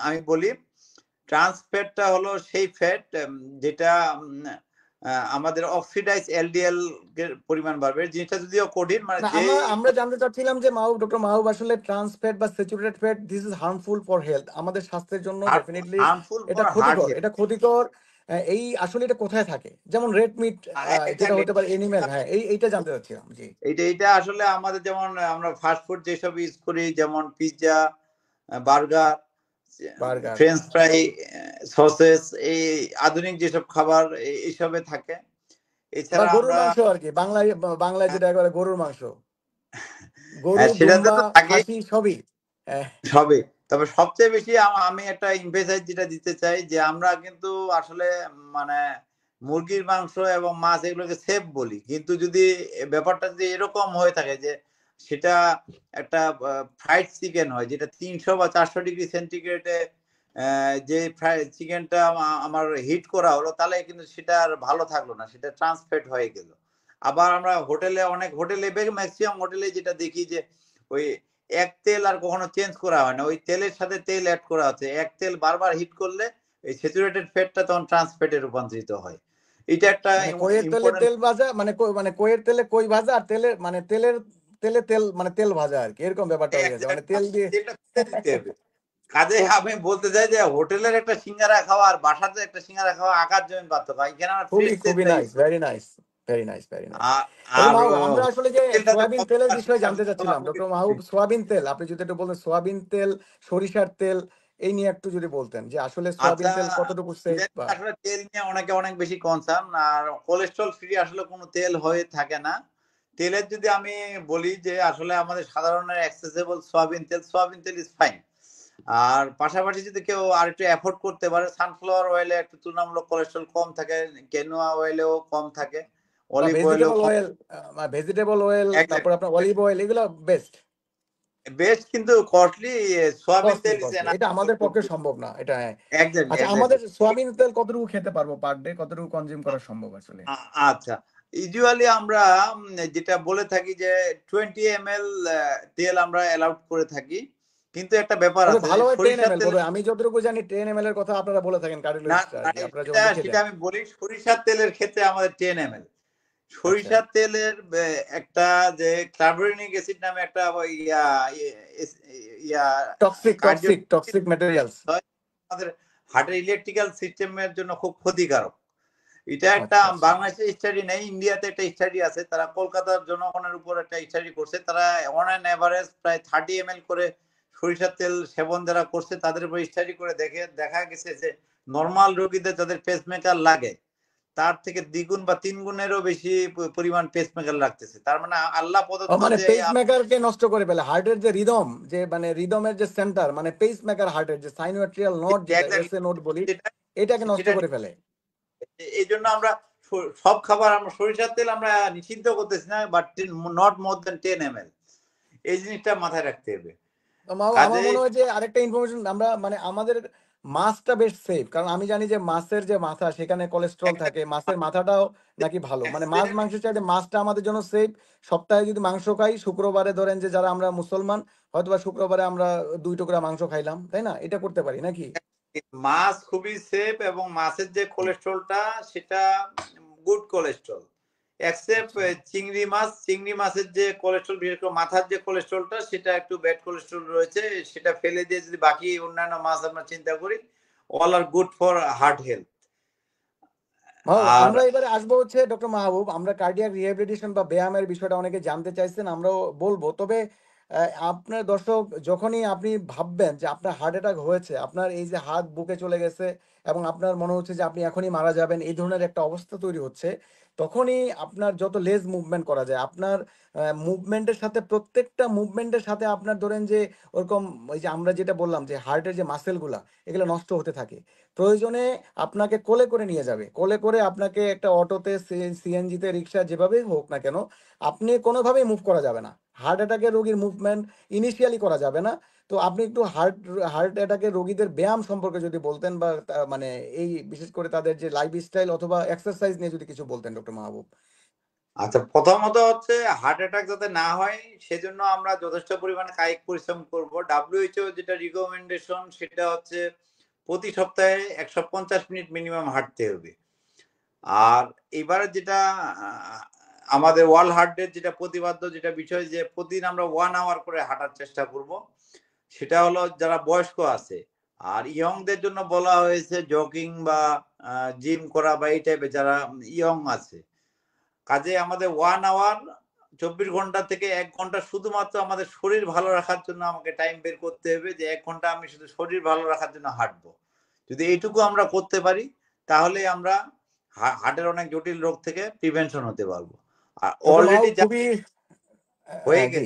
আমি বলি, ট্রান্স ফ্যাটটা হলো সেই ফ্যাট যেটা আমাদের অক্সিডাইজ এলডিএল এর পরিমাণ বাড়বে। জিনিসটা যদিও কঠিন, মানে না, যেই আমরা জানতে চাচ্ছিলাম যে ডক্টর মাহবুব, আসলে ট্রান্স ফ্যাট বা saturated fat this is harmful for health, আমাদের স্বাস্থ্যের জন্য ডেফিনেটলি হার্মফুল এটা ফর হার্ট ক্ষতিকর, হেলথ। এটা ক্ষতিকর। এই আসলে এটা কোথায় থাকে, যেমন রেড মিট যেটা হতে পারে এনিম্যাল, হ্যাঁ এইটা জানতে চাচ্ছিলাম। জি, এটা আসলে আমাদের যেমন আমরা ফাস্ট ফুড যেসব ইউজ করি, যেমন pizza, burger, burger French fry, sausages, এই আধুনিক যেসব খাবার এইসবে থাকে। বা এছাড়া গরুর আমরা মাংস আর কি, বাংলায় বাংলায় যেটা একবারে গরুর মাংস, গরু, হ্যাঁ, সেটাতে দুম্বা, তো থাকেই খাসি সবই। আহ, সবই। তবে সবচেয়ে বেশি আমি একটা এমফেসাইজ যেটা দিতে চাই যে আমরা কিন্তু আসলে মানে মুরগির মাংস এবং মাছ এগুলোকে সেফ বলি, কিন্তু যদি ব্যাপারটা যদি এরকম হয়ে থাকে যে সেটা একটা ফ্রাইড চিকেন হয়, যেটা 300 বা 400 ডিগ্রি সেন্টিগ্রেডে যে ফ্রাইড চিকেনটা আমার হিট করা হলো, তাহলে কিন্তু সেটা আর ভালো থাকলো না, সেটা ট্রান্সফেট হয়ে গেল। আবার আমরা হোটেলে, অনেক হোটেলে, ম্যাক্সিমাম হোটেলে যেটা দেখি যে ওই এক তেল আর কখনো চেঞ্জ করা হয় না, ওই তেলের সাথে তেল অ্যাড করা হচ্ছে। এক তেল বারবার হিট করলে এই স্যাচুরেটেড ফ্যাটটা তখন ট্রান্স ফ্যাটে রূপান্তরিত হয়। এটা একটা মানে কইয়ের তেলে ইম্পর্টেন্ট। তেল ভাজা, মানে কইয়ের তেলে কই ভাজা, আর তেলের মানে তেলে তেল মানে তেল ভাজা আর কি, এরকম ব্যাপারটা হয়ে গেছে, মানে তেল দিয়ে। তেলটা ফেলে দিতে হবে। কাজে আমি বলতে চাই যে হোটেলের একটা সিঙ্গারা খাওয়া আর বাসাতে একটা সিঙ্গারা খাওয়া আকাশ জমিন পার্থক্য। এখানে আমরা ফ্রেশ খুবই খুবই তেলটা নাইস, ইউজ করি। Very nice, very nice, very nice. Doctor আর মাহবুব, আমরা আসলে যে তেলটাতে সোয়াবিন কত তেলের বিষয়ে পার্সেন্ট জানতে চাচ্ছিলাম ডক্টর মাহবুব, সোয়াবিন তেল আপনি যদি একটু বলতেন, সোয়াবিন তেল, সরিষার তেল, এই নিয়ে একটু যদি বলতেন যে আসলে সোয়াবিন আচ্ছা, তেল কতটুকু সেফ বা। আসলে তেল নিয়ে অনেকে অনেক বেশি কনসার্ন, আর কোলেস্ট্রল ফ্রি আসলে কোনো তেল হয়ে থাকে না। তেলের যদি আমি বলি যে আসলে আমাদের সাধারণ অ্যাক্সেসেবল সোয়াবিন তেল ইজ ফাইন। আর পাশাপাশি যদি কেউ আর একটু এফোর্ড করতে পারে, সানফ্লাওয়ার অয়েলে একটু তুলনামূলক কোলেস্ট্রল কম থাকে, কেনোয়া অয়েলেও কম থাকে, বা অলিভ অয়েলেও ভেজিটেবল কম। অয়েল, ভেজিটেবল অয়েল, তারপর আপনার অলিভ অয়েল, এগুলো বেস্ট। বেস্ট, কিন্তু কস্টলি। সোয়াবিন কস্টলি, তেল ইজ কস্টলি, এনাফ। এটা আমাদের পক্ষে সম্ভব না, এটা হ্যাঁ। এক্স্যাক্টলি, আচ্ছা, এক্স্যাক্টলি। আমাদের সোয়াবিন তেল কতটুকু খেতে পারবো পার ডে, কতটুকু কনজিউম করা সম্ভব আসলে? আচ্ছা, ইউজুয়ালি আমরা যেটা বলে থাকি যে 20 ml তেল আমরা অ্যালাউড করে থাকি। কিন্তু একটা ব্যাপার তবে আছে যে ভালো হয় 10 সরিষার ml, তেল। বোধহয় আমি যতটুকু জানি 10 ml এর কথা আপনারা বলে থাকেন না, কার্ডিওলজিস্টরা আর কি, আপনারা সেটা যখন লিখে সেটা দেন। আমি বলি, সরিষার তেলের ক্ষেত্রে আমাদের 10 ml। আচ্ছা, সরিষার তেলের একটা যে ক্লার্ভেনিক অ্যাসিড নামে একটা yeah yeah toxic cardio toxic toxic materials. আমাদের হার্টের ইলেকট্রিক্যাল সিস্টেমের জন্য খুব ক্ষতিকারক। এটা একটা আচ্ছা, আচ্ছা। বাংলাদেশে স্টাডি নেই, ইন্ডিয়াতে একটা স্টাডি আছে, তারা কলকাতার জনগণের উপর একটা স্টাডি করছে। তারা অন অ্যান এভারেজ প্রায় 30 ml করে সরিষার তেল সেবন যারা করছে তাদের উপর স্টাডি করে দেখা গেছে যে নর্মাল রোগীদের যাদের পেসমেকার লাগে তার থেকে দ্বিগুণ বা 3 গুণেরও বেশি পরিমাণ পেসমেকার লাগতেছে। তার মানে আল্লাহ ও প্রদত্ত মানে যে পেস মেকারকে নষ্ট করে ফেলে, হার্টের যে রিদম, যে মানে রিদমের যে সেন্টার, মানে পেস মেকার, হার্টের যে সাইনোয়াট্রিয়াল নোড, যেটা এস এ নোড বলি, সেটা এটাকে নষ্ট সেটা করে ফেলে। এই জন্য আচ্ছা। আমরা সব খাবার, আমরা সরিষার তেল আমরা নিষিদ্ধ করতেছি না, but not more than 10 ml। এই জিনিসটা মাথায় রাখতে হবে। তো আমার কাজে মনে হয় যে আরেকটা ইনফরমেশন, আমরা মানে আমাদের মাছটা বেশ সেফ, কারণ আমি জানি যে মাছের যে মাথা, সেখানে কোলেস্ট্রল থাকে, মাছের মাথাটাও নাকি ভালো, মানে মাছ মাংসের চাইতে মাছটা আমাদের জন্য সেফ। সপ্তাহে যদি মাংস খাই, শুক্রবারে ধরেন যে যারা আমরা মুসলমান, হয়তোবা শুক্রবারে আমরা 2 টুকরা মাংস খাইলাম, তাই না? এটা করতে পারি নাকি? মাছ খুবই সেফ, এবং মাছের যে কোলেস্ট্রলটা সেটা গুড কোলেস্ট্রল। এক্সেপ্ট আচ্ছা। চিংড়ি মাছের যে কোলেস্ট্রল, বিশেষ করে মাথার যে কোলেস্ট্রলটা, সেটা একটু ব্যাড কোলেস্ট্রল রয়েছে। সেটা ফেলে দিয়ে যদি বাকি অন্যান্য মাছ আমরা চিন্তা করি, all are good for heart health. আর আমরা এবারে আসবো হচ্ছে ডক্টর মাহবুব, আমরা কার্ডিয়াক রিহ্যাবিলিটেশন বা ব্যায়ামের বিষয়টা অনেকে জানতে চাইছেন, আমরাও বলবো। তবে আপনার দর্শক, যখনই আপনি ভাববেন যে আপনার হার্ট অ্যাটাক হয়েছে, আপনার এই যে হাত বুকে চলে গেছে এবং আপনার মনে হচ্ছে যে আপনি এখনই মারা যাবেন, এই ধরনের একটা অবস্থা তৈরি হচ্ছে, তখনই আপনার যত লেজ মুভমেন্ট করা যায়, আপনার মুভমেন্টের সাথে, প্রত্যেকটা মুভমেন্টের সাথে আপনার ধরেন যে ওরকম, ওই যে আমরা যেটা বললাম যে হার্টের যে মাসেলগুলা, এগুলো নষ্ট হতে থাকে। প্রয়োজনে আপনাকে কোলে করে নিয়ে যাবে, কোলে করে আপনাকে একটা অটোতে, সিএনজিতে, রিক্সা, যেভাবেই হোক না কেন, আপনি কোনোভাবেই মুভ করা যাবে না। হার্ট অ্যাটাকের রোগীর মুভমেন্ট ইনিশিয়ালি করা যাবে না। তো আপনি একটু হার্ট অ্যাটাকের রোগীদের ব্যায়াম সম্পর্কে যদি বলতেন, বা মানে এই বিশেষ করে তাদের যে লাইফস্টাইল অথবা এক্সারসাইজ নিয়ে যদি কিছু বলতেন ডক্টর মাহবুব। আচ্ছা, প্রথমত হচ্ছে হার্ট অ্যাটাক যাতে না হয় সেজন্য আমরা যথেষ্ট পরিমাণে কায়িক পরিশ্রম করব। WHO যেটা রিকমেন্ডেশন সেটা হচ্ছে প্রতি সপ্তাহে 150 মিনিট মিনিমাম হাঁটতে হবে। আর এবারে যেটা আমাদের ওয়ার্ল্ড হার্ট ডে যেটা প্রতিপাদ্য যেটা বিষয়, যে প্রতিদিন আমরা 1 আওয়ার করে হাঁটার চেষ্টা করব। সেটা হলো যারা বয়স্ক আছে। আর ইয়ংদের জন্য বলা হয়েছে জগিং বা জিম করা বা এই টাইপের যারা ইয়ং আছে। কাজে আমাদের 1 আওয়ার 24 ঘন্টা থেকে 1 ঘন্টা শুধুমাত্র আমাদের শরীর ভালো রাখার জন্য আমাকে টাইম বের করতে হবে, যে 1 ঘন্টা আমি শুধু শরীর ভালো রাখার জন্য হাঁটবো। যদি এইটুকু আমরা করতে পারি তাহলে আমরা হার্টের অনেক জটিল রোগ থেকে প্রিভেনশন হতে পারবো। আর ডক্টর অলরেডি মাহবুব খুবই হয়ে জি,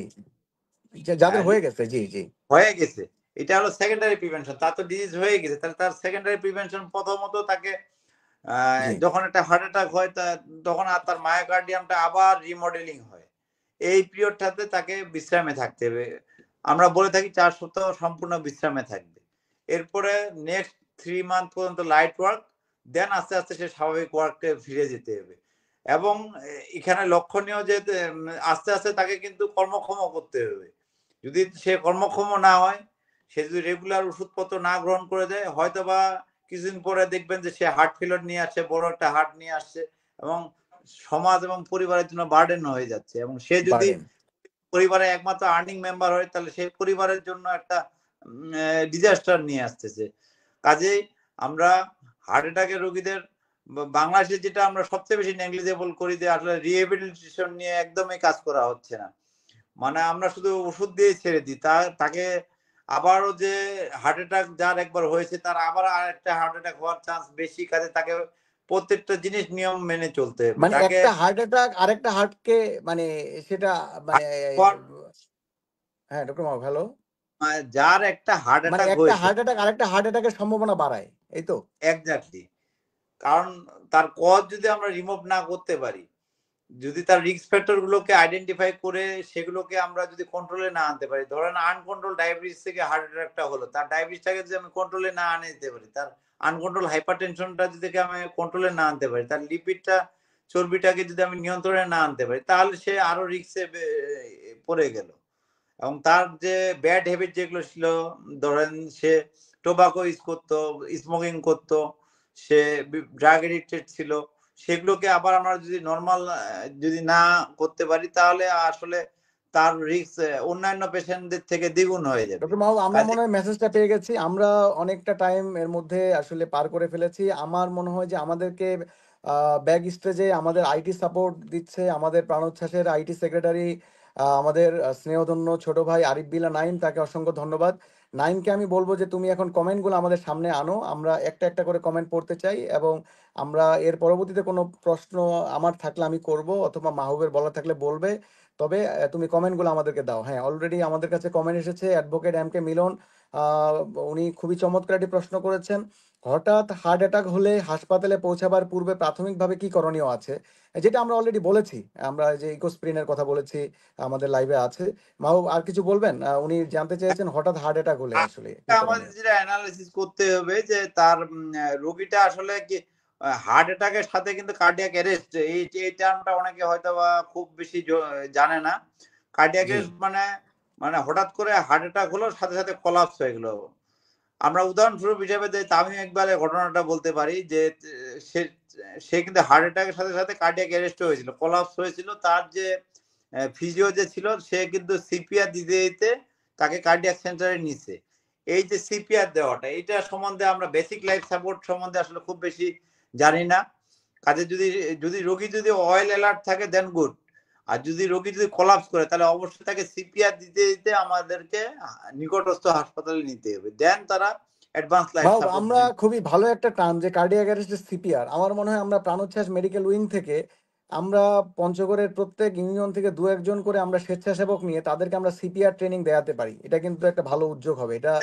গেছে, যাদের হয়ে গেছে, জি জি হয়ে গেছে, এটা হলো সেকেন্ডারি প্রিভেনশন। তার তো ডিজিজ হয়ে গেছে, তাহলে তার সেকেন্ডারি প্রিভেনশন প্রথমত তাকে জি। যখন একটা হার্ট অ্যাটাক হয় তখন আর তার মায়োকার্ডিয়ামটা আবার রিমডেলিং হয়। এই পিরিয়ডটাতে তাকে বিশ্রামে থাকতে হবে। আমরা বলে থাকি 4 সপ্তাহ সম্পূর্ণ বিশ্রামে থাকবে। এরপরে নেক্সট 3 মান্থ পর্যন্ত লাইট ওয়ার্ক, দেন আস্তে আস্তে সে স্বাভাবিক ওয়ার্কে ফিরে যেতে হবে। এবং এখানে লক্ষণীয় যে আস্তে আস্তে তাকে কিন্তু কর্মক্ষম করতে হবে। যদি সে কর্মক্ষম না হয়, সে যদি রেগুলার ওষুধপত্র না গ্রহণ করে দেয়, হয়তোবা কিছুদিন পরে দেখবেন যে সে হার্ট ফেলিওর নিয়ে আসছে, বড় একটা হার্ট নিয়ে আসছে, এবং সমাজ এবং পরিবারের জন্য বার্ডেন হয়ে যাচ্ছে। এবং সে যদি বাড়েন। পরিবারের একমাত্র আর্নিং মেম্বার হয়, তাহলে সেই পরিবারের জন্য একটা ডিজাস্টার নিয়ে আসতেছে। কাজেই আমরা হার্ট অ্যাটাকের রোগীদের বাংলাদেশে যেটা আমরা সবচেয়ে বেশি নেগলিজেবল করি, যে আসলে রিহেবিলিটেশন নিয়ে একদমই কাজ করা হচ্ছে না। মানে আমরা শুধু ওষুধ দিয়ে ছেড়ে দিই, তাকে আবারও যে হার্ট অ্যাটাক যার একবার হয়েছে তার আবার আরেকটা হার্ট অ্যাটাক হওয়ার চান্স বেশি। কাজে তাকে প্রত্যেকটা জিনিস নিয়ম মেনে চলতে হবে। মানে তাকে একটা হার্ট অ্যাটাক আরেকটা হার্টকে মানে সেটা মানে হ্যাঁ, ডক্টর মাহবুব হ্যালো। যার একটা হার্ট মানে অ্যাটাক একটা হয়েছে, হার্ট অ্যাটাক আরেকটা হার্ট অ্যাটাকের সম্ভাবনা বাড়ায়, এই তো? এক্স্যাক্টলি। কারণ তার কজ যদি আমরা রিমুভ না করতে পারি, যদি তার রিস্ক ফ্যাক্টর গুলোকে আইডেন্টিফাই করে সেগুলোকে আমরা যদি কন্ট্রোলে না আনতে পারি, ধরেন আনকন্ট্রোল ডায়াবেটিস থেকে হার্ট অ্যাটাকটা হলো, তার ডায়াবেটিসটাকে যদি আমি কন্ট্রোলে না আনে দিতে পারি, তার আনকন্ট্রোল হাইপারটেনশনটা যদি আমি কন্ট্রোলে না আনতে পারি, তার লিপিডটা চর্বিটাকে যদি আমি নিয়ন্ত্রণে না আনতে পারি, তাহলে সে আরো রিস্কে পড়ে গেল। এবং তার যে ব্যাড হ্যাবিট যেগুলো ছিল, ধরেন সে টোবাকো ইউজ করতো, স্মোকিং করতো, সে ড্রাগ এডিক্টেড ছিল, সেগুলোকে আবার আমরা যদি নর্মাল যদি না করতে পারি, তাহলে আসলে তার রিস্ক অন্যান্য পেশেন্টদের থেকে দ্বিগুণ হয়ে যাবে। ডক্টর মাহবুব, আমরা কাজে মনে হয় মেসেজটা পেয়ে গেছি। আমরা অনেকটা টাইম এর মধ্যে আসলে পার করে ফেলেছি। আমার মনে হয় যে আমাদেরকে ব্যাক স্টেজে আমাদের আইটি সাপোর্ট দিচ্ছে আমাদের প্রাণোচ্ছ্বাসের আইটি সেক্রেটারি, আমাদের স্নেহধন্য ছোট ভাই আরিফ বিল্লাহ নাইম, তাকে অসংখ্য ধন্যবাদ। নাইমকে আমি বলবো যে তুমি এখন কমেন্টগুলো আমাদের সামনে আনো, আমরা একটা একটা করে কমেন্ট পড়তে চাই, এবং আমরা এর পরবর্তীতে কোনো প্রশ্ন আমার থাকলে আমি করব, অথবা মাহবুবের বলা থাকলে বলবে। তবে তুমি কমেন্টগুলো আমাদেরকে দাও। হ্যাঁ, অলরেডি আমাদের কাছে কমেন্ট এসেছে। অ্যাডভোকেট এম কে মিলন, আহ, উনি খুবই চমৎকার একটি প্রশ্ন করেছেন। হঠাৎ হার্ট অ্যাটাক হলে হাসপাতালে পৌঁছাবার পূর্বে প্রাথমিকভাবে কি করণীয় আছে? যেটা আমরা অলরেডি বলেছি, আমরা যে ইকোস্প্রিনের কথা বলেছি, আমাদের লাইভে আছে। মাহবুব আর কিছু বলবেন? উনি জানতে চেয়েছেন হঠাৎ হার্ট অ্যাটাক হলে আসলে কি আমাদের করণীয়। যেটা অ্যানালিসিস করতে হবে, যে তার রোগীটা আসলে কি হার্ট অ্যাটাকের সাথে কিন্তু কার্ডিয়াক অ্যারেস্ট, এই টার্মটা অনেকে হয়তো বা খুব বেশি জানে না। কার্ডিয়াক জি। অ্যারেস্ট মানে মানে হঠাৎ করে হার্ট অ্যাটাক হলো, সাথে সাথে কলাপস হয়ে গেল। আমরা উদাহরণস্বরূপ হিসেবে তামিম ইকবালের ঘটনাটা বলতে পারি, যে সে সে কিন্তু হার্ট অ্যাটাকের সাথে সাথে কার্ডিয়াক অ্যারেস্ট হয়েছিল, কলাপস হয়েছিল। তার যে ফিজিও যে ছিল, সে কিন্তু সিপিআর দিতে দিতে তাকে কার্ডিয়াক সেন্টারে নিছে। এই যে সিপিআর দেওয়াটা, এটা সম্বন্ধে আমরা বেসিক লাইফ সাপোর্ট সম্বন্ধে আসলে খুব বেশি জানি না। কাজে যদি যদি রোগী যদি অয়েল অ্যালার্ট থাকে দেন গুড, আর যদি রোগী যদি কোলাপস করে, তাহলে অবশ্যই তাকে সিপিআর দিতে দিতে আমাদেরকে নিকটস্থ হাসপাতালে নিতে হবে, দেন তারা অ্যাডভান্স লাইফ মাহবুব, সাপোর্ট আমরা খুবই ভালো একটা টার্ম যে কার্ডিয়াক অ্যারেস্টের সিপিআর। আমার মনে হয় আমরা প্রাণোচ্ছ্বাস মেডিকেল উইং থেকে আমরা পঞ্চগড়ের প্রত্যেক ইউনিয়ন থেকে দু একজন করে আমরা স্বেচ্ছাসেবক নিয়ে তাদেরকে আমরা সিপিআর ট্রেনিং দেওয়াতে পারি। এটা কিন্তু একটা ভালো উদ্যোগ হবে এটা,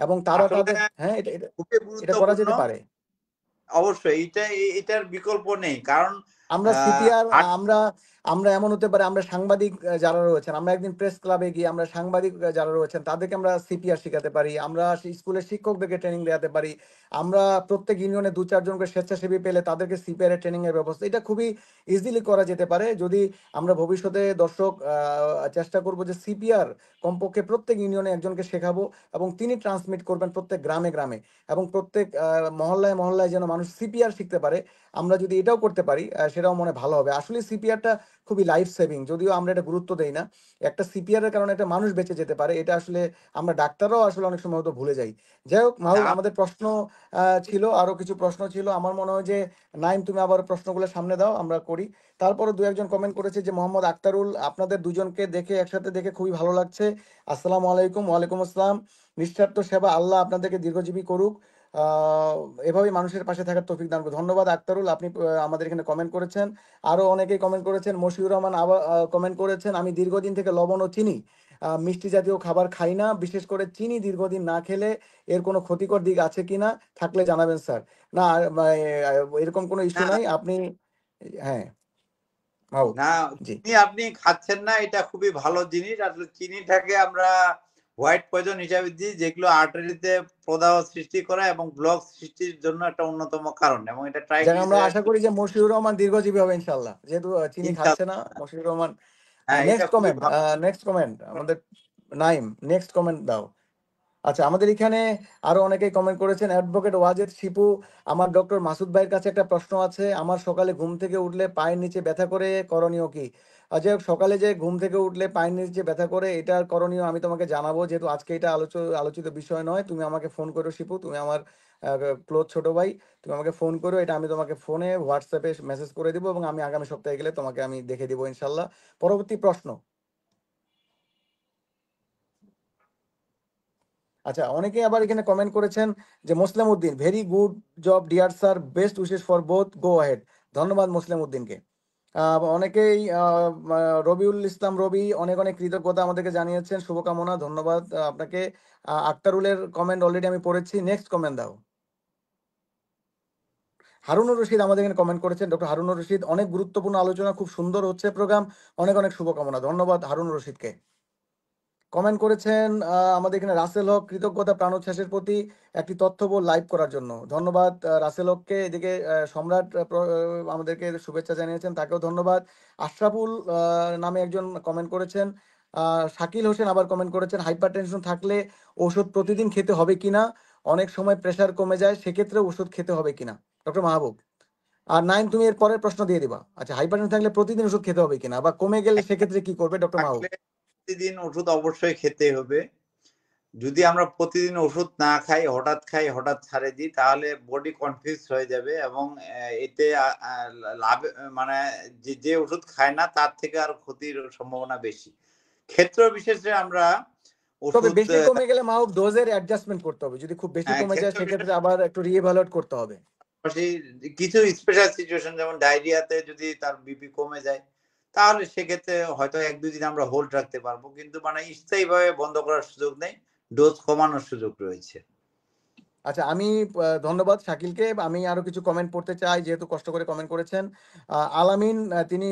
এবং তারা আসলে তাদের হ্যাঁ এটা এটা খুবই এটা করা গুরুত্বপূর্ণ। যেতে পারে। অবশ্যই এটার বিকল্প নেই, কারণ আমরা সিপিআর হার্ট আমরা আমরা এমন হতে পারে, আমরা সাংবাদিক যারা রয়েছেন, আমরা একদিন প্রেস ক্লাবে গিয়ে আমরা সাংবাদিক যারা রয়েছেন তাদেরকে আমরা সিপিআর শেখাতে পারি, আমরা স্কুলের শিক্ষকদেরকে ট্রেনিং দেওয়াতে পারি, আমরা প্রত্যেক ইউনিয়নে দু চারজন করে স্বেচ্ছাসেবী পেলে তাদেরকে সিপিআর এর ট্রেনিং এর ব্যবস্থা, এটা খুবই ইজিলি করা যেতে পারে। যদি আমরা ভবিষ্যতে দর্শক চেষ্টা করব যে সিপিআর কমপক্ষে প্রত্যেক ইউনিয়নে একজনকে শেখাবো, এবং তিনি ট্রান্সমিট করবেন প্রত্যেক গ্রামে গ্রামে, এবং প্রত্যেক মহল্লায় মহল্লায় যেন মানুষ সিপিআর শিখতে পারে। আমরা যদি এটাও করতে পারি সেটাও মনে ভালো হবে। আসলে সিপিআরটা খুবই লাইফ সেভিং, যদিও আমরা এটা গুরুত্ব দেই না। একটা সিপিআর এর কারণে একটা মানুষ বেঁচে যেতে পারে, এটা আসলে আমরা ডাক্তাররাও আসলে অনেক সময় হয়তো ভুলে যাই। যাই হোক মাহবুব, আমাদের প্রশ্ন ছিল, আরো কিছু প্রশ্ন ছিল। আমার মনে হয় যে নাইম তুমি আবার প্রশ্নগুলো সামনে দাও, আমরা করি। তারপরে দু একজন কমেন্ট করেছে যে মোহাম্মদ আক্তারুল, আপনাদের দুজনকে দেখে একসাথে দেখে খুবই ভালো লাগছে। আসসালামু আলাইকুম। ওয়ালাইকুম আসসালাম। নিঃস্বার্থ সেবা, আল্লাহ আপনাদেরকে দীর্ঘজীবী করুক। আহ এভাবেই মানুষের পাশে থাকার তৌফিক দান করুন। ধন্যবাদ আক্তারুল, আপনি আমাদের এখানে কমেন্ট করেছেন। আরো অনেকেই কমেন্ট করেছেন। মশিউর রহমান আবার কমেন্ট করেছেন, আমি দীর্ঘদিন থেকে লবণ ও চিনি মিষ্টি জাতীয় খাবার খাই না, বিশেষ করে চিনি দীর্ঘদিন না খেলে এর কোনো ক্ষতিকর দিক আছে কিনা, থাকলে জানাবেন স্যার। না, এরকম কোনো ইস্যু নাই আপনি। হ্যাঁ মাও না, জি। চিনি আপনি খাচ্ছেন না, এটা খুবই ভালো জিনিস। আসলে চিনিটাকে আমরা হোয়াইট পয়জন হিসাবে দিই, যেগুলো আর্টারিতে প্রদাহ সৃষ্টি করে এবং ব্লক সৃষ্টির জন্য একটা অন্যতম কারণ, এবং এটা যাক, আমরা ট্রাইগ্লিসারাইড আশা করি যে মশিউর রহমান দীর্ঘজীবী হবে ইনশাল্লাহ, যেহেতু চিনি খাচ্ছে না ইনশাআল্লাহ। মশিউর রহমান। হ্যাঁ, এটা নেক্সট খুবই কমেন্ট, ভালো। নেক্সট কমেন্ট আমাদের নাইম, নেক্সট কমেন্ট দাও। আচ্ছা, আমাদের এখানে আরো অনেকেই কমেন্ট করেছেন। অ্যাডভোকেট ওয়াজেদ শিপু, আমার ডক্টর মাসুদ ভাইয়ের কাছে একটা প্রশ্ন আছে। আমার সকালে ঘুম থেকে উঠলে পায়ের নিচে ব্যথা করে, করণীয় কি? যাই হোক, সকালে যে ঘুম থেকে উঠলে পায়ের নিচে ব্যথা করে, এটার করণীয় আমি তোমাকে জানাবো, যেহেতু আজকে এটা আলোচিত বিষয় নয়। তুমি আমাকে ফোন করো শিপু, তুমি আমার ক্লোজ ছোট ভাই, তুমি আমাকে ফোন করো, এটা আমি তোমাকে ফোনে হোয়াটসঅ্যাপে মেসেজ করে দিব, এবং আমি আগামী সপ্তাহে গেলে তোমাকে আমি দেখে দিব ইনশাল্লাহ। পরবর্তী প্রশ্ন। আচ্ছা, অনেকে আবার এখানে কমেন্ট করেছেন যে Moslem Uddin, very good job dear sir, best wishes for both, go ahead. ধন্যবাদ মোসলেম উদ্দিনকে। অনেকেই রবিউল ইসলাম রবি অনেক অনেক কৃতজ্ঞতা আমাদেরকে জানিয়েছেন, শুভকামনা, ধন্যবাদ আপনাকে। আক্তারুলের কমেন্ট অলরেডি আমি পড়েছি। নেক্সট কমেন্ট দাও। হারুনুর রশিদ আমাদের এখানে কমেন্ট করেছেন। ডক্টর হারুনুর রশিদ, অনেক গুরুত্বপূর্ণ আলোচনা, খুব সুন্দর হচ্ছে প্রোগ্রাম, অনেক অনেক শুভকামনা। ধন্যবাদ হারুনুর রশিদকে। কমেন্ট করেছেন আমাদের এখানে রাসেল হক, কৃতজ্ঞতা প্রাণোচ্ছ্বাসের প্রতি একটি তথ্যবহুল লাইভ করার জন্য। ধন্যবাদ রাসেল হককে। এদিকে সম্রাট আমাদেরকে শুভেচ্ছা জানিয়েছেন, তাকেও ধন্যবাদ। আশরাফুল নামে একজন কমেন্ট করেছেন। শাকিল হোসেন আবার কমেন্ট করেছেন, হাইপার টেনশন থাকলে ওষুধ প্রতিদিন খেতে হবে কিনা, অনেক সময় প্রেশার কমে যায়, সেক্ষেত্রে ওষুধ খেতে হবে কিনা, ডক্টর মাহবুব। আর নাইন, তুমি এর পরের প্রশ্ন দিয়ে দিবা। আচ্ছা, হাইপার টেনশন থাকলে প্রতিদিন ওষুধ খেতে হবে কিনা, বা কমে গেলে সেক্ষেত্রে কি করবে, ডক্টর মাহবুব? থাকলে প্রতিদিন ওষুধ অবশ্যই খেতে হবে। যদি আমরা প্রতিদিন ওষুধ না খাই, হঠাৎ ছাড়ে দিই, তাহলে বডি কনফিউজ হয়ে যাবে, এবং এতে লাভ, মানে যে ওষুধ খায় না তার থেকে আর ক্ষতির সম্ভাবনা বেশি। ক্ষেত্র বিশেষে আমরা তবে ওষুধ বেশি কমে গেলে মাহবুব ডোজের অ্যাডজাস্টমেন্ট করতে হবে। যদি খুব বেশি কমে যায় ক্ষেত্র সেক্ষেত্রে বিশেষে আবার একটু রিএভালুয়েট করতে হবে। কিছু স্পেশাল সিচুয়েশন, যেমন ডায়রিয়াতে যদি তার বিপি কমে যায়, তাহলে সেক্ষেত্রে হয়তো 1-2 দিন আমরা হোল্ড রাখতে পারবো, কিন্তু মানে স্থায়ীভাবে বন্ধ করার সুযোগ নেই, ডোজ কমানোর সুযোগ রয়েছে। আচ্ছা, আমি ধন্যবাদ শাকিলকে। আমি আরো কিছু কমেন্ট পড়তে চাই, যেহেতু কষ্ট করে কমেন্ট করেছেন। আলামিন, তিনি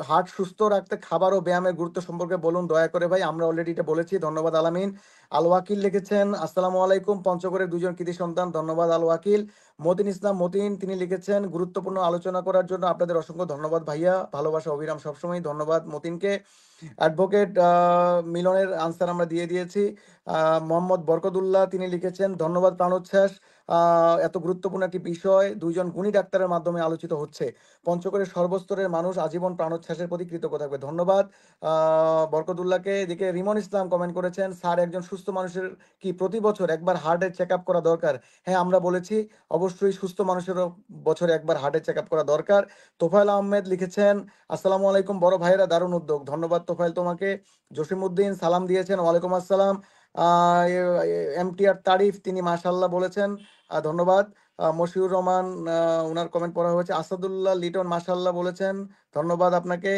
হার্ট সুস্থ রাখতে খাবার ও ব্যায়ামের গুরুত্ব সম্পর্কে বলুন দয়া করে ভাই। আমরা অলরেডি এটা বলেছি, ধন্যবাদ আলামিন। আল ওয়াকিল লিখেছেন, আসসালামু আলাইকুম, পঞ্চগড়ের দুজন কৃতি সন্তান, ধন্যবাদ আল ওয়াকিল। মতিন ইসলাম মতিন, তিনি লিখেছেন, গুরুত্বপূর্ণ আলোচনা করার জন্য আপনাদের অসংখ্য ধন্যবাদ ভাইয়া, ভালোবাসা অবিরাম সবসময়, ধন্যবাদ মতিনকে। অ্যাডভোকেট মিলনের আনসার আমরা দিয়ে দিয়েছি। মোহাম্মদ বরকতুল্লাহ, তিনি লিখেছেন, ধন্যবাদ প্রাণোচ্ছ্বাস, এত গুরুত্বপূর্ণ একটি বিষয় দুইজন গুণী ডাক্তারের মাধ্যমে আলোচিত হচ্ছে, পঞ্চগড়ের সর্বস্তরের মানুষ আজীবন প্রাণোচ্ছ্বাসের প্রতি কৃতজ্ঞ থাকবে। ধন্যবাদ বরকতুল্লাহকে। এদিকে রিমন ইসলাম কমেন্ট করেছেন, স্যার, একজন সুস্থ মানুষের কি প্রতি বছর একবার হার্টের চেক আপ করা দরকার? হ্যাঁ, আমরা বলেছি অবশ্যই সুস্থ মানুষেরও বছরে একবার হার্টের চেক আপ করা দরকার। তোফায়েল আহমেদ লিখেছেন, আসসালামু আলাইকুম বড় ভাইয়েরা, দারুণ উদ্যোগ, ধন্যবাদ তোফায়েল তোমাকে। জসিমউদ্দিন সালাম দিয়েছেন, ওয়ালাইকুম আসসালাম। এমটিআর তারিফ, তিনি মাশাল্লাহ বলেছেন, ধন্যবাদ। মশিউর রহমান, ওনার কমেন্ট পড়া হয়েছে। আসাদুল্লাহ লিটন মাশাল্লাহ বলেছেন, ধন্যবাদ আপনাকে।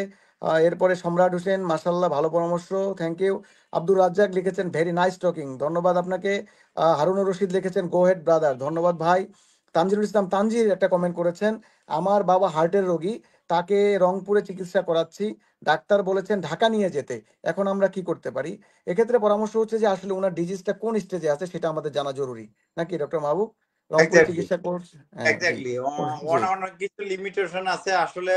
এরপরে সম্রাট হোসেন, মাশাল্লাহ, ভালো পরামর্শ, থ্যাংক ইউ। আব্দুর রাজ্জাক লিখেছেন, ভেরি নাইস টকিং, ধন্যবাদ আপনাকে। হারুনুর রশিদ লিখেছেন, গো হেড ব্রাদার, ধন্যবাদ ভাই। তানজিরুল ইসলাম তানজির একটা কমেন্ট করেছেন, আমার বাবা হার্টের রোগী, তাকে রংপুরে চিকিৎসা করাচ্ছি, ডাক্তার বলেছেন ঢাকা নিয়ে যেতে, এখন আমরা কি করতে পারি? এক্ষেত্রে পরামর্শ হচ্ছে যে আসলে ওনার ডিজিজটা কোন স্টেজে আছে সেটা আমাদের জানা জরুরি, নাকি ডক্টর মাহবুব? রংপুরে এক্স্যাক্টলি, চিকিৎসা করছে, হ্যাঁ জি। এক্স্যাক্টলি। জি, অনেক কিছু লিমিটেশন আছে আসলে।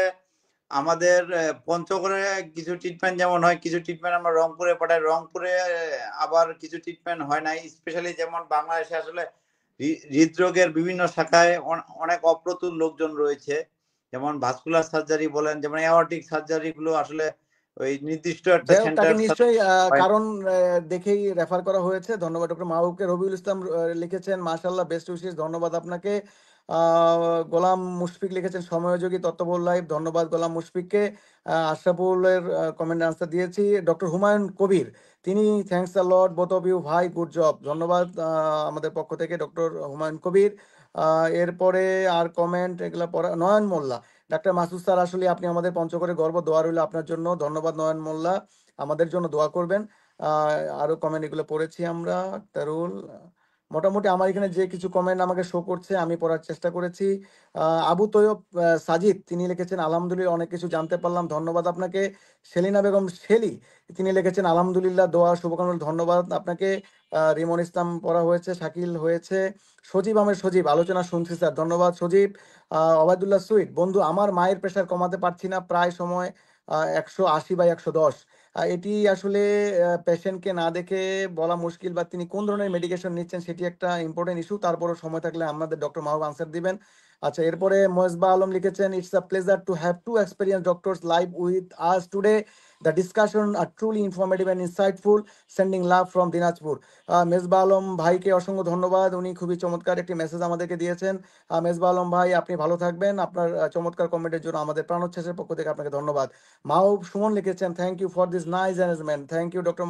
আমাদের পঞ্চগড়ে কিছু ট্রিটমেন্ট যেমন হয়, কিছু ট্রিটমেন্ট আমরা রংপুরে পাঠাই, রংপুরে আবার কিছু ট্রিটমেন্ট হয় না। স্পেশালি যেমন বাংলাদেশে আসলে হৃদরোগের বিভিন্ন শাখায় অনেক অপ্রতুল লোকজন রয়েছে, যেমন ভাস্কুলার সার্জারি বলেন, যেমন অ্যাওর্টিক সার্জারি গুলো আসলে ওই নির্দিষ্ট একটা যাই হোক, তাকে সেন্টার নিশ্চয়ই হয় না। কারণ দেখেই রেফার করা হয়েছে, ধন্যবাদ ডক্টর মাহবুবকে। রবিউল ইসলাম লিখেছেন, মাশাল্লাহ, বেস্ট উইশেস, ধন্যবাদ আপনাকে। গোলাম মুশফিক লিখেছেন, সময়োযোগী তত্ত্ববহুল লাইভ, ধন্যবাদ গোলাম মুশফিককে। আশরাফুলের কমেন্ট আনসার দিয়েছি। ডক্টর হুমায়ুন কবির, তিনি, thanks a lot both of you ভাই, গুড জব, ধন্যবাদ আমাদের পক্ষ থেকে ডক্টর হুমায়ুন কবির। এরপরে আর কমেন্ট এগুলা পড়া, নয়ন মোল্লা, ডাক্তার মাসুদ স্যার, আসলে আপনি আমাদের পঞ্চগড়ের গর্ব, দোয়া রইল আপনার জন্য, ধন্যবাদ নয়ন মোল্লা, আমাদের জন্য দোয়া করবেন। আরো কমেন্ট এগুলো পড়েছি আমরা। তারুল, মোটামুটি আমার এখানে যে কিছু কমেন্ট আমাকে শো করছে আমি পড়ার চেষ্টা করেছি। আবু তৈয়ব সাজিদ, তিনি লিখেছেন, আলহামদুলিল্লাহ অনেক কিছু জানতে পারলাম, ধন্যবাদ আপনাকে। সেলিনা বেগম শেলি, তিনি লিখেছেন, আলহামদুলিল্লাহ, দোয়া শুভকামনা, ধন্যবাদ আপনাকে। রিমন ইসলাম পড়া হয়েছে, শাকিল হয়েছে। সজীব আহমেদ সজীব, আলোচনা শুনছি স্যার, ধন্যবাদ সজীব। ওবায়দুল্লাহ সুইট, বন্ধু, আমার মায়ের প্রেশার কমাতে পারছি না, প্রায় সময় 180/110, এটি আসলে পেশেন্টকে না দেখে বলা মুশকিল, বা তিনি কোন ধরনের মেডিকেশন নিচ্ছেন সেটি একটা ইম্পর্টেন্ট ইস্যু। তারপরও সময় থাকলে আমাদের ডক্টর মাহবুব আনসার দিবেন। আচ্ছা, এরপরে মজবা আলম লিখেছেন, it's a pleasure to have to experience doctors live with us today. The discussion R truly informative and insightful. Sending love from Dinajpur. Mezba Alam ভাইকে অসংখ্য ধন্যবাদ, উনি খুবই চমৎকার একটি মেসেজ আমাদেরকে দিয়েছেন। মেজবা আলম ভাই, আপনি ভালো থাকবেন, আপনার চমৎকার কমেন্টের জন্য আমাদের প্রাণোচ্ছ্বাসের পক্ষ থেকে আপনাকে ধন্যবাদ। মাহবুব সুমন লিখেছেন, thank you for this nice arrangement. Thank you doctor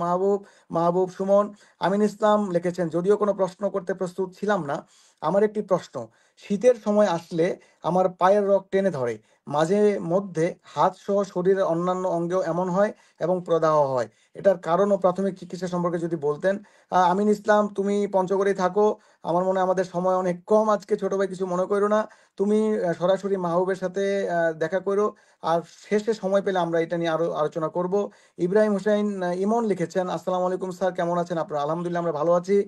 Mahbub Suman. Amin Islam লিখেছেন, যদিও কোনো প্রশ্ন করতে প্রস্তুত ছিলাম না, আমার একটি প্রশ্ন। শীতের সময় আসলে আমার পায়ের রগ টেনে ধরে, মাঝে মধ্যে হাত সহ শরীরের অন্যান্য অঙ্গেও এমন হয় এবং প্রদাহ হয়। এটার কারণ ও প্রাথমিক চিকিৎসা সম্পর্কে যদি বলতেন। আমিন ইসলাম, তুমি পঞ্চগড়েই থাকো, আমার মনে হয় আমাদের সময় অনেক কম আজকে, ছোট ভাই কিছু মনে করো না। তুমি সরাসরি মাহবুবের সাথে দেখা করো, আর শেষে সময় পেলে আমরা এটা নিয়ে আরো আলোচনা করব। ইব্রাহিম হোসেন ইমন লিখেছেন, আসসালামু আলাইকুম স্যার, কেমন আছেন আপনারা? আলহামদুলিল্লাহ, আমরা ভালো আছি।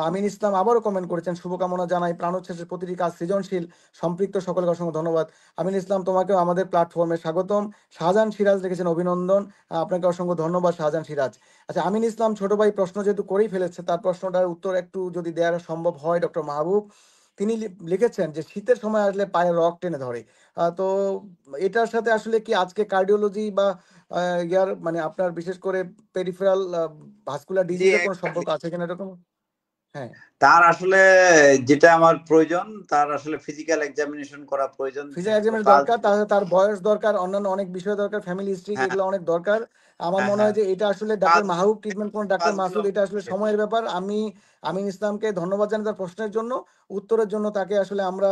আমিন ইসলাম আবারও কমেন্ট করেছেন, শুভকামনা জানাই, প্রাণোচ্ছ্বাসের প্রতিটি কাজ সৃজনশীল, সম্পৃক্ত সকলকে অসংখ্য ধন্যবাদ। আমিন ইসলাম, তোমাকেও আমাদের প্ল্যাটফর্মে স্বাগতম। শাহজাহান সিরাজ লিখেছেন, অভিনন্দন, আপনাকে অসংখ্য ধন্যবাদ শাহজাহান সিরাজ। আচ্ছা, আমিন ইসলাম ছোট ভাই প্রশ্ন যেহেতু করেই ফেলেছে, তার প্রশ্নটার উত্তর একটু যদি দেওয়া সম্ভব হয়। ডক্টর মাহবুব, তিনি লিখেছেন যে শীতের সময় আসলে পায়ে রগ টেনে ধরে। তো এটার সাথে আসলে কি আজকে কার্ডিওলজি বা ইয়ার মানে আপনার বিশেষ করে পেরিফেরাল ভাস্কুলার জি, ডিজিজের কোনো সম্পর্ক exactly। আছে কিনা এরকম? হ্যাঁ, তার আসলে যেটা আমার প্রয়োজন, তার আসলে ফিজিক্যাল এক্সামিনেশন করা প্রয়োজন। ফিজিক্যাল এক্সামের পাঁচ দরকার, তার বয়স দরকার, অন্যান্য অনেক বিষয় দরকার, ফ্যামিলি হিস্ট্রি, হ্যাঁ, এগুলো অনেক দরকার। আমার হ্যাঁ, মনে হ্যাঁ, হয় যে এটা আসলে ডাক্তার 5 মাহবুব ট্রিটমেন্ট কোন ডাক্তার 5 মাসুদ, এটা আসলে কিলোমিটার। সময়ের ব্যাপার। আমি আমিন ইসলামকে ধন্যবাদ জানাই তার প্রশ্নের জন্য। উত্তরের জন্য তাকে আসলে আমরা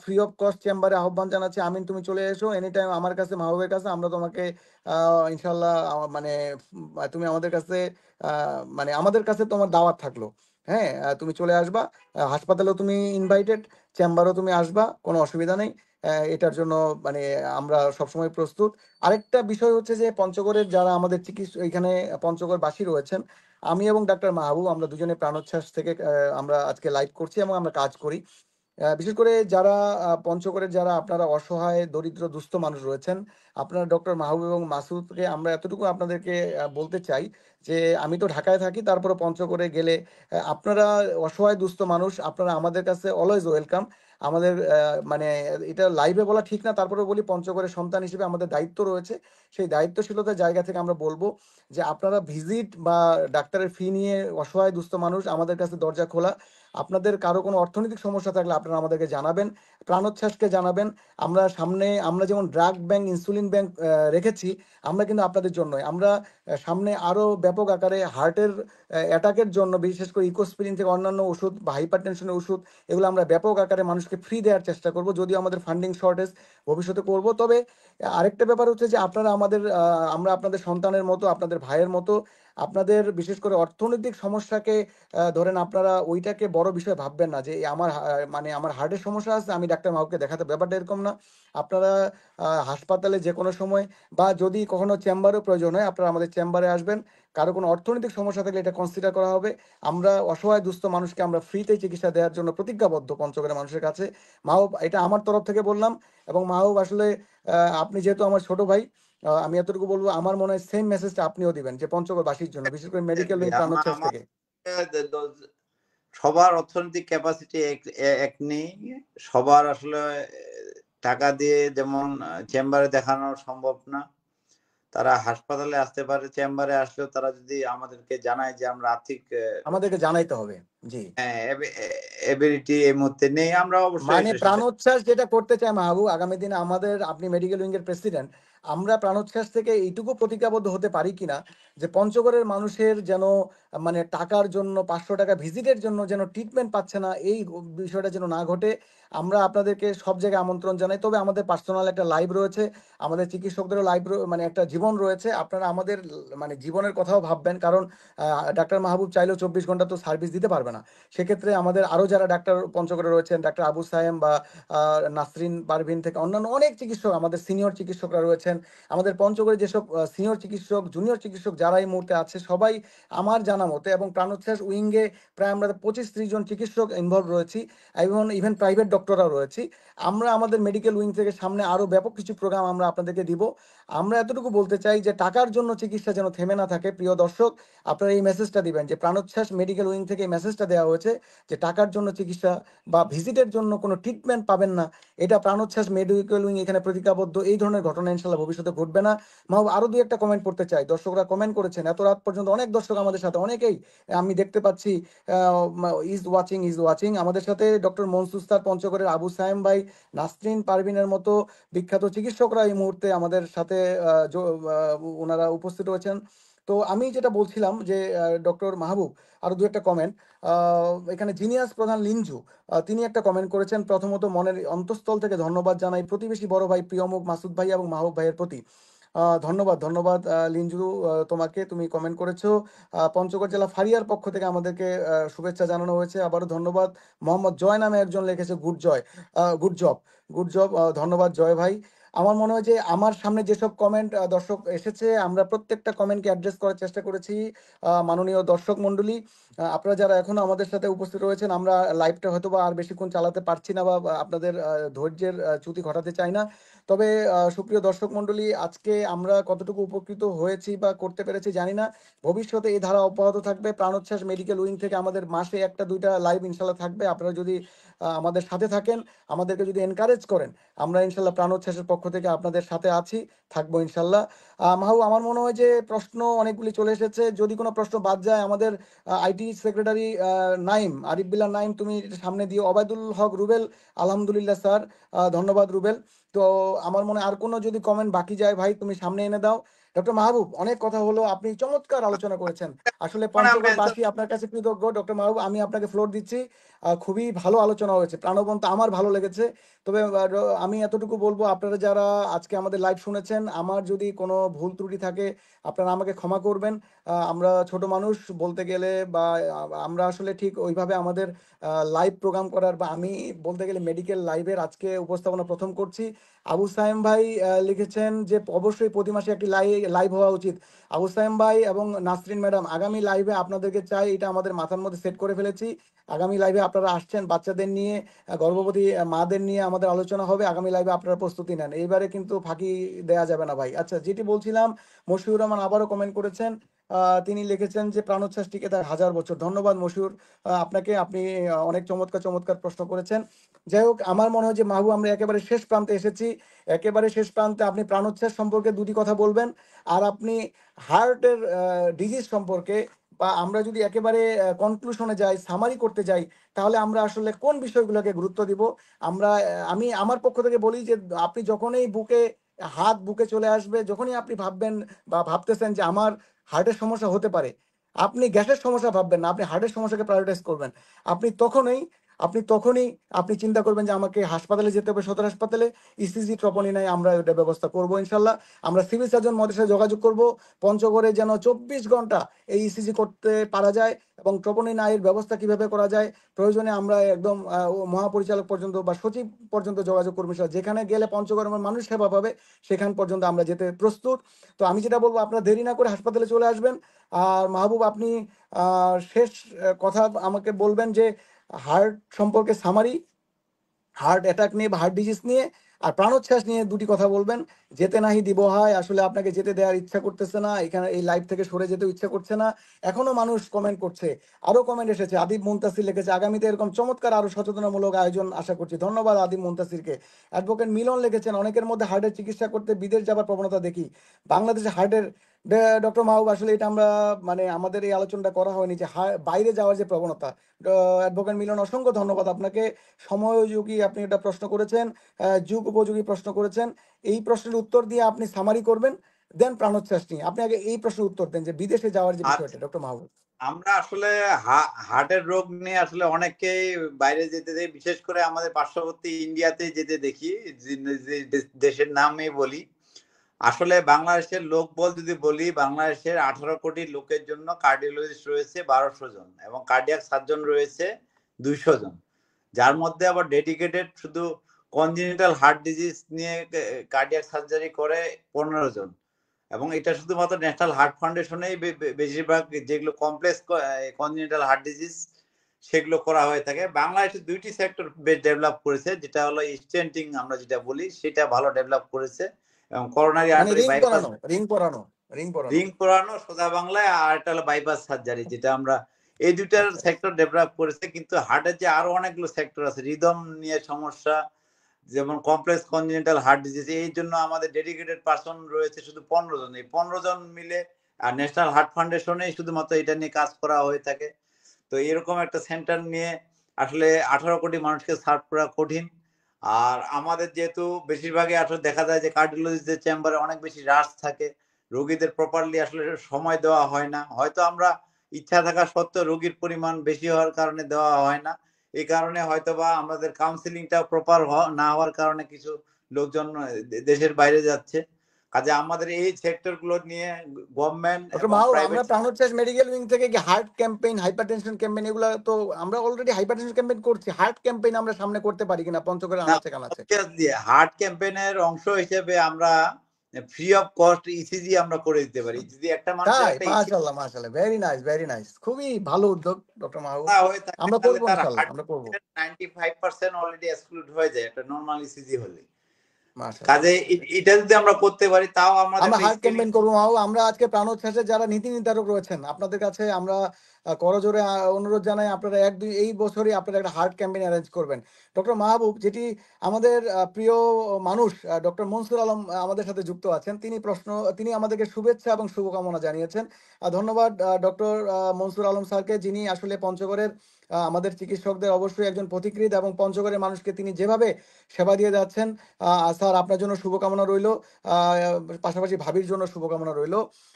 ফ্রি অফ কস্ট চেম্বারে আহ্বান জানাচ্ছি। আমিন, তুমি চলে এসো এনি টাইম আমার কাছে, মাহবুবের কাছে, আমরা তোমাকে ইনশাল্লাহ মানে তুমি আমাদের কাছে মানে আমাদের কাছে তোমার দাওয়াত থাকলো। হ্যাঁ, তুমি চলে আসবা, হাসপাতালেও তুমি ইনভাইটেড, চেম্বারও তুমি আসবা, কোনো অসুবিধা নেই। এটার জন্য মানে আমরা সবসময় প্রস্তুত। আরেকটা বিষয় হচ্ছে যে পঞ্চগড়ের যারা আমাদের চিকিৎসা এখানে পঞ্চগড়বাসী রয়েছেন, আমি এবং ডাক্তার মাহবুব আমরা দুজনে প্রাণোচ্ছ্বাস থেকে আমরা আজকে লাইভ করছি এবং আমরা কাজ করি। বিশেষ করে যারা পঞ্চগড়ের যারা আপনারা অসহায় দরিদ্র দুস্থ মানুষ রয়েছেন, আপনারা ডক্টর মাহবুব এবং মাসুদকে আমরা এতটুকু আপনাদেরকে বলতে চাই যে আমি তো ঢাকায় থাকি, তারপরে পঞ্চগড়ে গেলে আপনারা অসহায় দুস্থ মানুষ, আপনারা আমাদের কাছে অলওয়েজ ওয়েলকাম। আমাদের মানে এটা লাইভে বলা ঠিক না, তারপরে বলি পঞ্চগড়ের সন্তান হিসেবে আমাদের দায়িত্ব রয়েছে। সেই দায়িত্বশীলতার জায়গা থেকে আমরা বলবো যে আপনারা ভিজিট বা ডাক্তারের ফি নিয়ে অসহায় দুস্থ মানুষ, আমাদের কাছে দরজা খোলা। আপনাদের কারো কোনো অর্থনৈতিক সমস্যা থাকলে আপনারা আমাদেরকে জানাবেন, প্রাণোচ্ছ্বাসকে জানাবেন। আমরা সামনে আমরা যেমন ড্রাগ ব্যাংক, ইনসুলিন ব্যাংক রেখেছি, আমরা কিন্তু আপনাদের জন্যই। আমরা সামনে আরও ব্যাপক আকারে হার্টের অ্যাটাকের জন্য, বিশেষ করে ইকোস্পিরিন থেকে অন্যান্য ওষুধ বা হাইপার টেনশনের ওষুধ, এগুলো আমরা ব্যাপক আকারে মানুষকে ফ্রি দেওয়ার চেষ্টা করব, যদিও আমাদের ফান্ডিং শর্টেজ, ভবিষ্যতে করব। তবে আরেকটা ব্যাপার হচ্ছে যে আপনারা আমাদের আমরা আপনাদের সন্তানের মতো, আপনাদের ভাইয়ের মতো। আপনাদের বিশেষ করে অর্থনৈতিক সমস্যাকে ধরেন আপনারা ওইটাকে বড় বিষয় ভাববেন না যে আমার মানে আমার হার্টের সমস্যা আছে, আমি ডাক্তার মাহবুবকে দেখাতে, ব্যাপারটা এরকম না। আপনারা হাসপাতালে যে কোনো সময় বা যদি কখনো চেম্বারও প্রয়োজন হয়, আপনারা আমাদের চেম্বারে আসবেন। কারো কোনো অর্থনৈতিক সমস্যা থাকলে এটা কনসিডার করা হবে। আমরা অসহায় দুস্থ মানুষকে আমরা ফ্রিতে চিকিৎসা দেওয়ার জন্য প্রতিজ্ঞাবদ্ধ পঞ্চগড়ের মানুষের কাছে। মাহবুব, এটা আমার তরফ থেকে বললাম। এবং মাহবুব আসলে আপনি যেহেতু আমার ছোট ভাই, আমি এতটুকু বলবো, আমার মনে হয় সেম মেসেজটা আপনিও দিবেন যে পঞ্চগড়বাসীর জন্য, বিশেষ করে মেডিকেল উইং প্রাণোচ্ছ্বাস আমার থেকে। সবার অর্থনৈতিক ক্যাপাসিটি এক নেই। সবার আসলে টাকা দিয়ে যেমন চেম্বারে দেখানো সম্ভব না, তারা হাসপাতালে আসতে পারে। চেম্বারে আসলেও তারা যদি আমাদেরকে জানায় যে আমরা আর্থিক আমাদেরকে জানাইতে হবে। জি, এবিলিটি এই মুহূর্তে নেই, আমরা অবশ্যই মানে সেটা। প্রাণোচ্ছ্বাস যেটা করতে চাই মাহবুব, আগামী দিনে আমাদের, আপনি মেডিকেল উইং এর প্রেসিডেন্ট, আমরা প্রাণোচ্ছ্বাস থেকে এইটুকু প্রতিজ্ঞাবদ্ধ হতে পারি কিনা যে পঞ্চগড়ের মানুষের যেন মানে টাকার জন্য, 500 টাকা ভিজিটের জন্য যেন ট্রিটমেন্ট পাচ্ছে না, এই বিষয়টা যেন না ঘটে। আমরা আপনাদেরকে সব জায়গায় আমন্ত্রণ জানাই। তবে আমাদের পার্সোনাল একটা লাইভ রয়েছে, আমাদের চিকিৎসকদেরও লাইভ, মানে একটা জীবন রয়েছে। আপনারা আমাদের মানে জীবনের কথাও ভাববেন, কারণ ডাক্তার মাহবুব চাইলেও 24 ঘন্টা তো সার্ভিস দিতে পারবে না। সেক্ষেত্রে আমাদের আরও যারা ডাক্তার পঞ্চগড়ে রয়েছেন, ডাক্তার আবু সায়েম বা নাসরিন পারভিন থেকে অন্যান্য অনেক চিকিৎসক, আমাদের সিনিয়র চিকিৎসকরা রয়েছেন, আছেন, আমাদের পঞ্চগড়ে যেসব সিনিয়র চিকিৎসক, জুনিয়র চিকিৎসক যারা এই মুহূর্তে আছে, সবাই আমার জানা মতে এবং প্রাণোচ্ছ্বাস উইংয়ে প্রায় আমরা 25-30 জন চিকিৎসক ইনভলভ রয়েছি এবং ইভেন প্রাইভেট ডক্টররাও রয়েছি। আমরা আমাদের মেডিকেল উইং থেকে সামনে আরও ব্যাপক কিছু প্রোগ্রাম আমরা আপনাদেরকে দিব। আমরা এতটুকু বলতে চাই যে টাকার জন্য চিকিৎসা যেন থেমে না থাকে। প্রিয় দর্শক, আপনারা এই মেসেজটা দিবেন যে প্রাণোচ্ছ্বাস মেডিকেল উইং থেকে এই মেসেজটা দেওয়া হয়েছে যে টাকার জন্য চিকিৎসা বা ভিজিটের জন্য কোনো ট্রিটমেন্ট পাবেন না, এটা প্রাণোচ্ছ্বাস মেডিকেল উইং এখানে প্রতিজ্ঞাবদ্ধ। এই ধরনের ঘটনা ইনশাল্লাহ ভবিষ্যতে ঘটবে না। মাহবুব, আরো দুই একটা কমেন্ট করতে চাই। দর্শকরা কমেন্ট করেছেন এত রাত পর্যন্ত, অনেক দর্শক আমাদের সাথে, অনেকেই আমি দেখতে পাচ্ছি ইজ ওয়াচিং আমাদের সাথে। ডক্টর মনসুস্তার পঞ্চগড়ের, আবু সায়েম ভাই, নাসরিন পারভিনের মতো বিখ্যাত চিকিৎসকরা এই মুহূর্তে আমাদের সাথে ওনারা উপস্থিত রয়েছেন। তো আমি যেটা বলছিলাম যে ডক্টর মাহবুব, আরো দু একটা কমেন্ট। এখানে জিনিয়াস প্রধান লিঞ্জু তিনি একটা কমেন্ট করেছেন। প্রথমত মনের অন্তঃস্থল থেকে ধন্যবাদ জানাই প্রতিবেশী বড় ভাই প্রিয়মুখ মাসুদ ভাই এবং মাহবুব ভাইয়ের প্রতি। ধন্যবাদ ধন্যবাদ লিঞ্জু, তোমাকে, তুমি কমেন্ট করেছো। পঞ্চগড় জেলা ফারিয়ার পক্ষ থেকে আমাদেরকে শুভেচ্ছা জানানো হয়েছে, আবারও ধন্যবাদ। মোহাম্মদ জয় নামে একজন লিখেছে গুড জয়, গুড জব, গুড জব, ধন্যবাদ জয় ভাই। আমার মনে হয় যে আমার সামনে যেসব কমেন্ট দর্শক এসেছে, আমরা প্রত্যেকটা কমেন্টকে অ্যাড্রেস করার চেষ্টা করেছি। মাননীয় দর্শক মণ্ডলী, আপনারা যারা এখনো আমাদের সাথে উপস্থিত রয়েছেন, আমরা লাইভটা হয়তো বা আর বেশিক্ষণ চালাতে পারছি না বা আপনাদের ধৈর্যের চ্যুতি ঘটাতে চাই না। তবে সুপ্রিয় দর্শক মণ্ডলী, আজকে আমরা কতটুকু উপকৃত হয়েছি বা করতে পেরেছি জানি না। ভবিষ্যতে এই ধারা অব্যাহত থাকবে। প্রাণোচ্ছ্বাস মেডিকেল উইং থেকে আমাদের মাসে একটা দুইটা লাইভ ইনশাল্লাহ থাকবে। আপনারা যদি আমাদের সাথে থাকেন, আমাদেরকে যদি এনকারেজ করেন, আমরা ইনশাল্লাহ প্রাণোচ্ছ্বাসের পক্ষ থেকে আপনাদের সাথে আছি, থাকবো ইনশাল্লাহ। মাহবুব, আমার মনে হয় যে প্রশ্ন অনেকগুলি চলে এসেছে। যদি কোনো প্রশ্ন বাদ যায়, আমাদের আইটি সেক্রেটারি নাইম, আরিফ বিল্লাহ নাইম, তুমি এটা সামনে দিও। ওবায়দুল হক রুবেল, আলহামদুলিল্লাহ স্যার, ধন্যবাদ রুবেল। তো আমার মনে হয় আর কোনো যদি কমেন্ট বাকি যায় ভাই, তুমি সামনে এনে দাও। ডক্টর মাহবুব, অনেক কথা হলো, আপনি চমৎকার আলোচনা করেছেন। আসলে মানে আমি পঞ্চগড়বাসী আপনার কাছে কৃতজ্ঞ। ডক্টর মাহবুব, আমি আপনাকে ফ্লোর দিচ্ছি। খুবই ভালো আলোচনা হয়েছে, প্রাণবন্ত, আমার ভালো লেগেছে। তবে আমি এতটুকু বলবো, আপনারা যারা আজকে আমাদের লাইভ শুনেছেন, আমার যদি কোনো ভুল ত্রুটি থাকে আপনারা আমাকে ক্ষমা করবেন। আমরা ছোট মানুষ বলতে গেলে, বা আমরা আসলে ঠিক ওইভাবে আমাদের লাইভ প্রোগ্রাম করার, বা আমি বলতে গেলে মেডিকেল লাইভের আজকে উপস্থাপনা প্রথম করছি। আবু সায়েম ভাই লিখেছেন যে অবশ্যই প্রতি মাসে একটি লাইভ হওয়া উচিত। আবু সায়েম ভাই এবং নাসরিন ম্যাডাম, আগামী লাইভে আপনাদেরকে চাই, এটা আমাদের মাথার মধ্যে সেট করে ফেলেছি। আগামী লাইভে আপনারা আসছেন, বাচ্চাদের নিয়ে, গর্ভবতী মাদের নিয়ে আমাদের আলোচনা হবে। আগামী লাইভে আপনারা প্রস্তুতি নেন, এইবারে কিন্তু ফাঁকি দেয়া যাবে না ভাই। আচ্ছা, যেটি বলছিলাম, মশিউর রহমান আবারও কমেন্ট করেছেন। তিনি লিখেছেন যে প্রাণোচ্ছ্বাস টিকে তার 1000 বছর। ধন্যবাদ মশিউর, আপনাকে। আপনি অনেক চমৎকার চমৎকার প্রশ্ন করেছেন। যাই হোক, আমার মনে হয় যে মাহবুব, আমরা একেবারে শেষ প্রান্তে এসেছি। একেবারে শেষ প্রান্তে আপনি প্রাণোচ্ছ্বাস সম্পর্কে দুটি কথা বলবেন, আর আপনি হার্টের ডিজিজ সম্পর্কে, বা আমরা যদি একেবারে কনক্লুশনে যাই, সামারি করতে যাই, তাহলে আমরা আসলে কোন বিষয়গুলোকে গুরুত্ব দিব। আমি আমার পক্ষ থেকে বলি যে আপনি যখনই বুকে চলে আসবে, যখনই আপনি ভাববেন বা ভাবতেছেন যে আমার হার্টের সমস্যা হতে পারে, আপনি গ্যাসের সমস্যা ভাববেন না, আপনি হার্টের সমস্যাকে প্রায়োরিটাইজ করবেন। আপনি তখনই আপনি তখনই আপনি চিন্তা করবেন যে আমাকে হাসপাতালে যেতে হবে, সদর হাসপাতালে। ইসিজি ট্রপনি নাই, আমরা ওটা ব্যবস্থা করব ইনশাল্লাহ। আমরা সিভিল সার্জন মহোদয়ের সাথে যোগাযোগ করব, পঞ্চগড়ে যেন 24 ঘন্টা এই ইসিজি করতে পারা যায়, এবং ট্রপনি নাইয়ের ব্যবস্থা কিভাবে করা যায়, প্রয়োজনে আমরা একদম মহাপরিচালক পর্যন্ত বা সচিব পর্যন্ত যোগাযোগ করবো। যেখানে গেলে পঞ্চগড়ের মানুষ সেবা পাবে, সেখান পর্যন্ত আমরা যেতে প্রস্তুত। তো আমি যেটা বলবো, আপনারা দেরি না করে হাসপাতালে চলে আসবেন। আর মাহবুব, আপনি শেষ কথা আমাকে বলবেন যে হার্ট সম্পর্কে সামারি, হার্ট অ্যাটাক নিয়ে বা হার্ট ডিজিজ নিয়ে আর প্রাণোচ্ছ্বাস নিয়ে দুটি কথা বলবেন। যেতে নাহি দিব হয়, আসলে আপনাকে যেতে দেওয়ার ইচ্ছা করতেছে না, এখানে এই লাইভ থেকে সরে যেতেও ইচ্ছা করছে না। এখনো মানুষ কমেন্ট করছে, আরো কমেন্ট এসেছে। আদিব মুনতাসির লিখেছে, আগামীতে এরকম চমৎকার আরো সচেতনামূলক আয়োজন আশা করছি। ধন্যবাদ আদিব মুনতাসিরকে। অ্যাডভোকেট মিলন লিখেছেন, অনেকের মধ্যে হার্টের চিকিৎসা করতে বিদেশ যাবার প্রবণতা দেখি, বাংলাদেশে হার্টের। ডক্টর মাহবুব, আসলে এটা আমরা, মানে আমাদের এই আলোচনাটা করা হয়নি যে বাইরে যাওয়ার যে প্রবণতা। অ্যাডভোকেট মিলন, অসংখ্য ধন্যবাদ আপনাকে। সময়োযোগী আপনি এটা প্রশ্ন করেছেন, যুগ উপযোগী প্রশ্ন করেছেন। এই প্রশ্নের উত্তর দিয়ে আপনি সামারি করবেন, দেন প্রাণোচ্ছ্বাস নিয়ে আপনি আগে এই প্রশ্নের উত্তর দেন যে বিদেশে যাওয়ার যে বিষয়টা। ডক্টর মাহবুব, আমরা আসলে হার্টের রোগ নিয়ে আসলে অনেককেই বাইরে যেতে দেই, বিশেষ করে আমাদের পার্শ্ববর্তী ইন্ডিয়াতে যেতে দেখি, দেশের নামই বলি। আসলে বাংলাদেশের লোকবল যদি বলি, বাংলাদেশের 18 কোটি লোকের জন্য কার্ডিওলজিস্ট রয়েছে 1200 জন এবং কার্ডিয়াক সার্জন রয়েছে 200 জন, যার মধ্যে আবার ডেডিকেটেড শুধু কনজেনিটাল হার্ট ডিজিজ নিয়ে কার্ডিয়াক সার্জারি করে 15 জন, এবং এটা শুধুমাত্র ন্যাশনাল হার্ট ফাউন্ডেশনেই বেশিরভাগ যেগুলো কমপ্লেক্স কনজেনিটাল হার্ট ডিজিজ সেগুলো করা হয়ে থাকে। বাংলাদেশে 2টি সেক্টর বেশ ডেভেলপ করেছে, যেটা হলো স্টেন্টিং আমরা যেটা বলি, সেটা ভালো ডেভেলপ করেছে, এবং করোনারি আর্টারি বাইপাস রিং পরানো সোজা বাংলায়, আর এটা হলো বাইপাস সার্জারি, যেটা আমরা এই দুইটার সেক্টর ডেভেলপ করেছে। কিন্তু হার্টের যে আরো অনেকগুলো সেক্টর আছে, হৃদম নিয়ে সমস্যা, যেমন কমপ্লেক্স কনজেনিটাল হার্ট ডিজিজ, এই জন্য আমাদের ডেডিকেটেড পার্সন রয়েছে শুধু 15 জন। এই 15 জন মিলে আর ন্যাশনাল হার্ট ফাউন্ডেশনে শুধুমাত্র এটা নিয়ে কাজ করা হয়ে থাকে। তো এরকম একটা সেন্টার নিয়ে আসলে 18 কোটি মানুষকে সার্ভ করা কঠিন। আর আমাদের যেহেতু বেশিরভাগই আসলে দেখা যায় যে কার্ডিওলজিস্টদের চেম্বারে অনেক বেশি রাশ থাকে, রোগীদের প্রপারলি আসলে সময় দেওয়া হয় না, হয়তো আমরা ইচ্ছা থাকা সত্ত্বেও রোগীর পরিমাণ বেশি হওয়ার কারণে দেওয়া হয় না। এই কারণে হয়তোবা আমাদের কাউন্সিলিংটা প্রপার না হওয়ার কারণে কিছু লোকজন দেশের বাইরে যাচ্ছে। কাজে আমাদের এই সেক্টর গুলো নিয়ে গভর্নমেন্ট এবং প্রাইভেট, আমরা প্রাণোচ্ছ্বাস মেডিকেল উইং থেকে কি হার্ট ক্যাম্পেইন, হাইপারটেনশন ক্যাম্পেইন, এগুলো তো আমরা অলরেডি হাইপারটেনশন ক্যাম্পেইন করছি, হার্ট ক্যাম্পেইন আমরা সামনে করতে পারি কিনা পঞ্চগড়ে আনাচে কানাচে? হার্ট ক্যাম্পেইনের অংশ হিসেবে আমরা ফ্রি অফ কস্ট ইসিজি আমরা করে দিতে পারি। যদি একটা মানুষের একটা মাশাআল্লাহ মাশাআল্লাহ, ভেরি নাইস, খুবই ভালো উদ্যোগ ডক্টর মাহবুব। হয়ে থাকে, আমরা তাহলে করব তার ইনশাআল্লাহ, হার্ট আমরা করব 95% অলরেডি এক্সক্লুড হয়ে যায় একটা নরমাল ইসিজি হলে। মাশাআল্লাহ। কাজে এটা যদি আমরা করতে পারি, তাও আমাদের আমরা হার্ট ক্যাম্পেইন করবো মাহবুব। আমরা আজকে প্রাণোচ্ছ্বাসে যারা নীতি নির্ধারক রয়েছেন, আপনাদের কাছে আমরা করজোরে অনুরোধ জানাই, আপনারা এই বছরই আপনারা একটা হার্ট ক্যাম্পেইন অ্যারেঞ্জ করবেন। ডক্টর মাহবুব, যেটি আমাদের প্রিয় মানুষ ডক্টর মনসুর আলম আমাদের সাথে যুক্ত আছেন, তিনি আমাদেরকে শুভেচ্ছা এবং শুভকামনা জানিয়েছেন। ধন্যবাদ ডক্টর মনসুর আলম স্যারকে, যিনি আসলে পঞ্চগড়ের আমাদের চিকিৎসকদের অবশ্যই একজন পথিকৃৎ, এবং পঞ্চগড়ের মানুষকে তিনি যেভাবে সেবা দিয়ে যাচ্ছেন, স্যার আপনার জন্য শুভকামনা রইল, পাশাপাশি ভাবির জন্য শুভকামনা রইল।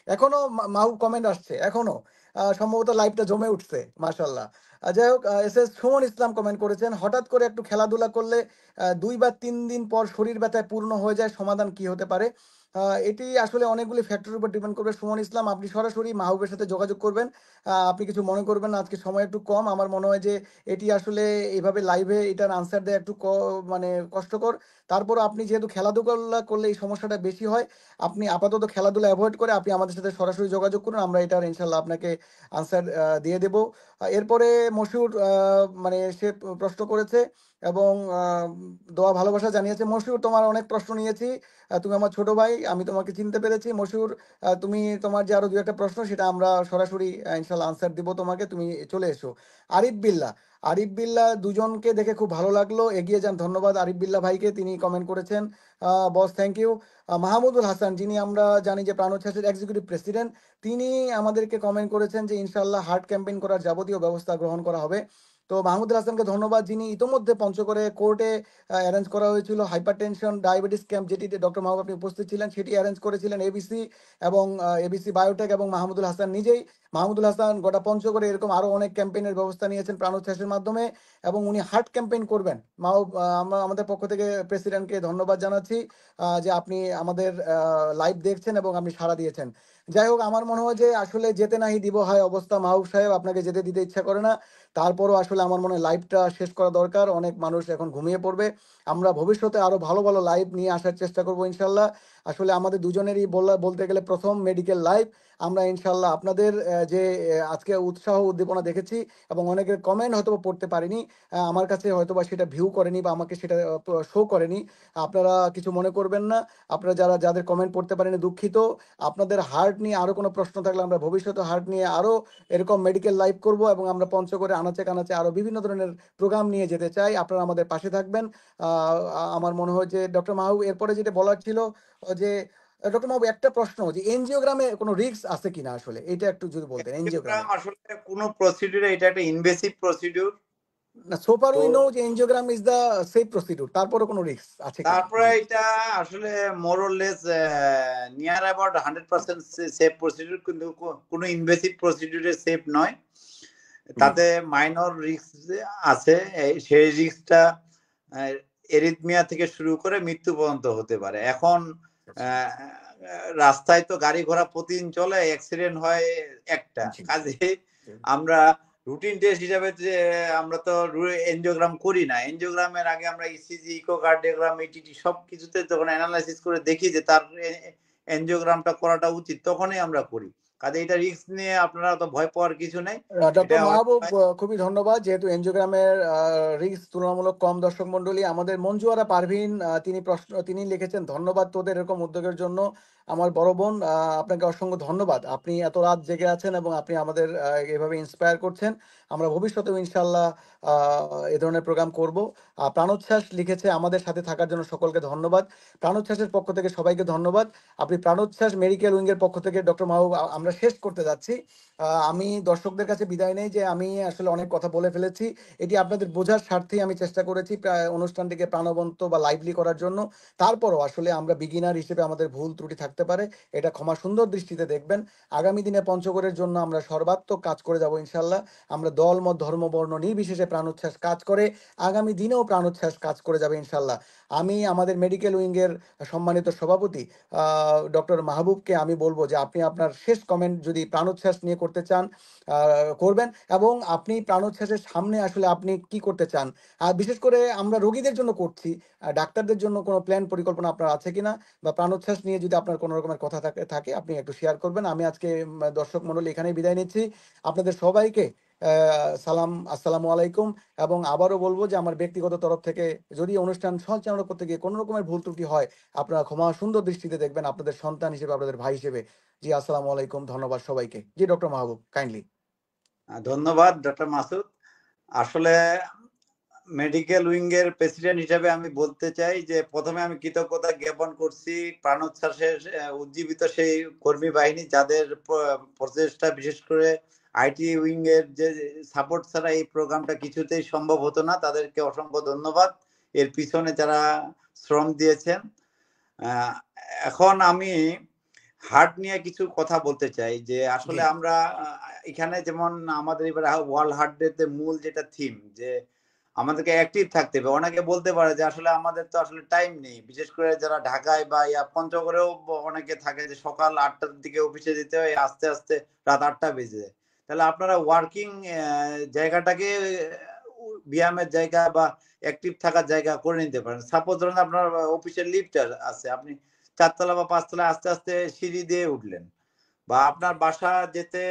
এখনো মাহবুব কমেন্ট আসছে, এখনো সম্ভবত লাইভটা জমে উঠছে, মাশাল্লাহ। যাই হোক, SS সুমন ইসলাম কমেন্ট করেছেন, হঠাৎ করে একটু খেলাধুলা করলে 2 বা 3 দিন পর শরীর ব্যথায় পূর্ণ হয়ে যায়, সমাধান কি হতে পারে? এটি আসলে অনেকগুলি ফ্যাক্টরের উপর ডিপেন্ড করবে। সুমন ইসলাম, আপনি সরাসরি মাহবুবের সাথে যোগাযোগ করবেন। আপনি কিছু মনে করবেন না, আজকে সময় একটু কম। আমার মনে হয় যে এটি আসলে এইভাবে লাইভে এটার আনসার দেওয়া একটু মানে কষ্টকর। তারপর আপনি যেহেতু খেলাধুলা করলে এই সমস্যাটা বেশি হয়, আপনি আপাতত খেলাধুলা অ্যাভয়েড করে আপনি আমাদের সাথে সরাসরি যোগাযোগ করুন, আমরা এটার ইনশাল্লাহ আপনাকে আনসার দিয়ে দেব। এরপরে মশিউর মানে সে প্রশ্ন করেছে এবং দোয়া ভালোবাসা জানিয়েছে। মশিউর, তোমার অনেক প্রশ্ন নিয়েছি, তুমি আমার ছোট ভাই, আমি তোমাকে চিনতে পেরেছি। মশিউর, তুমি তোমার যে আরো 2-1টা প্রশ্ন, সেটা আমরা সরাসরি ইনশাল্লাহ আনসার দিব তোমাকে, তুমি চলে এসো। আরিফ বিল্লাহ, দুজনকে দেখে খুব ভালো লাগলো, এগিয়ে যান। ধন্যবাদ আরিফ বিল্লাহ ভাইকে, তিনি কমেন্ট করেছেন। বস, থ্যাংক ইউ। মাহমুদুল হাসান, যিনি আমরা জানি যে প্রাণোচ্ছ্বাসের এক্সিকিউটিভ প্রেসিডেন্ট, তিনি আমাদেরকে কমেন্ট করেছেন যে ইনশাল্লাহ হার্ট ক্যাম্পেইন করার যাবতীয় ব্যবস্থা গ্রহণ করা হবে। তো মাহমুদুল হাসানকে ধন্যবাদ, যিনি ইতোমধ্যে পঞ্চগড়ে কোর্টে অ্যারেঞ্জ করা হয়েছিল হাইপারটেনশন ডায়াবেটিস ক্যাম্প, যেটিতে ডক্টর মাহবুব আপনি উপস্থিত ছিলেন, সেটি অ্যারেঞ্জ করেছিলেন এবিসি এবং এবিসি বায়োটেক এবং মাহমুদুল হাসান নিজেই। মাহমুদুল হাসান গোটা পঞ্চগড়ে এরকম আরো অনেক ক্যাম্পেইনের ব্যবস্থা নিয়েছেন প্রাণোচ্ছ্বাসের মাধ্যমে, এবং উনি হার্ট ক্যাম্পেইন করবেন। মাহবুব, আমরা আমাদের পক্ষ থেকে প্রেসিডেন্টকে ধন্যবাদ জানাচ্ছি যে আপনি আমাদের লাইভ দেখছেন এবং আপনি সাড়া দিয়েছেন। যাই হোক, আমার মনে হয় যে আসলে যেতে নাহি দিব হয় অবস্থা। মাহবুব সাহেব, আপনাকে যেতে দিতে ইচ্ছা করে না, তারপরও আসলে আমার মনে হয় লাইভটা শেষ করা দরকার, অনেক মানুষ এখন ঘুমিয়ে পড়বে। আমরা ভবিষ্যতে আরো ভালো ভালো লাইভ নিয়ে আসার চেষ্টা করবো ইনশাল্লাহ। আসলে আমাদের দুজনেরই বলতে গেলে প্রথম মেডিকেল লাইভ। আমরা ইনশাল্লাহ আপনাদের যে আজকে উৎসাহ উদ্দীপনা দেখেছি, এবং অনেকের কমেন্ট হয়তো পড়তে পারিনি, আমার কাছে হয়তো বা সেটা ভিউ করেনি বা আমাকে সেটা শো করেনি, আপনারা কিছু মনে করবেন না। আপনারা যাদের কমেন্ট পড়তে পারেনি, দুঃখিত। আপনাদের হার্ট নিয়ে আরো কোনো প্রশ্ন থাকলে আমরা ভবিষ্যতে হার্ট নিয়ে আরো এরকম মেডিকেল লাইভ করব, এবং আমরা পঞ্চগড়ে আনাচে কানাচে আরো বিভিন্ন ধরনের প্রোগ্রাম নিয়ে যেতে চাই। আপনারা আমাদের পাশে থাকবেন। আমার মনে হয় যে ডক্টর মাহবুব, এরপরে যেটা বলার ছিল যে ডক্টর মাহবুব, একটা প্রশ্ন, যে এনজিওগ্রামে কোনো রিস্ক আছে কিনা, আসলে এটা একটু যদি বলতেন। এনজিওগ্রামে আসলে কোনো প্রসিডিউরে এটা একটা ইনভেসিভ প্রসিডিউর। না, সো ফার তো উই নো যে angiogram is the safe procedure, তারপরে কোনো রিস্ক আছে কিনা? তারপরে এটা আসলে more or less near about 100% safe procedure, কিন্তু কোনো ইনভেসিভ প্রসিডিউরে সেফ নয়। তাতে মাইনর রিস্ক আছে, সেই রিস্কটা এরিথমিয়া থেকে শুরু করে মৃত্যু পর্যন্ত হতে পারে। এখন রাস্তায় তো গাড়ি ঘোড়া প্রতিদিন চলে, অ্যাক্সিডেন্ট হয় একটা, কাজে আমরা রুটিন টেস্ট হিসাবে যে আমরা তো এনজিওগ্রাম করি না। এনজিওগ্রামের আগে আমরা ইসিজি, ইকোকার্ডিওগ্রাম, ইটিটি সবকিছুতে যখন অ্যানালাইসিস করে দেখি যে তার এনজিওগ্রামটা করাটা উচিত, তখনই আমরা করি। কাজে এটা রিস্ক নিয়ে আপনারা তো ভয় পাওয়ার কিছু নেই। এটা ডক্টর মাহবুব, খুবই ধন্যবাদ। যেহেতু এনজিওগ্রামের রিস্ক তুলনামূলক কম, দর্শক মন্ডলী, আমাদের মঞ্জুয়ারা পারভিন তিনি লিখেছেন, ধন্যবাদ তোদের এরকম উদ্যোগের জন্য। আমার বড় বোন, আপনাকে অসংখ্য ধন্যবাদ। আপনি এত রাত জেগে আছেন এবং আপনি আমাদের এভাবে ইন্সপায়ার করছেন। আমরা ভবিষ্যতেও ইনশাল্লাহ এ ধরনের প্রোগ্রাম করব। প্রাণোচ্ছ্বাস লিখেছে, আমাদের সাথে থাকার জন্য সকলকে ধন্যবাদ। প্রাণোচ্ছ্বাসের পক্ষ থেকে সবাইকে ধন্যবাদ। আপনি প্রাণোচ্ছ্বাস মেডিকেল উইংয়ের পক্ষ থেকে ডক্টর মাহবুব, আমরা শেষ করতে যাচ্ছি। আমি দর্শকদের কাছে বিদায় নেই যে আমি আসলে অনেক কথা বলে ফেলেছি। এটি আপনাদের বোঝার স্বার্থেই আমি চেষ্টা করেছি অনুষ্ঠানটিকে প্রাণবন্ত বা লাইভলি করার জন্য। তারপরও আসলে আমরা বিগিনার হিসেবে আমাদের ভুল ত্রুটি থাকতে পারে, এটা ক্ষমা সুন্দর দৃষ্টিতে দেখবেন। আগামী দিনে পঞ্চগড়ের জন্য আমরা সর্বাত্মক কাজ করে যাব ইনশাল্লাহ। আমরা দল মত ধর্ম বর্ণ নির্বিশেষে প্রাণোচ্ছ্বাস কাজ করে আগামী দিনেও প্রাণোচ্ছ্বাস কাজ করে যাবে ইনশাল্লাহ। আমি আমাদের মেডিকেল উইংয়ের সম্মানিত সভাপতি ডক্টর মাহবুবকে আমি বলবো যে আপনি আপনার শেষ কমেন্ট যদি প্রাণোচ্ছ্বাস নিয়ে করতে চান করবেন, এবং আপনি প্রাণোচ্ছ্বাসের সামনে আসলে আপনি কি করতে চান। আর বিশেষ করে আমরা রোগীদের জন্য করছি, ডাক্তারদের জন্য কোনো প্ল্যান পরিকল্পনা আপনার আছে কিনা, বা প্রাণোচ্ছ্বাস নিয়ে যদি আপনার কোনো রকমের কথা থাকে আপনি একটু শেয়ার করবেন। আমি আজকে দর্শক মণ্ডলী এখানেই বিদায় নিচ্ছি। আপনাদের সবাইকে সালাম, আসসালামু আলাইকুম। এবং আবারও বলবো যে আমার ব্যক্তিগত তরফ থেকে যদি অনুষ্ঠান সঞ্চালনা করতে গিয়ে কোনো রকমের ভুল ত্রুটি হয়, আপনারা ক্ষমা সুন্দর দৃষ্টিতে দেখবেন, আপনাদের সন্তান হিসেবে, আপনাদের ভাই হিসেবে। জি, আসসালামু আলাইকুম, ধন্যবাদ সবাইকে। জি, ডক্টর মাহবুব, কাইন্ডলি। ধন্যবাদ ডক্টর মাসুদ। আসলে মেডিকেল উইং এর প্রেসিডেন্ট হিসেবে আমি বলতে চাই যে প্রথমে আমি কৃতজ্ঞতা জ্ঞাপন করছি প্রাণোচ্ছ্বাসের উজ্জীবিত সেই কর্মী বাহিনী, যাদের প্রচেষ্টা, বিশেষ করে আইটি উইং এর যে সাপোর্ট ছাড়া এই প্রোগ্রামটা কিছুতেই সম্ভব হতো না। তাদেরকে অসংখ্য ধন্যবাদ, এর পিছনে যারা শ্রম দিয়েছেন। এখন আমি হার্ট নিয়ে কিছু কথা বলতে চাই যে আসলে আমরা এখানে যেমন আমাদের এবার ওয়ার্ল্ড হার্ট ডে মূল যেটা থিম, যে আমাদেরকে অ্যাক্টিভ থাকতে হবে। অনেকে বলতে পারে যে আসলে আমাদের তো আসলে টাইম নেই, বিশেষ করে যারা ঢাকায় বা পঞ্চগড়েও অনেকে থাকে যে সকাল 8টার দিকে অফিসে যেতে হয়, আস্তে আস্তে রাত 8টা বেজে যায়। তাহলে আপনারা ওয়ার্কিং জায়গাটাকে ব্যায়ামের জায়গা বা অ্যাক্টিভ থাকার জায়গা করে নিতে পারেন। সাপোজ ধরুন আপনার অফিসের লিফট আছে, আপনি 4তলা বা 5তলা আস্তে আস্তে সিঁড়ি দিয়ে উঠলেন, বা আপনার বাসা যেতে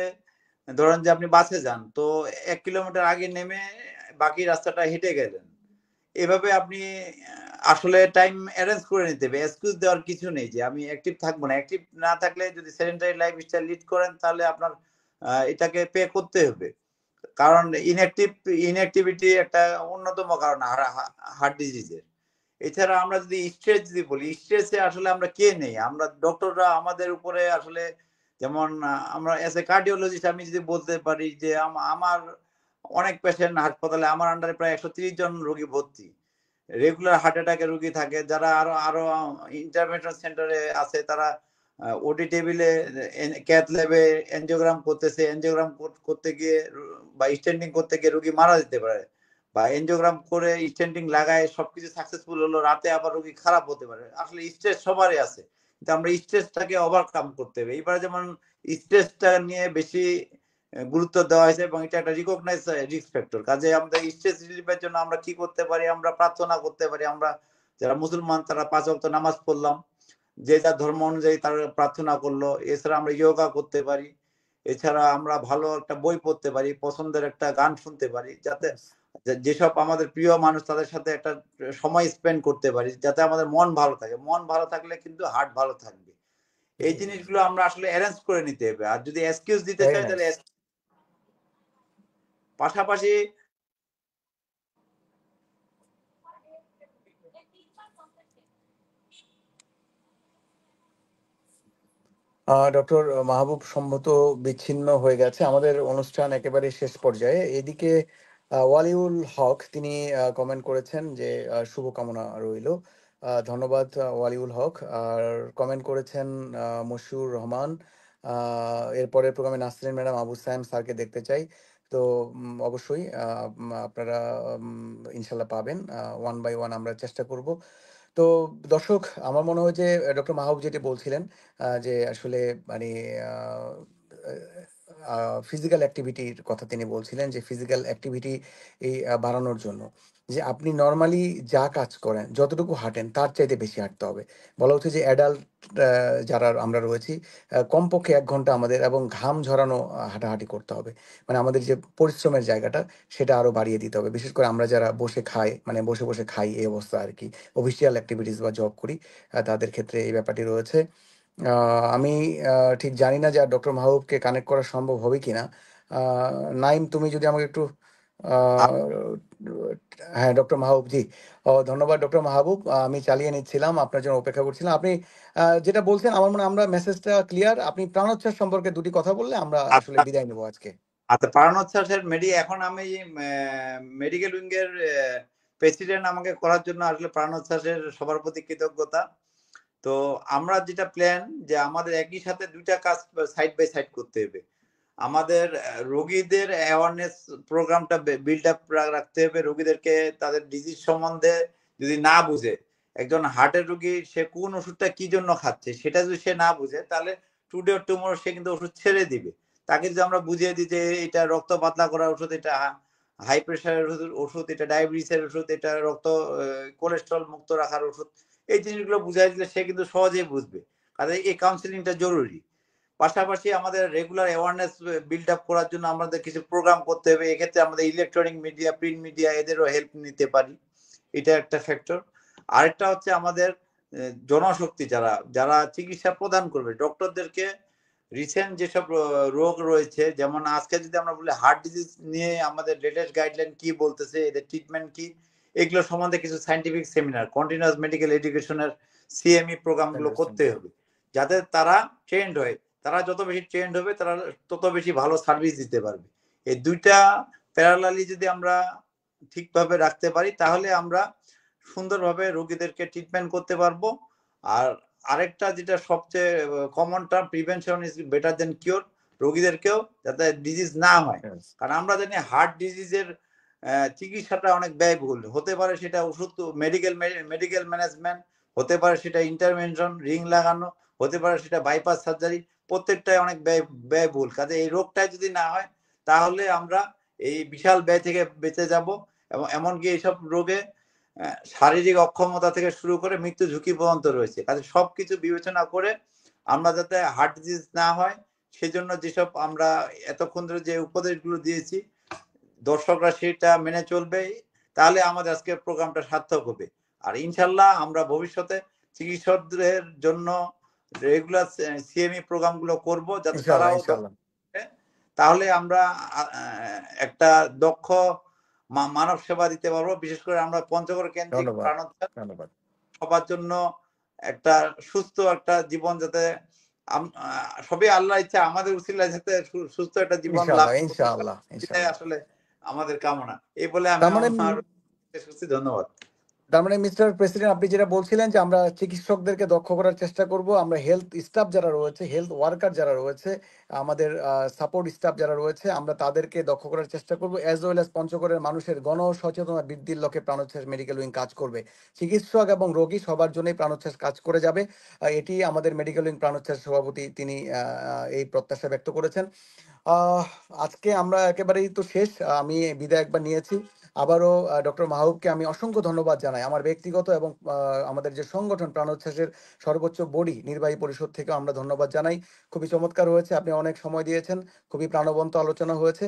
ধরেন যে আপনি বাসে যান, তো 1 কিলোমিটার আগে নেমে বাকি রাস্তাটা হেঁটে গেলেন। এভাবে আপনি আসলে টাইম অ্যারেঞ্জ করে নিতে হবে। এক্সকিউজ দেওয়ার কিছু নেই যে আমি অ্যাক্টিভ থাকবো না। অ্যাক্টিভ না থাকলে যদি সেডেন্টারি লাইফস্টাইল লিড করেন, তাহলে আপনার এটাকে পে করতে হবে। কারণ ইনঅ্যাক্টিভিটি একটা অন্যতম কারণ হার্ট ডিজিজের। এছাড়া আমরা যদি স্ট্রেস যদি বলি, স্ট্রেসে আসলে আমরা কে নেই? আমরা ডক্টররা আমাদের উপরে আসলে, যেমন আমরা অ্যাজ এ কার্ডিওলজিস্ট আমি যদি বলতে পারি যে আমার অনেক পেশেন্ট হাসপাতালে, আমার আন্ডারে প্রায় 130 জন রোগী ভর্তি। রেগুলার হার্ট অ্যাটাকের রোগী থাকে, যারা আরো আরো ইন্টারভেনশন সেন্টারে আছে, তারা ওটি টেবিলে ক্যাথ ল্যাবে এনজিওগ্রাম করতেছে। এনজিওগ্রাম করতে গিয়ে বা স্টেন্টিং করতে গিয়ে রোগী মারা যেতে পারে, বা এনজিওগ্রাম করে স্টেন্টিং লাগায় সবকিছু সাকসেসফুল হলো, রাতে আবার রোগী খারাপ হতে পারে। আসলে স্ট্রেস সবারই আছে, কিন্তু আমরা স্ট্রেসটাকে ওভারকাম করতে হবে। এবারে যেমন স্ট্রেসটা নিয়ে বেশি গুরুত্ব দেওয়া হয়েছে এবং এটা একটা রিকগনাইজ রিস্ক ফ্যাক্টর। কাজে আমাদের স্ট্রেস রিলিফের জন্য আমরা কি করতে পারি? আমরা প্রার্থনা করতে পারি। আমরা যারা মুসলমান তারা 5 ওয়াক্ত নামাজ পড়লাম, যে যার ধর্ম অনুযায়ী তারা প্রার্থনা করলো। এছাড়া আমরা যোগা করতে পারি। এছাড়া আমরা ভালো একটা বই পড়তে পারি, পছন্দের একটা গান শুনতে পারি, যাতে যেসব আমাদের প্রিয় মানুষ তাদের সাথে একটা সময় স্পেন্ড করতে পারি, যাতে আমাদের মন ভালো থাকে। মন ভালো থাকলে কিন্তু হার্ট ভালো থাকবে। এই জিনিসগুলো আমরা আসলে অ্যারেঞ্জ করে নিতে হবে। আর যদি এক্সকিউজ দিতে চাই, তাহলে পাশাপাশি ডক্টর মাহবুব সম্ভবত বিচ্ছিন্ন হয়ে গেছে। আমাদের অনুষ্ঠান একেবারে শেষ পর্যায়ে। এদিকে ওয়ালিউল হক তিনি কমেন্ট করেছেন যে শুভকামনা রইল। ধন্যবাদ ওয়ালিউল হক। আর কমেন্ট করেছেন মশিউর রহমান। এরপরের প্রোগ্রামে নাসরিন ম্যাডাম, আবু সাইম স্যারকে দেখতে চাই। তো অবশ্যই আপনারা ইনশাল্লাহ পাবেন। ওয়ান বাই ওয়ান আমরা চেষ্টা করব। তো দর্শক, আমার মনে হয় যে ডক্টর মাহবুব যেটি বলছিলেন যে আসলে মানে ফিজিক্যাল অ্যাক্টিভিটির কথা তিনি বলছিলেন যে ফিজিক্যাল অ্যাক্টিভিটি বাড়ানোর জন্য যে আপনি নরমালি যা কাজ করেন, যতটুকু হাঁটেন তার চাইতে বেশি হাঁটতে হবে। বলা হচ্ছে যে অ্যাডাল্ট যারা আমরা রয়েছি কমপক্ষে ১ ঘন্টা আমাদের এবং ঘাম ঝরানো হাঁটাহাঁটি করতে হবে। মানে আমাদের যে পরিশ্রমের জায়গাটা সেটা আরো বাড়িয়ে দিতে হবে। বিশেষ করে আমরা যারা বসে খাই, মানে বসে খাই এই অবস্থা আরকি। অফিসিয়াল অ্যাক্টিভিটিস বা জব করি, তাদের ক্ষেত্রে এই ব্যাপারটি রয়েছে। আমি ঠিক জানি না যে ডক্টর মাহবুবকে কানেক্ট করা সম্ভব হবে কিনা। নাইম, তুমি যদি আমাকে একটু আ- হ্যাঁ, ডক্টর মাহবুব জি। ধন্যবাদ ডক্টর মাহবুব। আমি চালিয়ে নিচ্ছিলাম, আপনার জন্য অপেক্ষা করছিলাম। আপনি যেটা বলছেন আমার মনে হয় আমরা মেসেজটা ক্লিয়ার। আপনি প্রাণোচ্ছ্বাস সম্পর্কে দুটি কথা বললে আমরা আসলে আচ্ছা বিদায় নেব আজকে। আচ্ছা, প্রাণোচ্ছ্বাসের এখন আমি মেডিকেল উইং এর প্রেসিডেন্ট আমাকে করার জন্য আসলে প্রাণোচ্ছ্বাসের সবার প্রতি কৃতজ্ঞতা। তো আমরা যেটা প্ল্যান যে আমাদের একই সাথে ২টা কাজ সাইড বাই সাইড করতে হবে। আমাদের রোগীদের অ্যাওয়ারনেস প্রোগ্রামটা বিল্ড আপ রাখতে হবে। রোগীদেরকে তাদের ডিজিজ সম্বন্ধে যদি না বুঝে, একজন হার্টের রোগী সে কোন ওষুধটা কি জন্য খাচ্ছে সেটা যদি সে না বুঝে, তাহলে টুডে অর টুমরো সে কিন্তু ওষুধ ছেড়ে দিবে। তাকে যদি আমরা বুঝিয়ে দিই যে এটা রক্ত পাতলা করার ওষুধ, এটা হাই প্রেশারের ওষুধ, এটা ডায়াবেটিসের ওষুধ, এটা রক্ত কোলেস্ট্রল মুক্ত রাখার ওষুধ, এই জিনিসগুলো বুঝাই দিলে সে কিন্তু সহজেই বুঝবে। কাজে এই কাউন্সিলিংটা জরুরি। পাশাপাশি আমাদের রেগুলার অ্যাওয়ারনেস বিল্ড আপ করার জন্য আমাদের কিছু প্রোগ্রাম করতে হবে। এক্ষেত্রে আমাদের ইলেকট্রনিক মিডিয়া, প্রিন্ট মিডিয়া এদেরও হেল্প নিতে পারি। এটা একটা ফ্যাক্টর। আরেকটা হচ্ছে আমাদের জনশক্তি, যারা যারা চিকিৎসা প্রদান করবে, ডক্টরদেরকে রিসেন্ট যেসব রোগ রয়েছে, যেমন আজকে যদি আমরা বলি হার্ট ডিজিজ নিয়ে আমাদের লেটেস্ট গাইডলাইন কি বলতেছে, এদের ট্রিটমেন্ট কি, এগুলো সম্বন্ধে কিছু সায়েন্টিফিক সেমিনার, কন্টিনিউয়াস মেডিকেল এডুকেশনের সিএমই প্রোগ্রামগুলো করতে হবে, যাতে তারা ট্রেন্ড হয়। তারা যত বেশি ট্রেন্ড হবে তারা তত বেশি ভালো সার্ভিস দিতে পারবে। এই দুইটা প্যারালালি যদি আমরা ঠিকভাবে রাখতে পারি, তাহলে আমরা সুন্দরভাবে রোগীদেরকে ট্রিটমেন্ট করতে পারবো। আর আরেকটা যেটা সবচেয়ে common term, prevention is better than cure. রোগীদেরকেও যাতে ডিজিজ না হয়, কারণ আমরা জানি হার্ট ডিজিজের চিকিৎসাটা অনেক ব্যয়বহুল হতে পারে। সেটা ওষুধ, মেডিকেল ম্যানেজমেন্ট হতে পারে, সেটা ইন্টারভেনশন, রিং লাগানো হতে পারে, সেটা বাইপাস সার্জারি, প্রত্যেকটাই অনেক ব্যয়বহুল। কাজে এই রোগটাই যদি না হয়, তাহলে আমরা এই বিশাল ব্যয় থেকে বেঁচে যাব। এবং এমনকি এইসব রোগে শারীরিক অক্ষমতা থেকে শুরু করে মৃত্যু ঝুঁকি পর্যন্ত রয়েছে। কাজে সবকিছু বিবেচনা করে আমরা যাতে হার্ট ডিজিজ না হয়, সেজন্য যেসব আমরা এতক্ষণ ধরে যে উপদেশগুলো দিয়েছি, দর্শকরা সেটা মেনে চলবে, তাহলে আমাদের আজকের প্রোগ্রামটা সার্থক হবে। আর ইনশাল্লাহ আমরা ভবিষ্যতে চিকিৎসকদের জন্য রেগুলার সিএমই প্রোগ্রামগুলো করব, যাতে ইনশাআল্লাহ, তারাও ইনশাআল্লাহ। তাহলে আমরা একটা দক্ষ মানব সেবা দিতে পারবো। বিশেষ করে আমরা পঞ্চগড় কেন্দ্রিক ধন্যবাদ, প্রাণোচ্ছ্বাস ধন্যবাদ। সবার জন্য একটা সুস্থ একটা জীবন, যাতে সবই আল্লাহ ইচ্ছা, আমাদের উসিলায় যাতে সুস্থ একটা জীবন লাভ ইনশাআল্লাহ, করতে পারি, ইনশাআল্লাহ, এটাই ইনশাআল্লাহ। আসলে আমাদের কামনা। এই বলে আমি তার মানে আমার শেষ করছি। ধন্যবাদ। তার মানে মিস্টার প্রেসিডেন্ট, আপনি যেটা বলছিলেন যে আমরা চিকিৎসকদেরকে দক্ষ করার চেষ্টা করব, আমরা হেলথ স্টাফ যারা রয়েছে, হেলথ ওয়ার্কার যারা রয়েছে, আমাদের সাপোর্ট স্টাফ যারা রয়েছে, আমরা তাদেরকে দক্ষ করার চেষ্টা করব, অ্যাজ ওয়েল অ্যাজ পঞ্চগড়ের মানুষের গণ সচেতনতা বৃদ্ধির লক্ষ্যে প্রাণোচ্ছ্বাস মেডিকেল উইং কাজ করবে। চিকিৎসক এবং রোগী সবার জন্যই প্রাণোচ্ছ্বাস কাজ করে যাবে। এটি আমাদের মেডিকেল উইং প্রাণোচ্ছ্বাস সভাপতি তিনি এই প্রত্যাশা ব্যক্ত করেছেন। আহ আজকে আমরা একেবারেই তো শেষ। আমি বিদায় একবার নিয়েছি। আবারও ডক্টর মাহবুবকে আমি অসংখ্য ধন্যবাদ জানাই। আমার ব্যক্তিগত এবং আমাদের যে সংগঠন প্রাণোচ্ছ্বাসের সর্বোচ্চ বডি নির্বাহী পরিষদ থেকে আমরা ধন্যবাদ জানাই। খুবই চমৎকার হয়েছে, আপনি অনেক সময় দিয়েছেন, খুবই প্রাণবন্ত আলোচনা হয়েছে।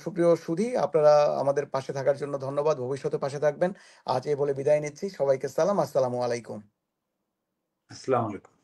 সুপ্রিয় সুধী, আপনারা আমাদের পাশে থাকার জন্য ধন্যবাদ, ভবিষ্যতে পাশে থাকবেন। আজ এই বলে বিদায় নিচ্ছি। সবাইকে সালাম, আসসালামু আলাইকুম। আসসালামু আলাইকুম।